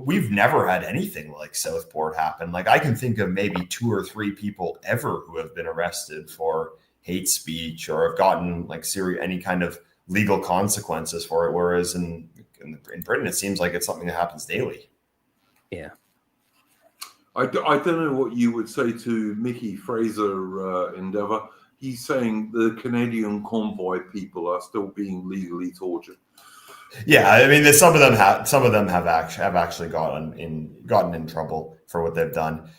we've never had anything like Southport happen. Like I can think of maybe 2 or 3 people ever who have been arrested for hate speech or have gotten like any kind of legal consequences for it. Whereas in Britain, it seems like it's something that happens daily. Yeah. I don't know what you would say to Mickey Fraser Endeavour. He's saying the Canadian convoy people are still being legally tortured. Yeah, I mean, some of them have actually gotten in trouble for what they've done,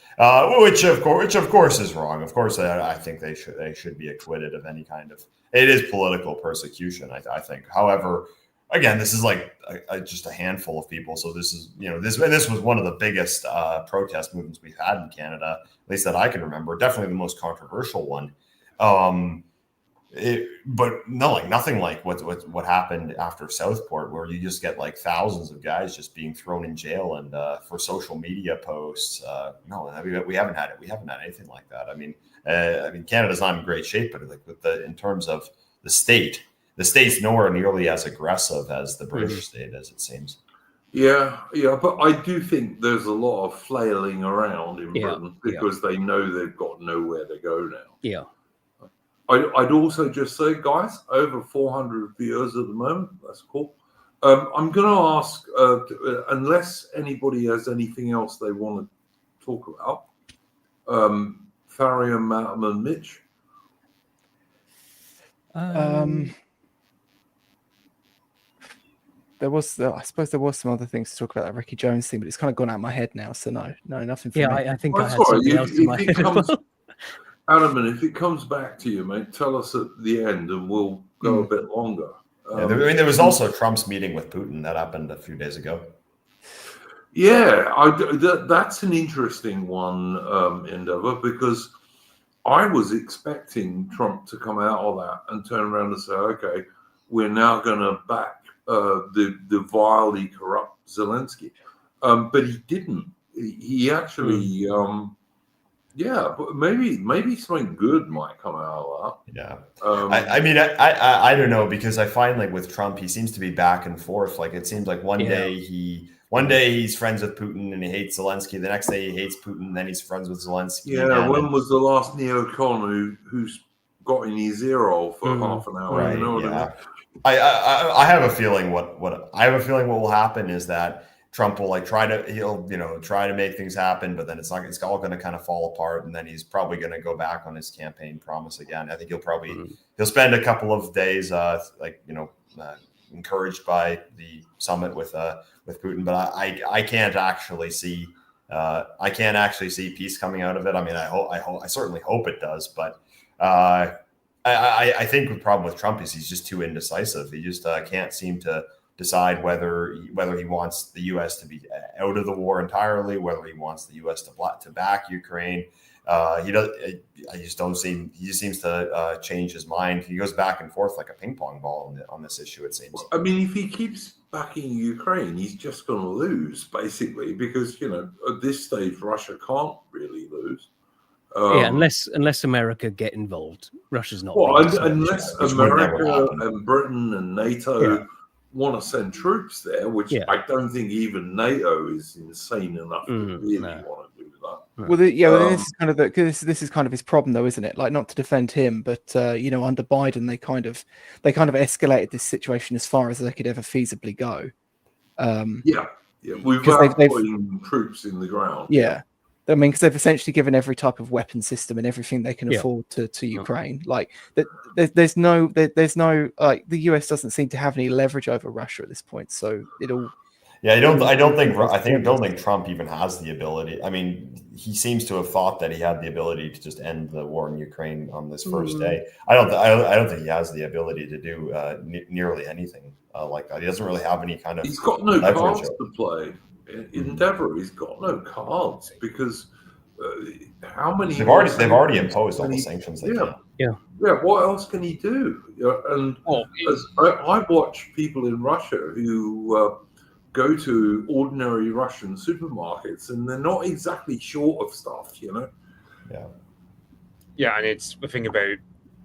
which of course is wrong. Of course, I think they should be acquitted of any kind of. It is political persecution, I think. However, again, this is like just a handful of people. So this is this was one of the biggest protest movements we've had in Canada, at least that I can remember. Definitely the most controversial one. But no, like nothing like what happened after Southport, where you just get like thousands of guys just being thrown in jail and for social media posts. No, we haven't had it. We haven't had anything like that. I mean, Canada's not in great shape, but like in terms of the state's nowhere nearly as aggressive as the British state is, it seems. Yeah, but I do think there's a lot of flailing around in Britain because they know they've got nowhere to go now. Yeah. I'd also just say, guys, over 400 viewers at the moment. That's cool. I'm going to ask, unless anybody has anything else they want to talk about, Farian, Malcolm, and Mitch. I suppose there was some other things to talk about that Ricky Jones thing, but it's kind of gone out of my head now. So no, nothing for me. I think Well, I had something else in my head as well. Adam, if it comes back to you, mate, tell us at the end and we'll go a bit longer. There was also Trump's meeting with Putin that happened a few days ago. Yeah, that's an interesting one, Endeavour, because I was expecting Trump to come out of that and turn around and say, okay, we're now going to back the vilely corrupt Zelensky. But he didn't. He actually... yeah, but maybe something good might come out of that. Yeah, I mean, I don't know, because I find like with Trump, he seems to be back and forth. Like it seems like one day he's friends with Putin and he hates Zelensky. The next day he hates Putin, then he's friends with Zelensky. Yeah, when was the last neocon who's got in his ear hole for half an hour? Right, you know what I mean? I have a feeling what will happen is that Trump will try to make things happen, but then it's all going to kind of fall apart, and then he's probably going to go back on his campaign promise again. I think he'll spend a couple of days encouraged by the summit with Putin, but I can't actually see peace coming out of it. I mean, I certainly hope it does, but I think the problem with Trump is he's just too indecisive. He just can't seem to decide whether he wants the U.S. to be out of the war entirely, whether he wants the U.S. to back Ukraine. He does. I just don't see. He just seems to change his mind. He goes back and forth like a ping pong ball on this issue. It seems. I mean, if he keeps backing Ukraine, he's just going to lose, basically, because at this stage Russia can't really lose. Unless America get involved, Russia's not. Well, unless America and Britain and NATO want to send troops there, which I don't think even NATO is insane enough to really want to do that. Well, this is kind of this is kind of his problem, though, isn't it? Like, not to defend him, but under Biden, they kind of escalated this situation as far as they could ever feasibly go. Without putting troops in the ground. Yeah. I mean, because they've essentially given every type of weapon system and everything they can afford to Ukraine. Like, there's no like, the US doesn't seem to have any leverage over Russia at this point. So it'll. Yeah, I don't think Trump even has the ability. I mean, he seems to have thought that he had the ability to just end the war in Ukraine on this first day. I don't think he has the ability to do nearly anything like that. He doesn't really have any kind of. He's got no cards to play. Endeavor, he's got no cards because how many? They've already imposed all the sanctions they can. Yeah. What else can he do? I watch people in Russia who go to ordinary Russian supermarkets, and they're not exactly short of stuff, Yeah, and it's the thing about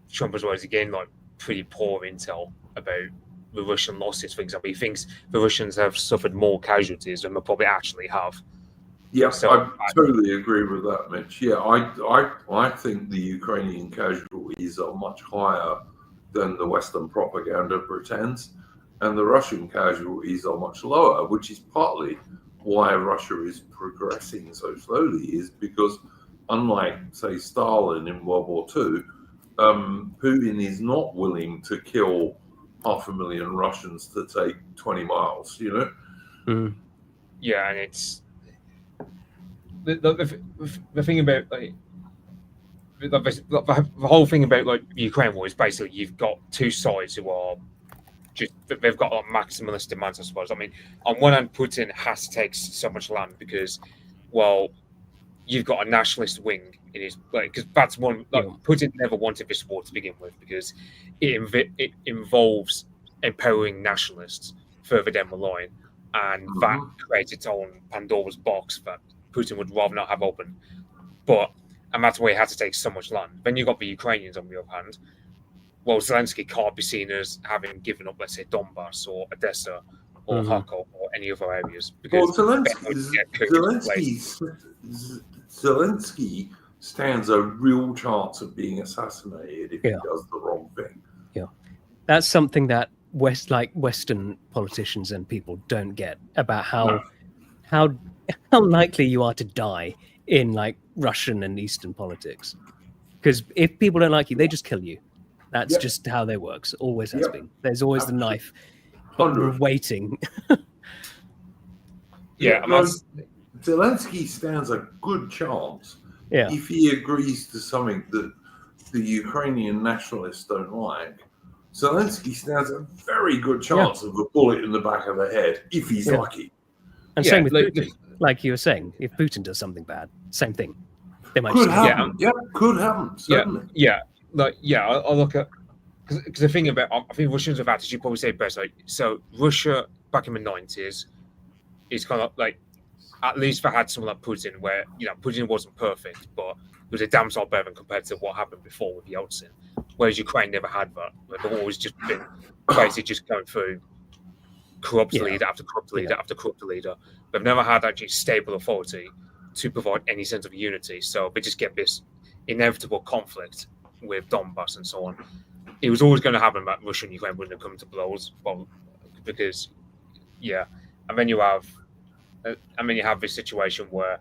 Trump as well is, again, like, pretty poor intel about the Russian losses. For example, he thinks the Russians have suffered more casualties than they probably actually have. Yeah, so I totally agree with that, Mitch. Yeah, I think the Ukrainian casualties are much higher than the Western propaganda pretends, and the Russian casualties are much lower, which is partly why Russia is progressing so slowly, is because, unlike, say, Stalin in World War II, Putin is not willing to kill 500,000 Russians to take 20 miles, Yeah, and it's the thing about, like, the whole thing about, like, the Ukraine war is basically you've got two sides who are just, they've got, like, maximalist demands, I suppose. I mean, on one hand, Putin has to take so much land because, well, you've got a nationalist wing in his, like, because that's one, like, Putin never wanted this war to begin with because it involves empowering nationalists further down the line, and that creates its own Pandora's box that Putin would rather not have open. And that's why he had to take so much land. Then you've got the Ukrainians on the other hand. Well, Zelensky can't be seen as having given up, let's say, Donbass or Odessa or Kharkov or any other areas. Because Zelensky stands a real chance of being assassinated if he does the wrong thing. Yeah, that's something that Western politicians and people don't get about how likely you are to die in, like, Russian and Eastern politics. Because if people don't like you, they just kill you. That's just how they work. Always has been. There's always the knife waiting. Zelensky stands a good chance if he agrees to something that the Ukrainian nationalists don't like. Zelensky stands a very good chance of a bullet in the back of the head if he's lucky. And same with Putin. Like you were saying, if Putin does something bad, same thing. They might could happen. Could happen. Certainly. I look at, because the thing about, I think Russians have actually probably say best. Like, so Russia back in the 90s is kind of like, at least they had someone like Putin, where Putin wasn't perfect, but it was a damn sight better compared to what happened before with Yeltsin. Whereas Ukraine never had that. They've always just been basically just going through corrupt leader after corrupt leader after corrupt leader. They've never had actually stable authority to provide any sense of unity. So they just get this inevitable conflict with Donbass and so on. It was always going to happen that Russia and Ukraine wouldn't have come to blows, because and then you have this situation where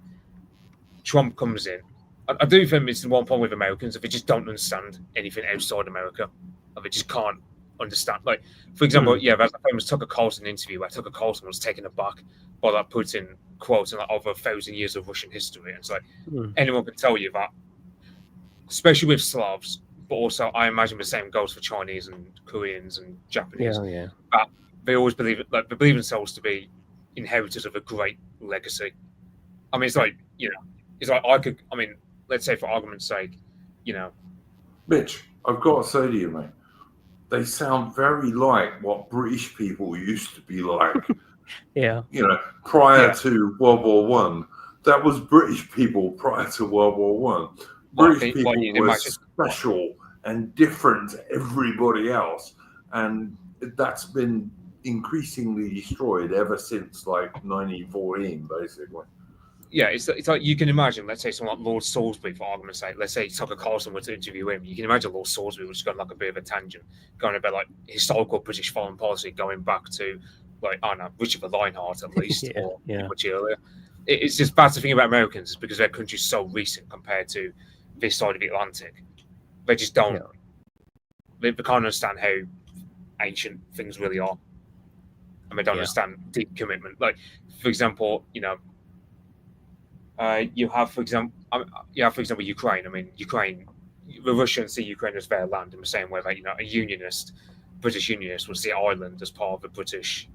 Trump comes in. I do think it's the one problem with Americans, if they just don't understand anything outside America, or they just can't understand. Like, for example, there's a famous Tucker Carlson interview where Tucker Carlson was taken aback by that Putin quote in, like, over 1,000 years of Russian history. And it's like, anyone can tell you that, especially with Slavs, but also I imagine the same goes for Chinese and Koreans and Japanese. That they always believe it, like, they believe themselves to be inheritors of a great legacy. I mean, it's like, it's like let's say for argument's sake, Mitch, I've got to say to you, mate, they sound very like what British people used to be like. Yeah. Prior to World War One. That was British people prior to World War One. British people were special and different to everybody else, and that's been increasingly destroyed ever since like 1914, basically. Yeah, it's like you can imagine, let's say someone like Lord Salisbury, for argument's sake, let's say Tucker Carlson were to interview him. You can imagine Lord Salisbury was going like a bit of a tangent, going about like historical British foreign policy, going back to like, I don't know, Richard the Lionheart at least, or much earlier. It's just bad to think about Americans because their country's so recent compared to this side of the Atlantic. They just don't, they can't understand how ancient things really are. And they don't understand deep commitment. Like, for example, you have, for example, Ukraine. I mean, Ukraine, the Russians see Ukraine as their land in the same way that, a British unionist would see Ireland as part of the British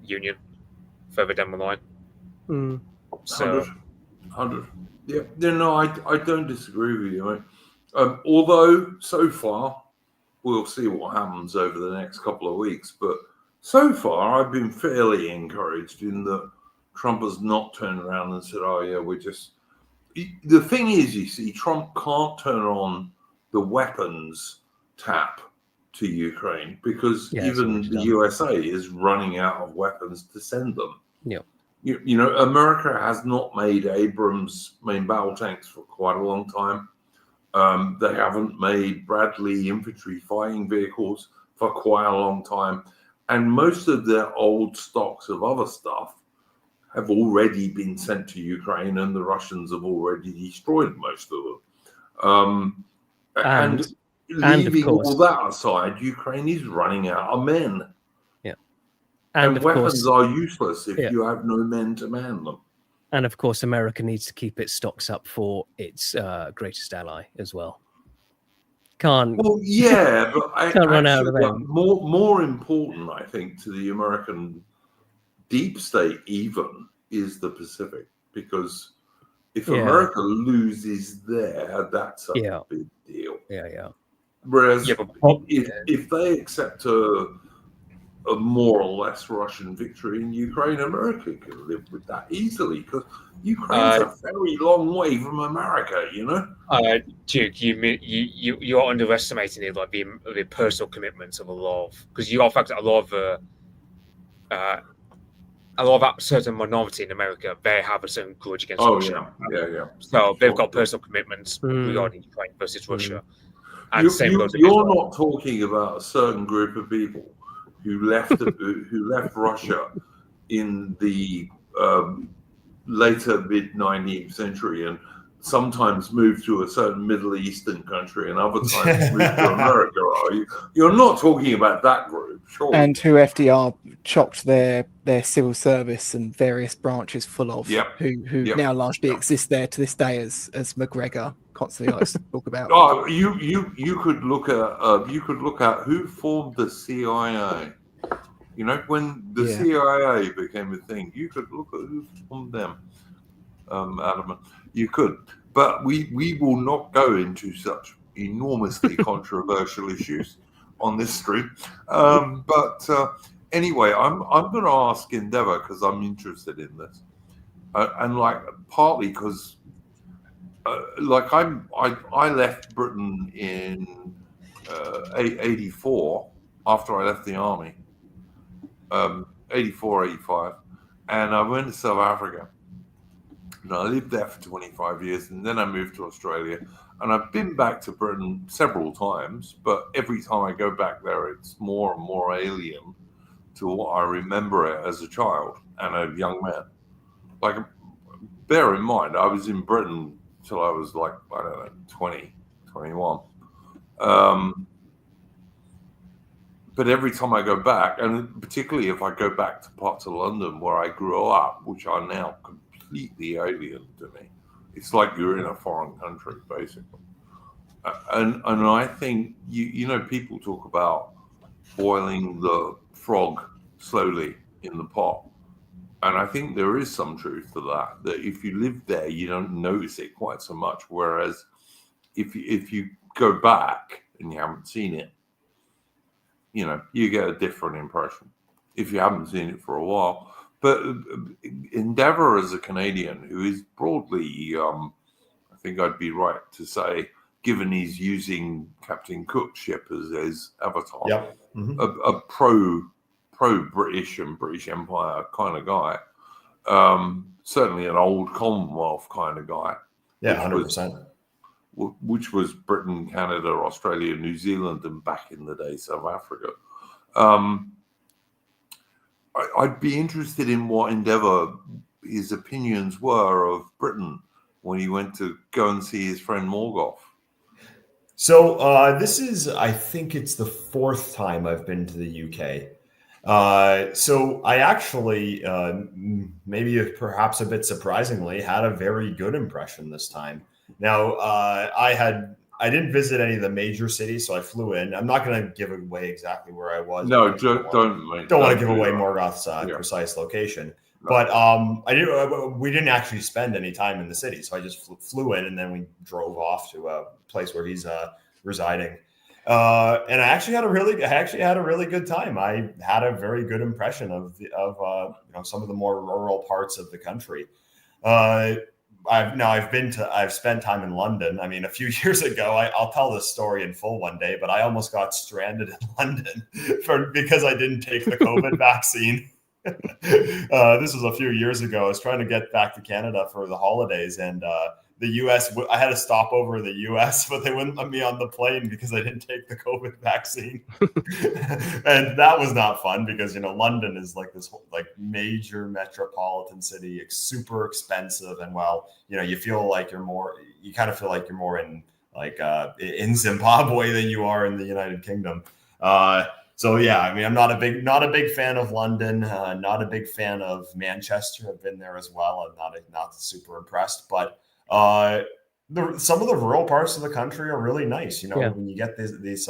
Union further down the line. Mm. So, 100. Yeah, no, I don't disagree with you, mate. Although, so far, we'll see what happens over the next couple of weeks, but so far, I've been fairly encouraged in that Trump has not turned around and said, oh, yeah, we're just... The thing is, you see, Trump can't turn on the weapons tap to Ukraine because even the USA is running out of weapons to send them. Yeah. America has not made Abrams main battle tanks for quite a long time. They haven't made Bradley infantry fighting vehicles for quite a long time. And most of their old stocks of other stuff have already been sent to Ukraine, and the Russians have already destroyed most of them. And leaving all that aside, Ukraine is running out of men. Yeah. And weapons are useless if you have no men to man them. And of course, America needs to keep its stocks up for its greatest ally as well. Can't run out of them. More important, I think, to the American deep state even is the Pacific, because if America loses there, that's a big deal. Yeah. Whereas if they accept a more or less Russian victory in Ukraine, America can live with that easily, because Ukraine's a very long way from America, Duke, you're underestimating it, like the personal commitments of a lot of, because you are fact a lot of that certain minority in America, they have a certain grudge against Russia. Yeah. So they've got personal commitments regarding Ukraine versus Russia. And you're not talking about a certain group of people who left Russia in the later mid 19th century and sometimes moved to a certain Middle Eastern country and other times moved to America, are you? You're not talking about that group, sure. And who FDR chocked their civil service and various branches full of, who now largely exist there to this day, as McGregor constantly likes to talk about. Oh, you could look at who formed the CIA. When the CIA became a thing, you could look at who formed them. Adam, you could, but we will not go into such enormously controversial issues on this stream. But anyway, I'm going to ask Endeavour because I'm interested in this, and partly because I left Britain in 84 after I left the army, 84, 85, and I went to South Africa. And I lived there for 25 years, and then I moved to Australia. And I've been back to Britain several times, but every time I go back there, it's more and more alien to what I remember it as a child and a young man. Bear in mind, I was in Britain till I was 20, 21. But every time I go back, and particularly if I go back to parts of London where I grew up, which are now completely alien to me, it's like you're in a foreign country, basically. And I think, people talk about boiling the frog slowly in the pot. And I think there is some truth to that. That if you live there, you don't notice it quite so much. Whereas if you go back and you haven't seen it, you get a different impression if you haven't seen it for a while. But Endeavour, as a Canadian who is broadly, I think I'd be right to say, given he's using Captain Cook's ship as his avatar, Yep. Mm-hmm. a pro-British and British Empire kind of guy, certainly an old Commonwealth kind of guy. Yeah, 100%. Which was Britain, Canada, Australia, New Zealand, and back in the day, South Africa. I'd be interested in what Endeavour, his opinions were of Britain when he went to go and see his friend Morgoth. So this is, I think it's the 4th time I've been to the UK. So I actually, maybe perhaps a bit surprisingly, had a very good impression this time. Now, I didn't visit any of the major cities, so I flew in. I'm not going to give away exactly where I was. No, don't want to give away Morgoth's precise location. No. But we didn't actually spend any time in the city, so I just flew in, and then we drove off to a place where he's residing. And I actually had a really good time. I had a very good impression of some of the more rural parts of the country. I've spent time in London. I mean, a few years ago, I'll tell this story in full one day, but I almost got stranded in London because I didn't take the COVID vaccine. This was a few years ago. I was trying to get back to Canada for the holidays, and the U.S. I had to stop over in the U.S., but they wouldn't let me on the plane because I didn't take the COVID vaccine, and that was not fun because London is like this major metropolitan city. It's super expensive, and you kind of feel like you're more in in Zimbabwe than you are in the United Kingdom. So yeah, I mean, I'm not a big fan of London, not a big fan of Manchester. I've been there as well. I'm not super impressed, but some of the rural parts of the country are really nice. When you get these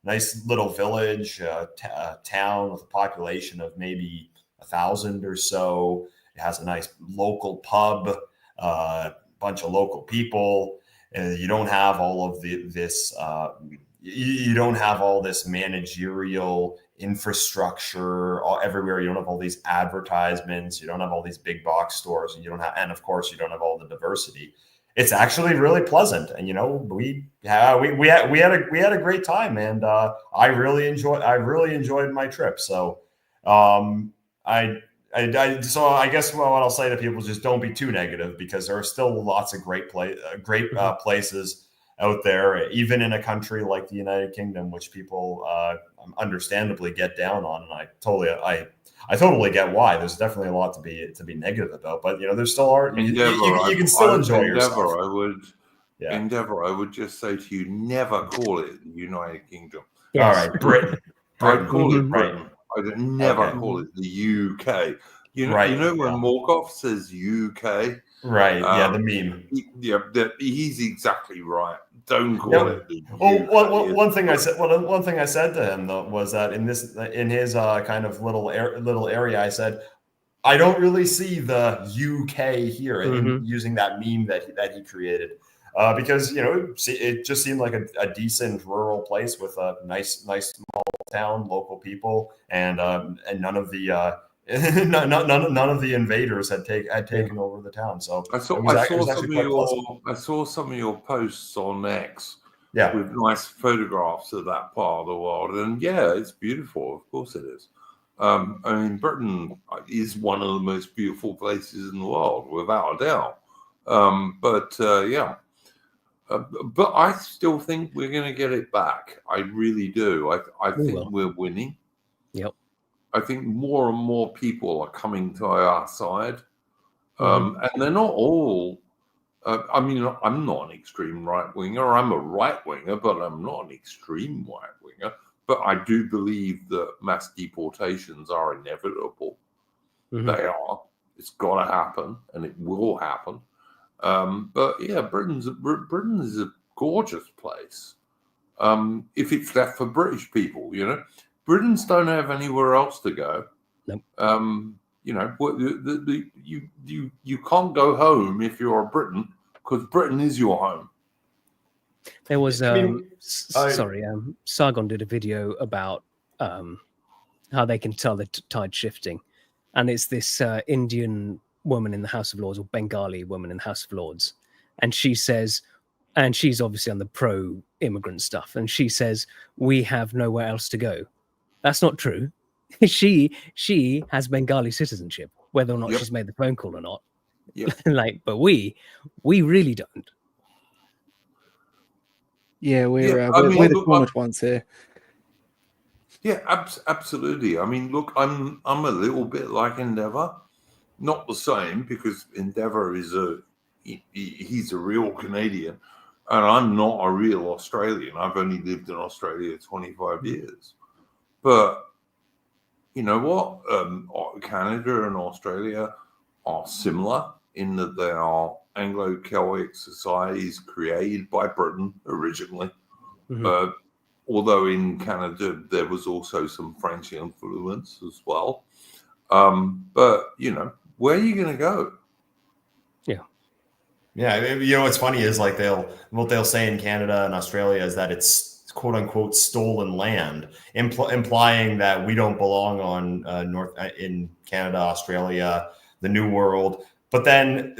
nice little village town with a population of maybe 1,000 or so. It has a nice local pub, bunch of local people. You don't have all of this. You don't have all this managerial infrastructure everywhere. You don't have all these advertisements. You don't have all these big box stores, and of course, you don't have all the diversity. It's actually really pleasant, and we had a great time, and I really enjoyed my trip. So, I guess what I'll say to people is just don't be too negative, because there are still lots of great places out there, even in a country like the United Kingdom, which people understandably get down on, and I totally get why. There's definitely a lot to be negative about, but there still are. You can still enjoy yourself. Endeavour, I would just say to you, never call it the United Kingdom. Yes. All right, Britain. I'd call it Britain. I'd never call it the UK. You know when Morgoth says UK. Right. The meme. He's exactly right. Don't call it. One thing I said to him though was that in his kind of little area, I said, I don't really see the UK here, in using that meme that he created, because it just seemed like a decent rural place with a nice small town, local people, and none of the. None of the invaders had taken over the town. So I saw some of your posts on X, with nice photographs of that part of the world, and it's beautiful. Of course it is. I mean, Britain is one of the most beautiful places in the world, without a doubt. But I still think we're going to get it back. I really do. I think we're winning. Yep. I think more and more people are coming to our side, and they're not all. I mean, I'm not an extreme right winger. I'm a right winger, but I'm not an extreme right winger. But I do believe that mass deportations are inevitable. They are. It's got to happen, and it will happen. But yeah, Britain is a gorgeous place. If it's left for British people, Britons don't have anywhere else to go. Nope. you can't go home if you're a Briton, because Britain is your home. There was sorry, Sargon did a video about how they can tell the tide shifting, and it's this Indian woman in the House of Lords, or Bengali woman in the House of Lords, and she says, and she's obviously on the pro-immigrant stuff, and she says, we have nowhere else to go. That's not true. she has Bengali citizenship, whether or not Yep. she's made the phone call or not. Yep. But we really don't. Yeah, we're Yeah, I mean, we're the look, cornered ones here. Yeah, absolutely. I mean, look, I'm a little bit like Endeavour, not the same, because Endeavour is he's a real Canadian, and I'm not a real Australian. I've only lived in Australia 25 years, but you know what? Canada and Australia are similar in that they are Anglo-Celtic societies created by Britain originally. Mhm. Although in Canada there was also some French influence as well. But where are you going to go? Yeah, you know what's funny is like what they'll say in Canada and Australia is that it's quote unquote stolen land, implying that we don't belong on in Canada, Australia, the New World. But then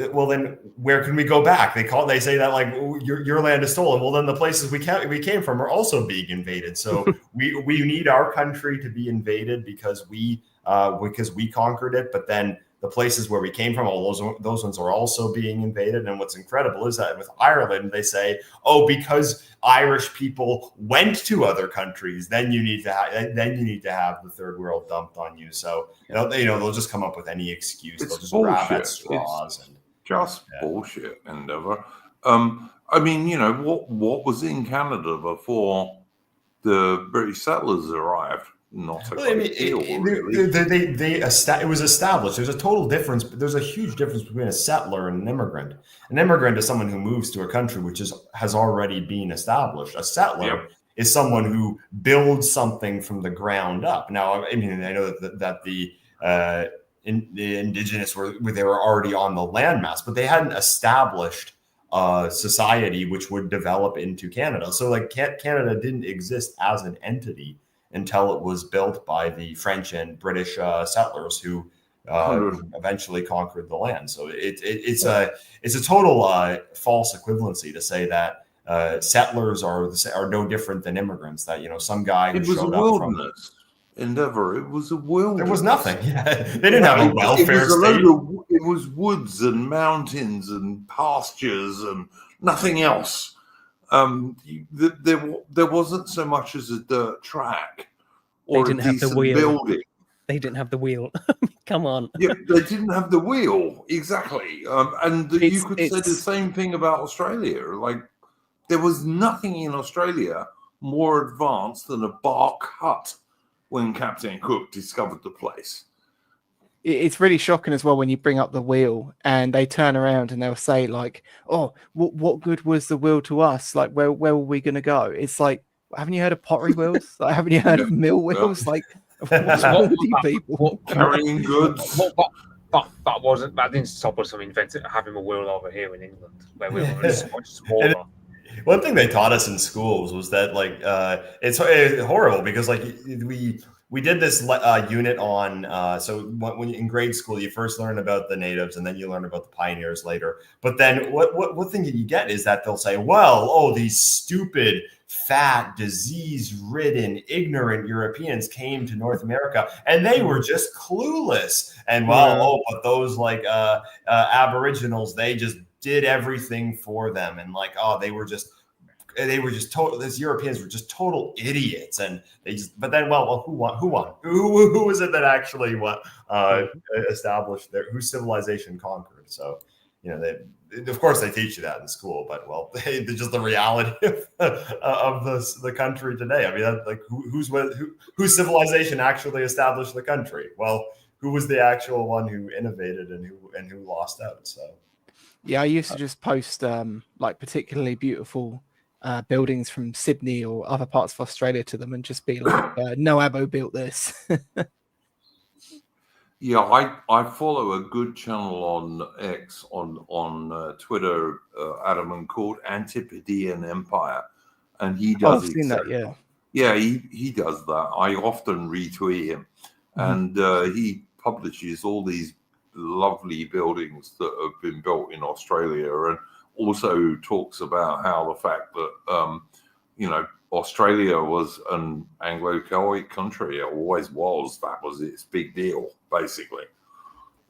where can we go back? They say that like your land is stolen. Well, then the places we came from are also being invaded. So we need our country to be invaded because we conquered it. But then the places where we came from, all those ones are also being invaded. And what's incredible is that with Ireland, they say, oh, because Irish people went to other countries, then you need to have the third world dumped on you. So they'll just come up with any excuse. It's They'll just bullshit. grab at straws. Just bullshit, Endeavour. I mean, what was in Canada before the British settlers arrived? Not a great deal, really. It was established. There's a total difference. There's a huge difference between a settler and an immigrant. An immigrant is someone who moves to a country which has already been established. A settler is someone who builds something from the ground up. Now, I mean, I know that the indigenous were already on the landmass, but they hadn't established society which would develop into Canada. So, like, Canada didn't exist as an entity until it was built by the French and British settlers who eventually conquered the land. So it's a total false equivalency to say that settlers are no different than immigrants. That some guy who showed up from Endeavour. It was a wilderness. There was nothing. Yeah, they didn't have a welfare state. It was woods and mountains and pastures and nothing else. There wasn't so much as a dirt track or a decent building. They didn't have the wheel. Come on. Yeah, they didn't have the wheel, exactly. You could say the same thing about Australia. Like, there was nothing in Australia more advanced than a bark hut when Captain Cook discovered the place. It's really shocking as well when you bring up the wheel and they turn around and they'll say like, oh, what good was the wheel to us? Like, where were we going to go? It's like, haven't you heard of pottery wheels? Like, haven't you heard of mill wheels? Like, what's wrong with you people? Carrying goods. That didn't stop us from having a wheel over here in England, where we were so much smaller. One thing they taught us in schools was that like it's horrible because like we did this unit on so when in grade school you first learn about the natives and then you learn about the pioneers later. But then what thing that you get is that they'll say, well, these stupid, fat, disease-ridden, ignorant Europeans came to North America and they were just clueless. And but those like Aboriginals, they just did everything for them, and like they were just total. These Europeans were just total idiots, and they just. But then, who won? Who was it that actually established whose civilization conquered? So of course they teach you that in school, but just the reality of the country today. I mean, whose civilization actually established the country? Well, who was the actual one who innovated and who lost out? So. Yeah, I used to just post like particularly beautiful buildings from Sydney or other parts of Australia to them and just be like, no Abo built this. Yeah, I follow a good channel on X on Twitter, Adam, called Antipodean Empire, and he Oh, does I've seen that. Yeah. Yeah, he does that. I often retweet him, and he publishes all these lovely buildings that have been built in Australia, and also talks about how the fact that Australia was an Anglo-Celtic country. It always was. That was its big deal, basically.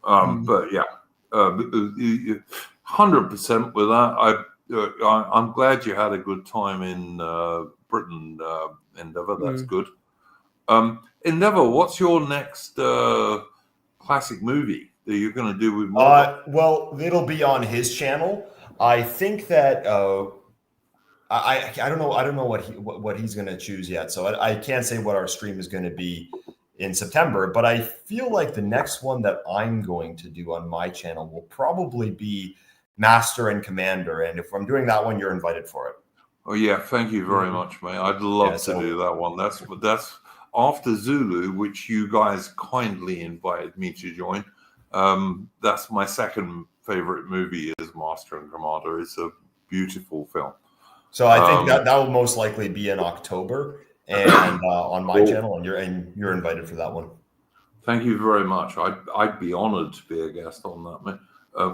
But yeah, 100% with that. I'm glad you had a good time in Britain, Endeavour. That's good. Endeavour, what's your next classic movie that you're going to do with Morgan? Well, it'll be on his channel. I think that I don't know what he's going to choose yet. So I can't say what our stream is going to be in September, but I feel like the next one that I'm going to do on my channel will probably be Master and Commander. And if I'm doing that one, you're invited for it. Oh yeah, thank you very much, mate. I'd love to do that one. That's after Zulu, which you guys kindly invited me to join. That's my second favorite movie is Master and Commander. It's a beautiful film. So I think that will most likely be in October and on my channel, and you're invited for that one. Thank you very much. I'd be honored to be a guest on that, man.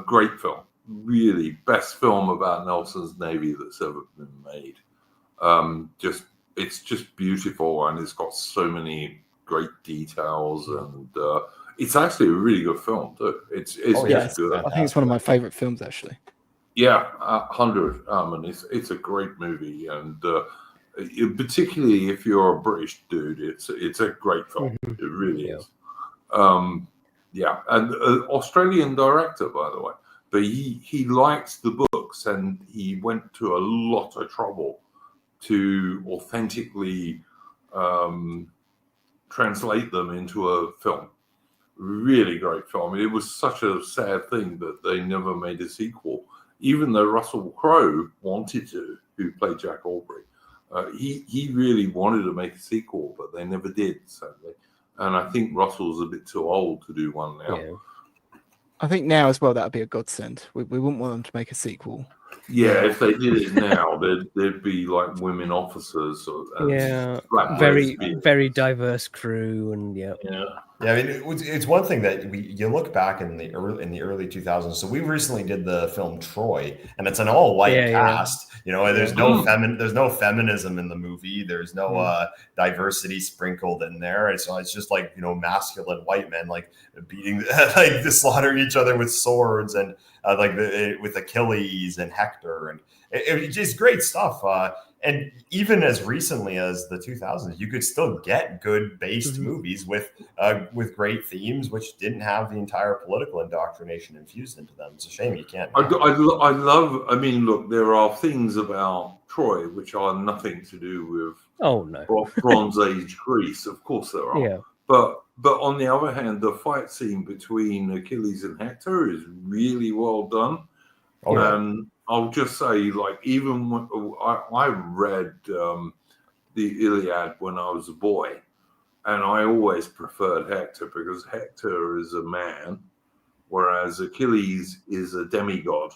Great film. Really best film about Nelson's Navy that's ever been made. It's just beautiful, and it's got so many great details, and it's actually a really good film too. It's just good. I think it's one of my favorite films, actually. Yeah, 100. And it's a great movie, and particularly if you're a British dude, it's a great film. It really is. Yeah, and Australian director, by the way, but he likes the books, and he went to a lot of trouble to authentically translate them into a film. Really great film. It was such a sad thing that they never made a sequel, even though Russell Crowe wanted to, who played Jack Aubrey. He really wanted to make a sequel, but they never did, sadly. And I think Russell's a bit too old to do one now. Yeah. I think now as well, that would be a godsend. We wouldn't want them to make a sequel. Yeah, if they did it now, there'd be like women officers. Very diverse crew, and yeah. I mean, it's one thing that you look back in the early 2000s. So we recently did the film Troy, and it's an all white cast. You know, there's no feminism in the movie. There's no diversity sprinkled in there, and so it's just like masculine white men like beating like slaughtering each other with swords and with Achilles and Hector, and it's just great stuff. And even as recently as the 2000s, you could still get good based movies with great themes, which didn't have the entire political indoctrination infused into them. It's a shame you can't. I love. I mean, look, there are things about Troy which are nothing to do with Bronze Age Greece. Of course, there are. Yeah. But on the other hand, the fight scene between Achilles and Hector is really well done. And I'll just say, like, even when I read the Iliad when I was a boy, and I always preferred Hector because Hector is a man, whereas Achilles is a demigod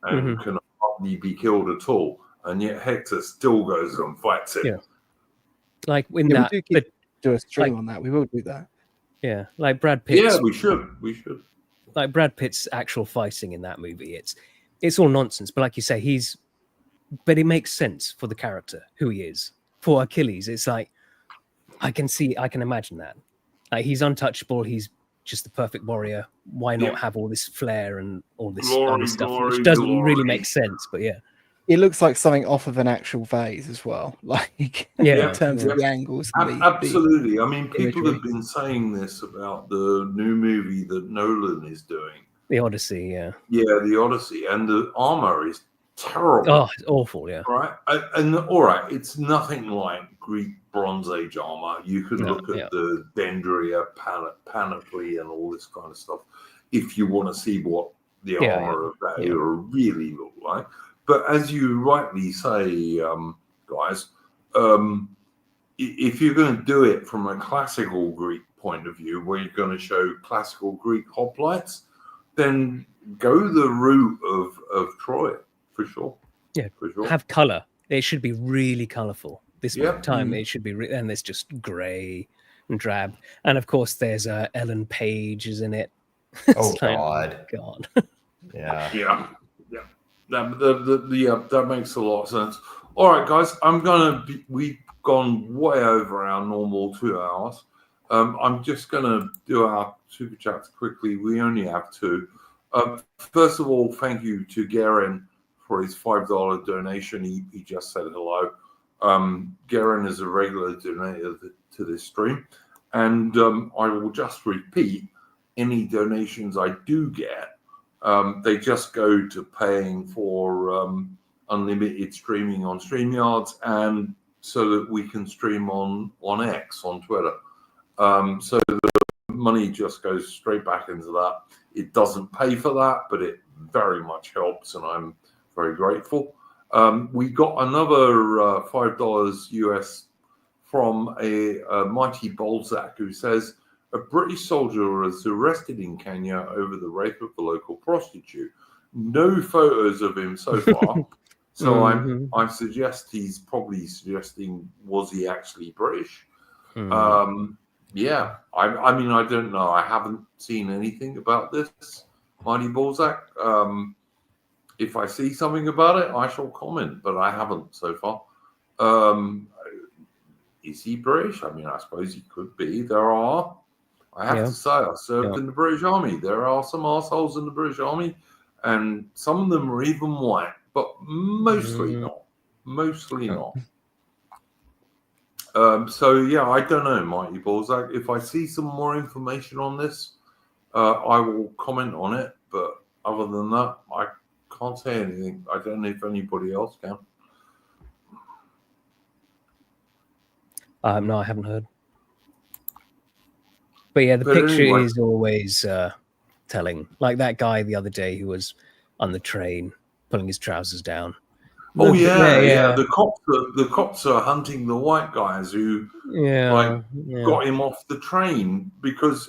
and can hardly be killed at all. And yet Hector still goes and fights him. Yeah. Like in that... do a stream on that. We will do that. Yeah, like Brad Pitt. Yeah, we should. Like Brad Pitt's actual fighting in that movie, it's all nonsense. But like you say, but it makes sense for the character who he is. For Achilles, it's like I can imagine that. Like he's untouchable. He's just the perfect warrior. Why not have all this flair and all this other stuff, which doesn't really make sense? But yeah. It looks like something off of an actual vase as well, like in terms of the angles. Absolutely. I mean, people have been saying this about the new movie that Nolan is doing. The Odyssey, yeah. Yeah, the Odyssey. And the armor is terrible. Oh, it's awful, yeah. Right? And all right, it's nothing like Greek Bronze Age armor. You can look at the Dendria panoply and all this kind of stuff if you want to see what the armor of that era really looked like. But as you rightly say, guys, if you're going to do it from a classical Greek point of view, where you're going to show classical Greek hoplites, then go the route of Troy for sure. Yeah, for sure. have color. It should be really colorful. This Yep. time it should be, and it's just grey and drab. And of course, there's Ellen Page is in it. Oh It's like, God. God. Yeah. That makes a lot of sense. All right, guys, we've gone way over our normal 2 hours. I'm just gonna do our super chats quickly. We only have 2. First of all, thank you to Garen for his $5 donation. He just said hello. Garen is a regular donator to this stream, and I will just repeat, any donations I do get, they just go to paying for unlimited streaming on StreamYards, and so that we can stream on X, on Twitter. So the money just goes straight back into that. It doesn't pay for that, but it very much helps, and I'm very grateful. We got another $5 US from a Mighty Bolzak, who says, a British soldier was arrested in Kenya over the rape of a local prostitute. No photos of him so far. So I suggest he's probably suggesting, was he actually British? Yeah, I mean, I don't know. I haven't seen anything about this, Mighty Balzac. If I see something about it, I shall comment, but I haven't so far. Is he British? I mean, I suppose he could be. I have to say, I served in the British Army. There are some assholes in the British Army, and some of them are even white, but mostly not. Mostly not. So yeah, I don't know, Mighty Balzac. If I see some more information on this, I will comment on it. But other than that, I can't say anything. I don't know if anybody else can. No, I haven't heard. But yeah, the picture anyway, is always telling. Like that guy the other day who was on the train pulling his trousers down. Oh yeah. The cops are hunting the white guys who got him off the train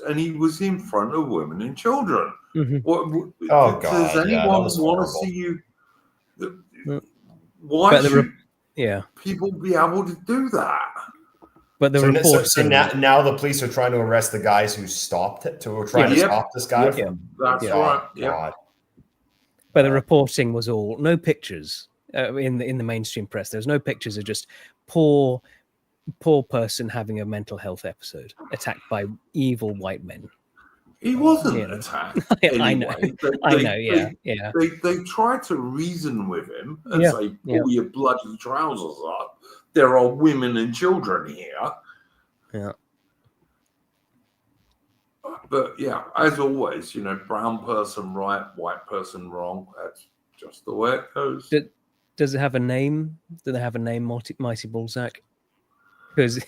and he was in front of women and children. God! Does anyone want to see you? Why should people be able to do that? But the so now the police are trying to arrest the guys who stopped it, to stop this guy. That's right. Yeah. But the reporting was all no pictures in the mainstream press. There's no pictures of just poor person having a mental health episode, attacked by evil white men. He wasn't attacked. Anyway. I know. They tried to reason with him and say, "Pull your bloody trousers up. There are women and children here." Yeah. But yeah, as always, brown person right, white person wrong. That's just the way it goes. Does it have a name? Do they have a name, Mighty Balzac? Because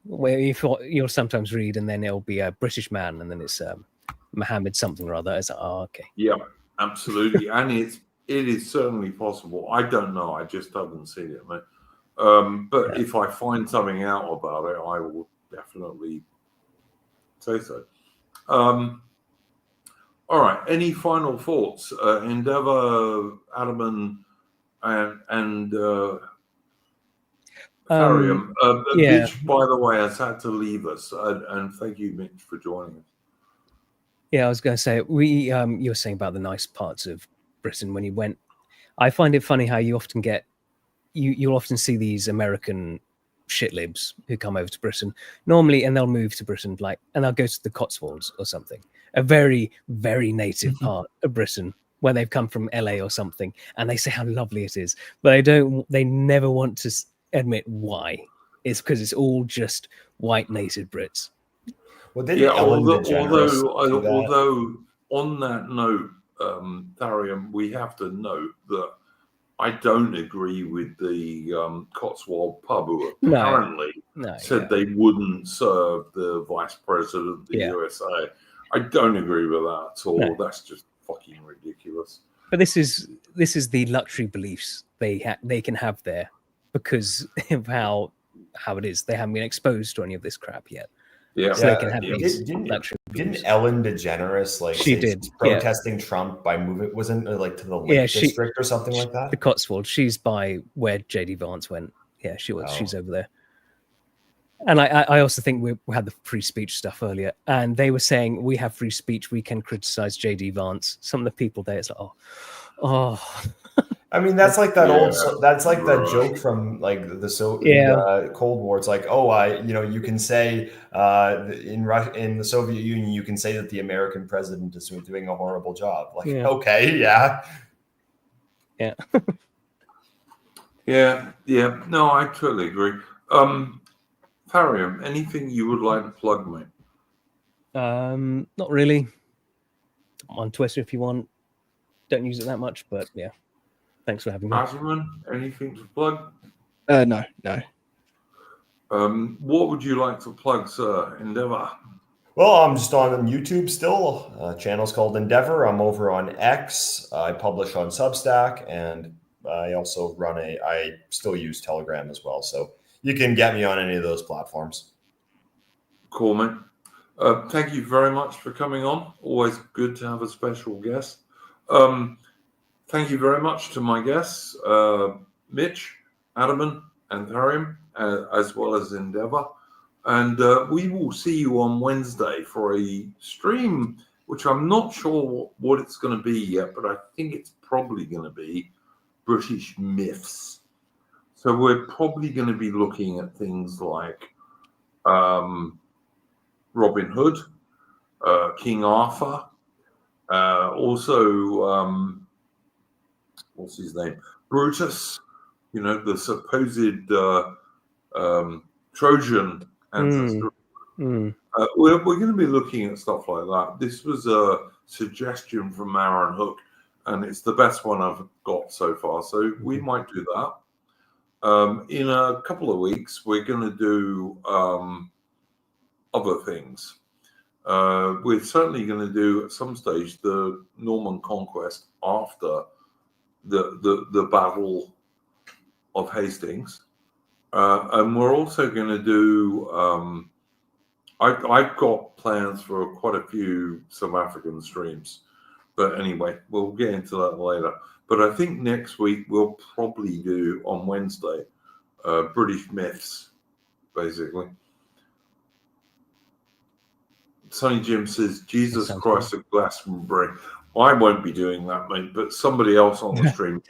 where you'll sometimes read, and then it'll be a British man, and then it's Mohammed something or other. It's like, okay. Yeah, absolutely, and it is certainly possible. I don't know. I just haven't seen it, mate. But if I find something out about it, I will definitely say so. All right. Any final thoughts? Endeavour, Adam, and Tharium. Mitch, by the way, has had to leave us, and thank you, Mitch, for joining us. Yeah, I was going to say you were saying about the nice parts of Britain when you went. I find it funny how you often get. You'll often see these American shitlibs who come over to Britain normally, and they'll move to Britain, and they'll go to the Cotswolds or something, a very, very native part of Britain where they've come from LA or something, and they say how lovely it is, but they never want to admit why. It's because it's all just white native Brits. Well, although on that note, Tharium, we have to note that I don't agree with the Cotswold pub who apparently said they wouldn't serve the vice president of the USA. I don't agree with that at all. No. That's just fucking ridiculous. But this is the luxury beliefs they can have there because of how it is. They haven't been exposed to any of this crap yet. Yeah. so they can have yeah. these Didn't luxury didn't views. Ellen DeGeneres like She say did, she's yeah. protesting Trump by moving? Wasn't it like to the Yeah, Lake District or something like The that? Cotswolds. She's by where JD Vance went. Yeah, she was. Oh. She's over there. And I also think we had the free speech stuff earlier, and they were saying we have free speech, we can criticize JD Vance. Some of the people there, it's like, oh. I mean, that's like that Yeah, that's like that right. joke from like Yeah. the Cold War. It's like, you can say in the Soviet Union, you can say that the American president is doing a horrible job. Like, Yeah. okay, yeah. Yeah. Yeah. No, I totally agree. Farium, anything you would like to plug, mate? Not really. I'm on Twitter if you want. Don't use it that much, but yeah. Thanks for having me. Asman, anything to plug? No. What would you like to plug, sir? Endeavor. Well, I'm just on YouTube still. Channel's called Endeavor. I'm over on X. I publish on Substack, and I also I still use Telegram as well. So you can get me on any of those platforms. Cool, mate. Thank you very much for coming on. Always good to have a special guest. Thank you very much to my guests, Mitch, Adaman, and Tharium, as well as Endeavor. And we will see you on Wednesday for a stream, which I'm not sure what it's going to be yet, but I think it's probably going to be British myths. So we're probably going to be looking at things like Robin Hood, King Arthur, also, what's his name? Brutus, the supposed Trojan ancestor. We're going to be looking at stuff like that. This was a suggestion from Aaron Hook, and it's the best one I've got so far. So we might do that. In a couple of weeks, we're going to do other things. We're certainly going to do at some stage the Norman conquest after the Battle of Hastings, and we're also going to do. I've got plans for quite a few South African streams, but anyway, we'll get into that later. But I think next week we'll probably do on Wednesday British myths, basically. Sonny Jim says, Jesus Christ of Glastonbury. I won't be doing that, mate, but somebody else on the stream.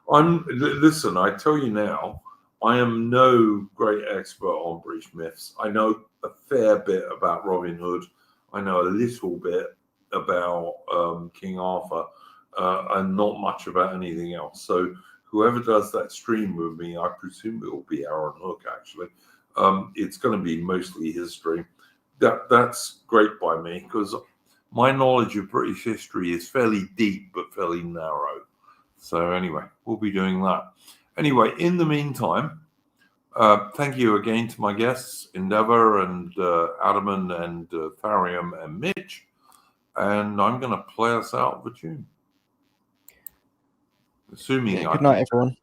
Listen, I tell you now, I am no great expert on British myths. I know a fair bit about Robin Hood. I know a little bit about King Arthur, and not much about anything else. So whoever does that stream with me, I presume it will be Aaron Hook, actually. It's going to be mostly his stream. That's great by me, because my knowledge of British history is fairly deep but fairly narrow. So anyway, we'll be doing that. Anyway, in the meantime, thank you again to my guests, Endeavor and Adaman and Tharium and Mitch. And I'm going to play us out the tune. Assuming Good night, everyone.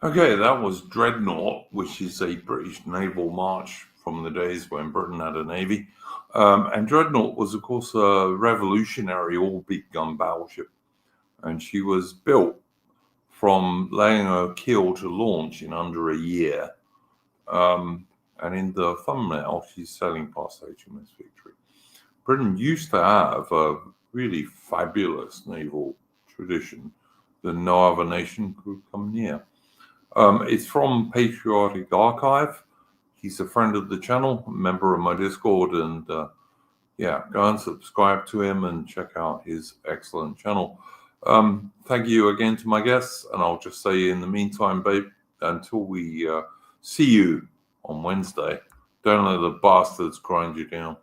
Okay, that was Dreadnought, which is a British naval march from the days when Britain had a navy. And Dreadnought was, of course, a revolutionary all-big gun battleship. And she was built from laying a keel to launch in under a year. And in the thumbnail, she's sailing past HMS Victory. Britain used to have a really fabulous naval tradition that no other nation could come near. It's from Patriotic Archive. He's a friend of the channel, a member of my Discord, and yeah, go and subscribe to him and check out his excellent channel. Thank you again to my guests, and I'll just say in the meantime, babe, until we see you on Wednesday, don't let the bastards grind you down.